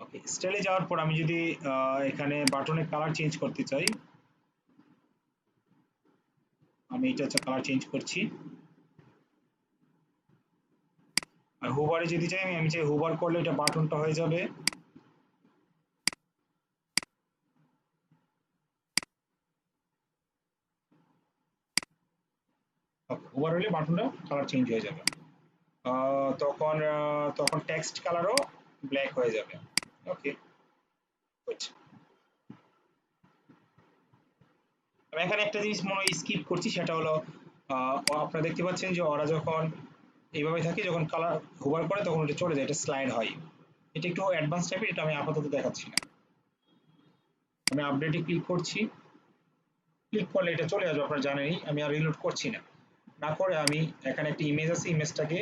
Speaker 1: ওকে স্টাইলে যাওয়ার পর আমি যদি এখানে বাটনের কালার চেঞ্জ করতে চাই, আমি এটা হচ্ছে কালার চেঞ্জ করছি। আর হোভারে যদি চাই, আমি চাই হোভার করলে এটা বাটনটা হয়ে যাবে, হোভার হলে বাটনটা কালার চেঞ্জ হয়ে যাবে, তখন টেক্সট কালারও ব্ল্যাক হয়ে যাবে। ওকে, আমি এখানে একটা জিনিস মনে হয় স্কিপ করছি, সেটা হলো আপনারা দেখতে পাচ্ছেন যে ওরা যখন এইভাবে থাকে, যখন কালার হোভার করে তখন ওটা চলে যায়, এটা স্লাইড হয়, এটা একটু অ্যাডভান্স টাইপের, এটা আমি আপাতত দেখাচ্ছি না। আমি আপডেটে ক্লিক করছি, ক্লিক করলে এটা চলে আসবে, আপনারা জানেনই, আমি আর রিলোড করছি না, না করে আমি এখানে একটা ইমেজ আছে, ইমেজটাকে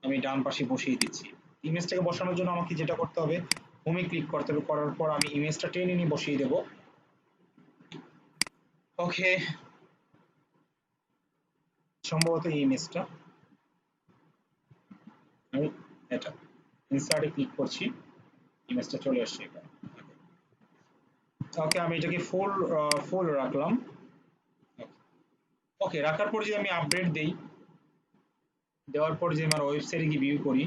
Speaker 1: আমি ডান পাশে বসিয়ে দিচ্ছি। ইমেজটাকে বসানোর জন্য আমাকে যেটা করতে হবে, হোমে ক্লিক করতে হবে, করার পর আমি ইমেজটা টেনে নিয়ে বসিয়ে দেব। ওকে, সম্ভবত এই ইমেজটা, আমি এটা ইনসার্টে ক্লিক করছি, ইমেজটা চলে আসছে এখানে। ওকে, আমি এটাকে ফুল রাখলাম। ওকে, রাখার পর যদি আমি আপডেট দেই, দেওয়ার পর যে আমার ওয়েবসাইটে গিয়ে ভিউ করি,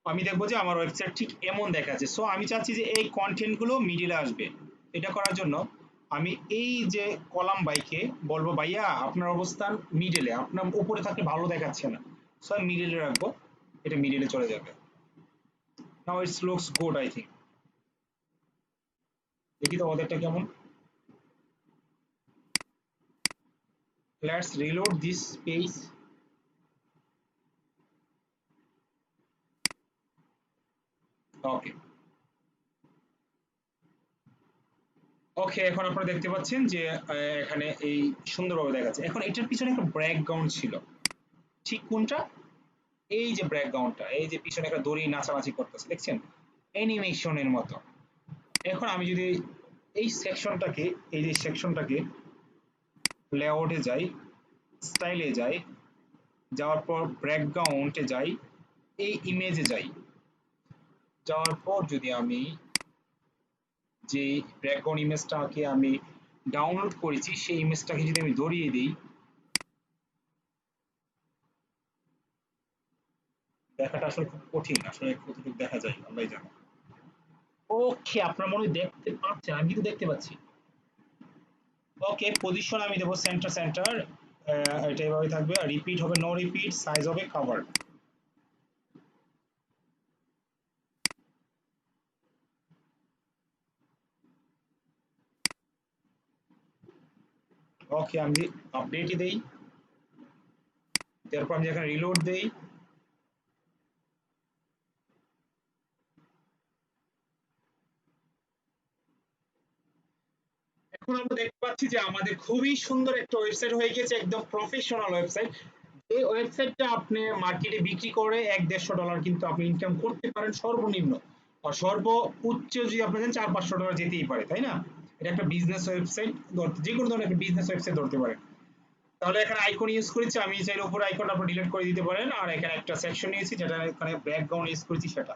Speaker 1: আমি দেখবো যে আমার ওয়েবসাইট ঠিক এমন দেখাচ্ছে। সো আমি চাচ্ছি যে এই কন্টেন্ট গুলো মিডিলে আসবে, এটা করার জন্য আমি এই যে কলাম বাইকে বলবো ভাইয়া আপনার অবস্থান মিডিলে, আপনার উপরে থাকলে ভালো দেখাচ্ছে না, সো আমি মিডিলে রাখবো, এটা মিডিলে চলে যাবে। Now it's looks good I think. দেখি তো ওদেরটা কেমন, লেটস রিলোড দিস পেজ। ওকে, ওকে, এখন আপনারা দেখতে পাচ্ছেন যে এখানে এই সুন্দরভাবে দেখাচ্ছে। এখন এটার পিছনে একটা ব্যাকগ্রাউন্ড ছিল, ঠিক কোনটা? এই যে ব্যাকগ্রাউন্ডটা, এই যে পিছনে একটা দড়ি নাচানাচি করতেছে, দেখছেন, অ্যানিমেশনের মতো। এখন আমি যদি এই সেকশনটাকে, এই যে সেকশনটাকে লেআউটে যাই, স্টাইলে যাই, যাওয়ার পর ব্যাকগ্রাউন্ডে যাই, এই ইমেজে যাই, যাওয়ার পর যদি আমি যে ব্যাকগ্রাউন্ড ইমেজটাকে আমি ডাউনলোড করেছি সেই ইমেজটাকে যদি আমি ধরিয়ে দিই, দেখাটা আসলে খুব কঠিন, আসলে কতটুকু দেখা যায় আল্লাহ জানে। ওকে, আপনার মনে হয় দেখতে পাচ্ছেন, আমি কিন্তু দেখতে পাচ্ছি। ওকে, পজিশন আমি দেবো সেন্টার সেন্টার, এটা এভাবে থাকবে, আর রিপিট হবে নো রিপিট, সাইজ হবে কভার। ওকে, আমি আপডেটই দেই, তারপর আমি এখানে রিলোড দেই। এখন আমরা দেখতে পাচ্ছি যে আমাদের খুবই সুন্দর একটা ওয়েবসাইট হয়ে গেছে, একদম প্রফেশনাল ওয়েবসাইট। এই ওয়েবসাইটটা আপনি মার্কেটে বিক্রি করে $100-150 কিন্তু আপনি ইনকাম করতে পারেন সর্বনিম্ন, আর সর্বোচ্চ যদি আপনি দেন $400-500 যেতেই পারে, তাই না? এটা একটা বিজনেস ওয়েবসাইট, যে কোনো ধরনের একটা বিজনেস ওয়েবসাইট ধরতে পারেন। তাহলে এখানে আইকন ইউজ করেছি আমি, চাইলে উপরে আইকনটা আপনি ডিলিট করে দিতে পারেন, আর এখানে একটা সেকশন নিয়েছি যেটা এখানে ব্যাকগ্রাউন্ড ইউজ করেছি সেটা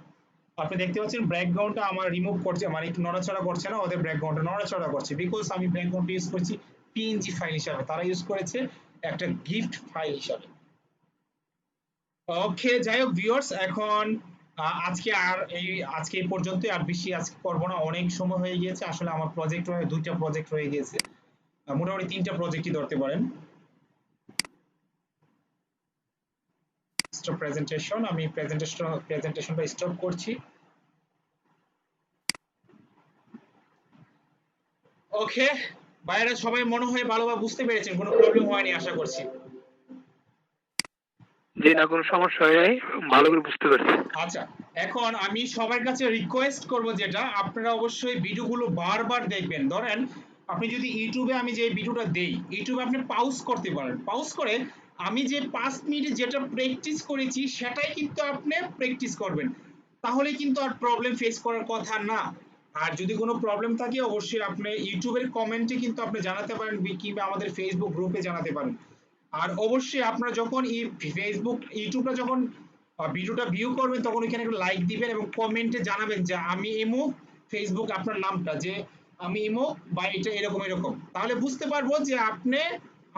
Speaker 1: আপনি দেখতে পাচ্ছেন। ব্যাকগ্রাউন্ডটা আমার রিমুভ করছে, মানে একটু নড়াচড়া করছে না, ওদের ব্যাকগ্রাউন্ডটা নড়াচড়া করছে, বিকজ আমি ব্যাকগ্রাউন্ড ইউজ করছি পিএনজি ফাইল হিসাবে, তারা ইউজ করেছে একটা গিফট ফাইল হিসাবে। ওকে, যাই হোক ভিউয়ার্স, এখন আজকে এই পর্যন্তই, আর বেশি আজকে করবো না, অনেক সময় হয়ে গিয়েছে। আসলে আমার প্রজেক্ট হয়ে 2টা প্রজেক্ট হয়ে গিয়েছে, মোটামুটি 3টা প্রজেক্টই ধরতে পারেন। স্টপ প্রেজেন্টেশন, আমি প্রেজেন্টেশনটা স্টপ করছি। ওকে, বাইরে সবাই মনে হয় ভালোভাবে বুঝতে পেরেছেন, কোনো প্রবলেম হয়নি আশা করছি।
Speaker 2: জি না, কোনো সমস্যা হয় নাই, ভালো করে বুঝতে পারছি।
Speaker 1: আচ্ছা, এখন আমি সবার কাছে রিকোয়েস্ট করব যেটা, আপনারা অবশ্যই ভিডিওগুলো বারবার দেখবেন। ধরেন আপনি যদি ইউটিউবে আমি যে ভিডিওটা দেই, ইউটিউবে আপনি পাউজ করতে পারেন, পাউজ করে আমি যে 5 মিনিটে যেটা প্র্যাকটিস করেছি সেটাই কিন্তু আপনি প্র্যাকটিস করবেন, তাহলে কিন্তু আর প্রবলেম ফেস করার কথা না। আর যদি কোনো প্রবলেম থাকে অবশ্যই আপনি ইউটিউবের কমেন্টে কিন্তু আপনি জানাতে পারেন, কিংবা আমাদের ফেসবুক গ্রুপে জানাতে পারেন। আর অবশ্যই আপনারা যখন ফেসবুক ইউটিউবটা যখন ভিডিওটা ভিউ করবেন তখন এখানে একটা লাইক দিবেন এবং কমেন্টে জানাবেন যে আমি ইমো, ফেসবুক আপনার নামটা, যে আমি ইমো বা এটা এরকম এরকম, তাহলে বুঝতে পারবো যে আপনি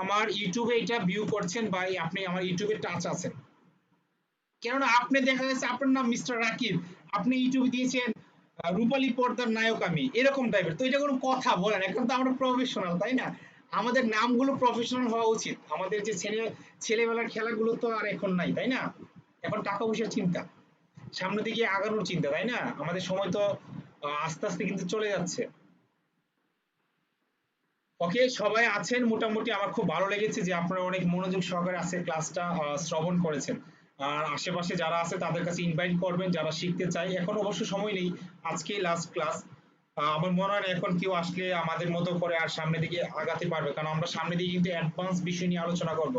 Speaker 1: আমার ইউটিউবে এটা ভিউ করছেন বা আপনি আমার ইউটিউবে টাচ আছেন। কেননা আপনি দেখা যাচ্ছে আপনার নাম মিস্টার রাকিব, আপনি ইউটিউবে দিয়েছেন রূপালী পর্দার নায়ক আমি, এরকম টাইপের, তো এটা কোনো কথা বলেন? এখন তো আমরা প্রফেশনাল, তাই না? আমাদের নামগুলো প্রফেশনাল হওয়া উচিত। আমাদের যে ছেলেবেলার খেলাগুলো তো আর এখন নাই, তাই না? এখন টাকা পয়সার চিন্তা, সামনের দিকে আগানোর চিন্তা, তাই না? আমাদের সময় তো আস্তে আস্তে কিন্তু চলে যাচ্ছে। ওকে, সবাই আছেন মোটামুটি, আমার খুব ভালো লেগেছে যে আপনারা অনেক মনোযোগ সহকারে আজকে ক্লাসটা শ্রবণ করেছেন। আর আশেপাশে যারা আছে তাদের কাছে ইনভাইট করবেন যারা শিখতে চায়। এখন অবশ্য সময় নেই, আজকেই লাস্ট ক্লাস। আমার মনে হয় না এখন কেউ আসলে আমাদের মতো করে আর সামনের দিকে আগাতে পারবে, কারণ আমরা সামনের দিকে কিন্তু অ্যাডভান্স বিষয় নিয়ে আলোচনা করব।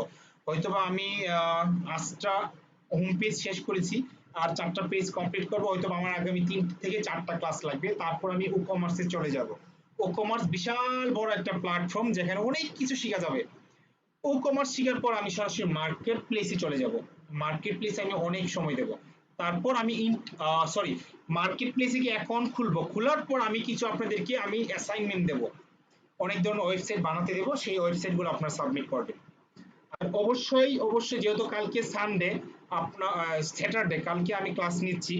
Speaker 1: হয়তোবা আমি 5টা হোম পেজ শেষ করেছি, আর 4টা পেজ কমপ্লিট করবো, হয়তো আমার আগামী 3 থেকে 4টা ক্লাস লাগবে, তারপর আমি ই কমার্সে চলে যাব। ও কমার্স বিশাল বড় একটা প্ল্যাটফর্ম যেখানে অনেক কিছু শেখা যাবে। ও কমার্স শেখার পর আমি সরাসরি মার্কেট প্লেসে চলে যাব, মার্কেট প্লেসে আমি অনেক সময় দেব। তারপর আমি মার্কেট প্লেসে কি অ্যাকাউন্ট খুলবো, খোলার পর আমি কিছু আপনাদেরকে আমি অ্যাসাইনমেন্ট দেব, অনেক ধরনের ওয়েবসাইট বানাতে দেবো, সেই ওয়েবসাইটগুলো আপনারা সাবমিট করবেন। আর অবশ্যই অবশ্যই যেহেতু কালকে সানডে, আপনার স্যাটারডে, কালকে আমি ক্লাস নিচ্ছি,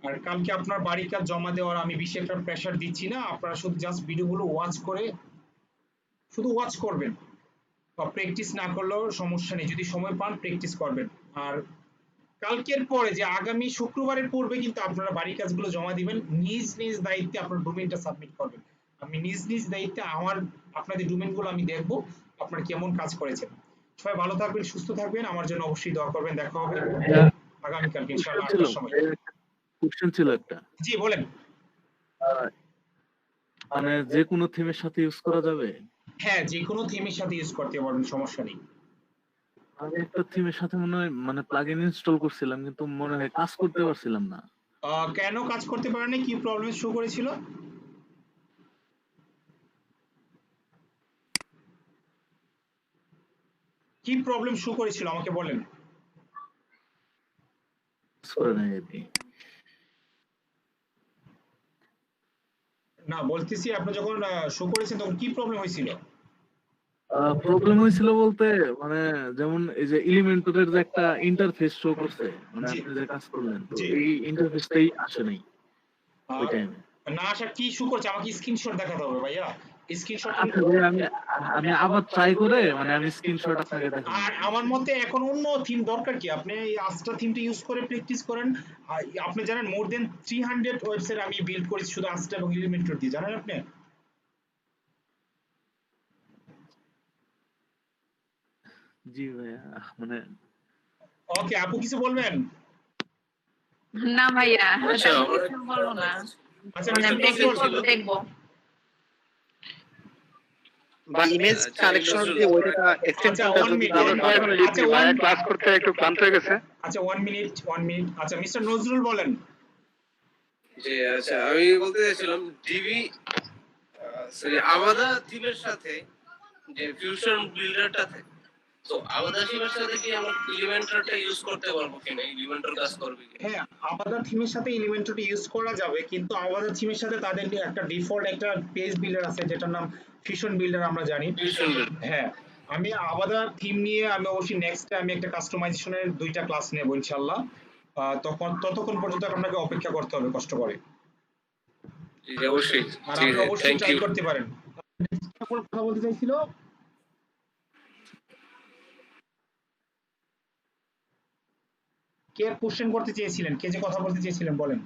Speaker 1: আর কালকে আপনার বাড়ির কাজ জমা দেওয়ার আমি বেশি একটা প্রেশার দিচ্ছি না, আপনারা শুধু জাস্ট ভিডিওগুলো ওয়াচ করে শুধু ওয়াচ করবেন, বা প্র্যাকটিস না করলেও সমস্যা নেই, যদি সময় পান প্র্যাকটিস করবেন। আর কালকের পরে যে আগামী শুক্রবারের পূর্বে কিন্তু আপনারা বাড়ির কাজগুলো জমা দিবেন, নিজ নিজ দায়িত্বে আপনার ডোমেইনটা সাবমিট করবেন। আমি নিজ নিজ দায়িত্বে আপনাদের ডোমেইনগুলো আমি দেখবো আপনারা কেমন কাজ করেছেন। সবাই ভালো থাকবেন, সুস্থ থাকবেন, আমার জন্য অবশ্যই দোয়া করবেন। দেখা হবে আগামীকালকে ইনশাআল্লাহ 8টার সময়।
Speaker 4: কোশ্চেন ছিল একটা।
Speaker 1: জি বলেন।
Speaker 7: মানে যে কোনো থিমের সাথে ইউজ করা যাবে?
Speaker 1: হ্যাঁ, যে কোনো থিমের সাথে ইউজ করতে পারবেন, সমস্যা নেই।
Speaker 7: আমি একটা থিমের সাথে মনে হয় মানে প্লাগইন ইনস্টল করছিলাম কিন্তু মনে হয় কাজ করতে পারছিলাম না।
Speaker 1: কেন কাজ করতে পারেন না? কি প্রবলেম শো করেছিল? কি প্রবলেম শো করেছিল আমাকে বলেন।
Speaker 7: কাজ করে নাই আর কি।
Speaker 1: না, বলতেছি আপনি যখন শো করেছেন তখন কি প্রবলেম হয়েছিল?
Speaker 7: প্রবলেম হয়েছিল বলতে মানে যেমন এই যে এলিমেন্টরের যে একটা ইন্টারফেস শো করছে মানে
Speaker 1: জি।
Speaker 7: আপনি যে কাজ করলেন তো
Speaker 1: জি।
Speaker 7: এই ইন্টারফেসটাই আসে নাই ওই টাইমে।
Speaker 1: না আসা কি শো করছে আমাকে স্ক্রিনশট দেখাতে হবে ভাইয়া। স্ক্রিনশট
Speaker 7: আচ্ছা ভাই, আমি আবার ট্রাই করে মানে আমি স্ক্রিনশট আপনাকে দেখাবো।
Speaker 1: আর আমার মতে এখন অন্য থিম দরকার কি? আপনি এই আস্ট্রা থিমটা ইউজ করে প্র্যাকটিস করেন। আর আপনি জানেন মোর দেন 300 ওয়েবসাইট আমি বিল্ড করেছি শুধু আস্ট্রা এবং এলিমেন্টর দিয়ে, জানেন আপনি?
Speaker 7: জি ভাইয়া মানে
Speaker 1: ওকে, আপু কিছু বলবেন?
Speaker 5: না ভাইয়া,
Speaker 3: আচ্ছা,
Speaker 5: তেমন কিছু বলবো না।
Speaker 1: আচ্ছা,
Speaker 5: মানে
Speaker 1: মিস্টার
Speaker 5: প্র্যাকটিস
Speaker 1: নজরুল,
Speaker 5: করে দেখবো।
Speaker 8: বা ইমেজ কালেকশন দিয়ে ওইটা এক্সটেনশনটা
Speaker 1: one
Speaker 8: যদি
Speaker 1: minute,
Speaker 8: ভালো
Speaker 2: এখন লিভ
Speaker 1: আচ্ছা,
Speaker 2: নি ভাই,
Speaker 1: one-
Speaker 2: ক্লাস করতে একটু ক্লান্ত হয়ে গেছে।
Speaker 1: আচ্ছা 1 মিনিট 1 মিনিট। আচ্ছা মিস্টার নজরুল বলেন।
Speaker 3: যে আচ্ছা আমি বলতে চাইছিলাম ডিবি সরি আমাদা থিমের সাথে যে ফিউশন বিল্ডারটা থাকে, তো আমাদা থিমের সাথে কি আমরা এলিমেন্টরটা ইউজ করতে পারবো কিনা? এলিমেন্টর কাজ করবে কি?
Speaker 1: হ্যাঁ, আবাদা থিমের সাথে এলিমেন্টরটা ইউজ করা যাবে, কিন্তু আবাদা থিমের সাথে তাদের একটা ডিফল্ট একটা পেজ বিল্ডার আছে যেটার নাম ফিউশন বিল্ডার আমরা জানি।
Speaker 3: Fusion build.
Speaker 1: হ্যাঁ, আমি আবাদা থিম নিয়ে আমি অবশ্যই নেক্সট আমি একটা কাস্টমাইজেশনের 2টা ক্লাস নেব ইনশাআল্লাহ। ততক্ষণ পর্যন্ত আপনাকে অপেক্ষা করতে হবে কষ্ট করে।
Speaker 3: জি অবশ্যই।
Speaker 1: আর
Speaker 3: জি
Speaker 1: আপনি অবশ্যই
Speaker 3: থ্যাংক
Speaker 1: ট্রাই
Speaker 3: ইউ।
Speaker 1: করতে পারেন। কথা বলতে চাইছিল কে কোশ্চেন করতে চেয়েছিলেন, কে যে কথা বলতে চেয়েছিলেন বলেন।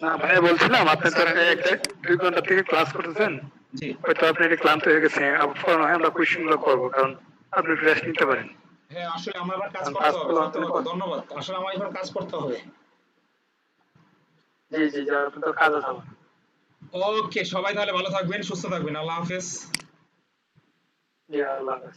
Speaker 2: না ভাই, বলছিলাম আপনি তো একটা 2 ঘন্টা থেকে ক্লাস করতেছেন,
Speaker 1: জি।
Speaker 2: হয়তো আপনি একটু ক্লান্ত হয়ে গেছে। আবার নয় আমরা কোয়েশ্চেন গুলো করবো, কারণ আপনি রেস্ট নিতে পারেন।
Speaker 1: হ্যাঁ, আসলে আমার আবার কাজ
Speaker 2: কারণ
Speaker 1: করতে
Speaker 2: কাজ
Speaker 1: হবে,
Speaker 2: করলে
Speaker 1: সত্য কথা, ধন্যবাদ। আসলে আমার এবার কাজ করতে হবে।
Speaker 2: জি জি জি, আপনি তো কাজ আছে।
Speaker 1: ওকে, সবাই তাহলে ভালো থাকবেন, সুস্থ থাকবেন। আল্লাহ হাফেজ।
Speaker 2: জি, আল্লাহ হাফেজ।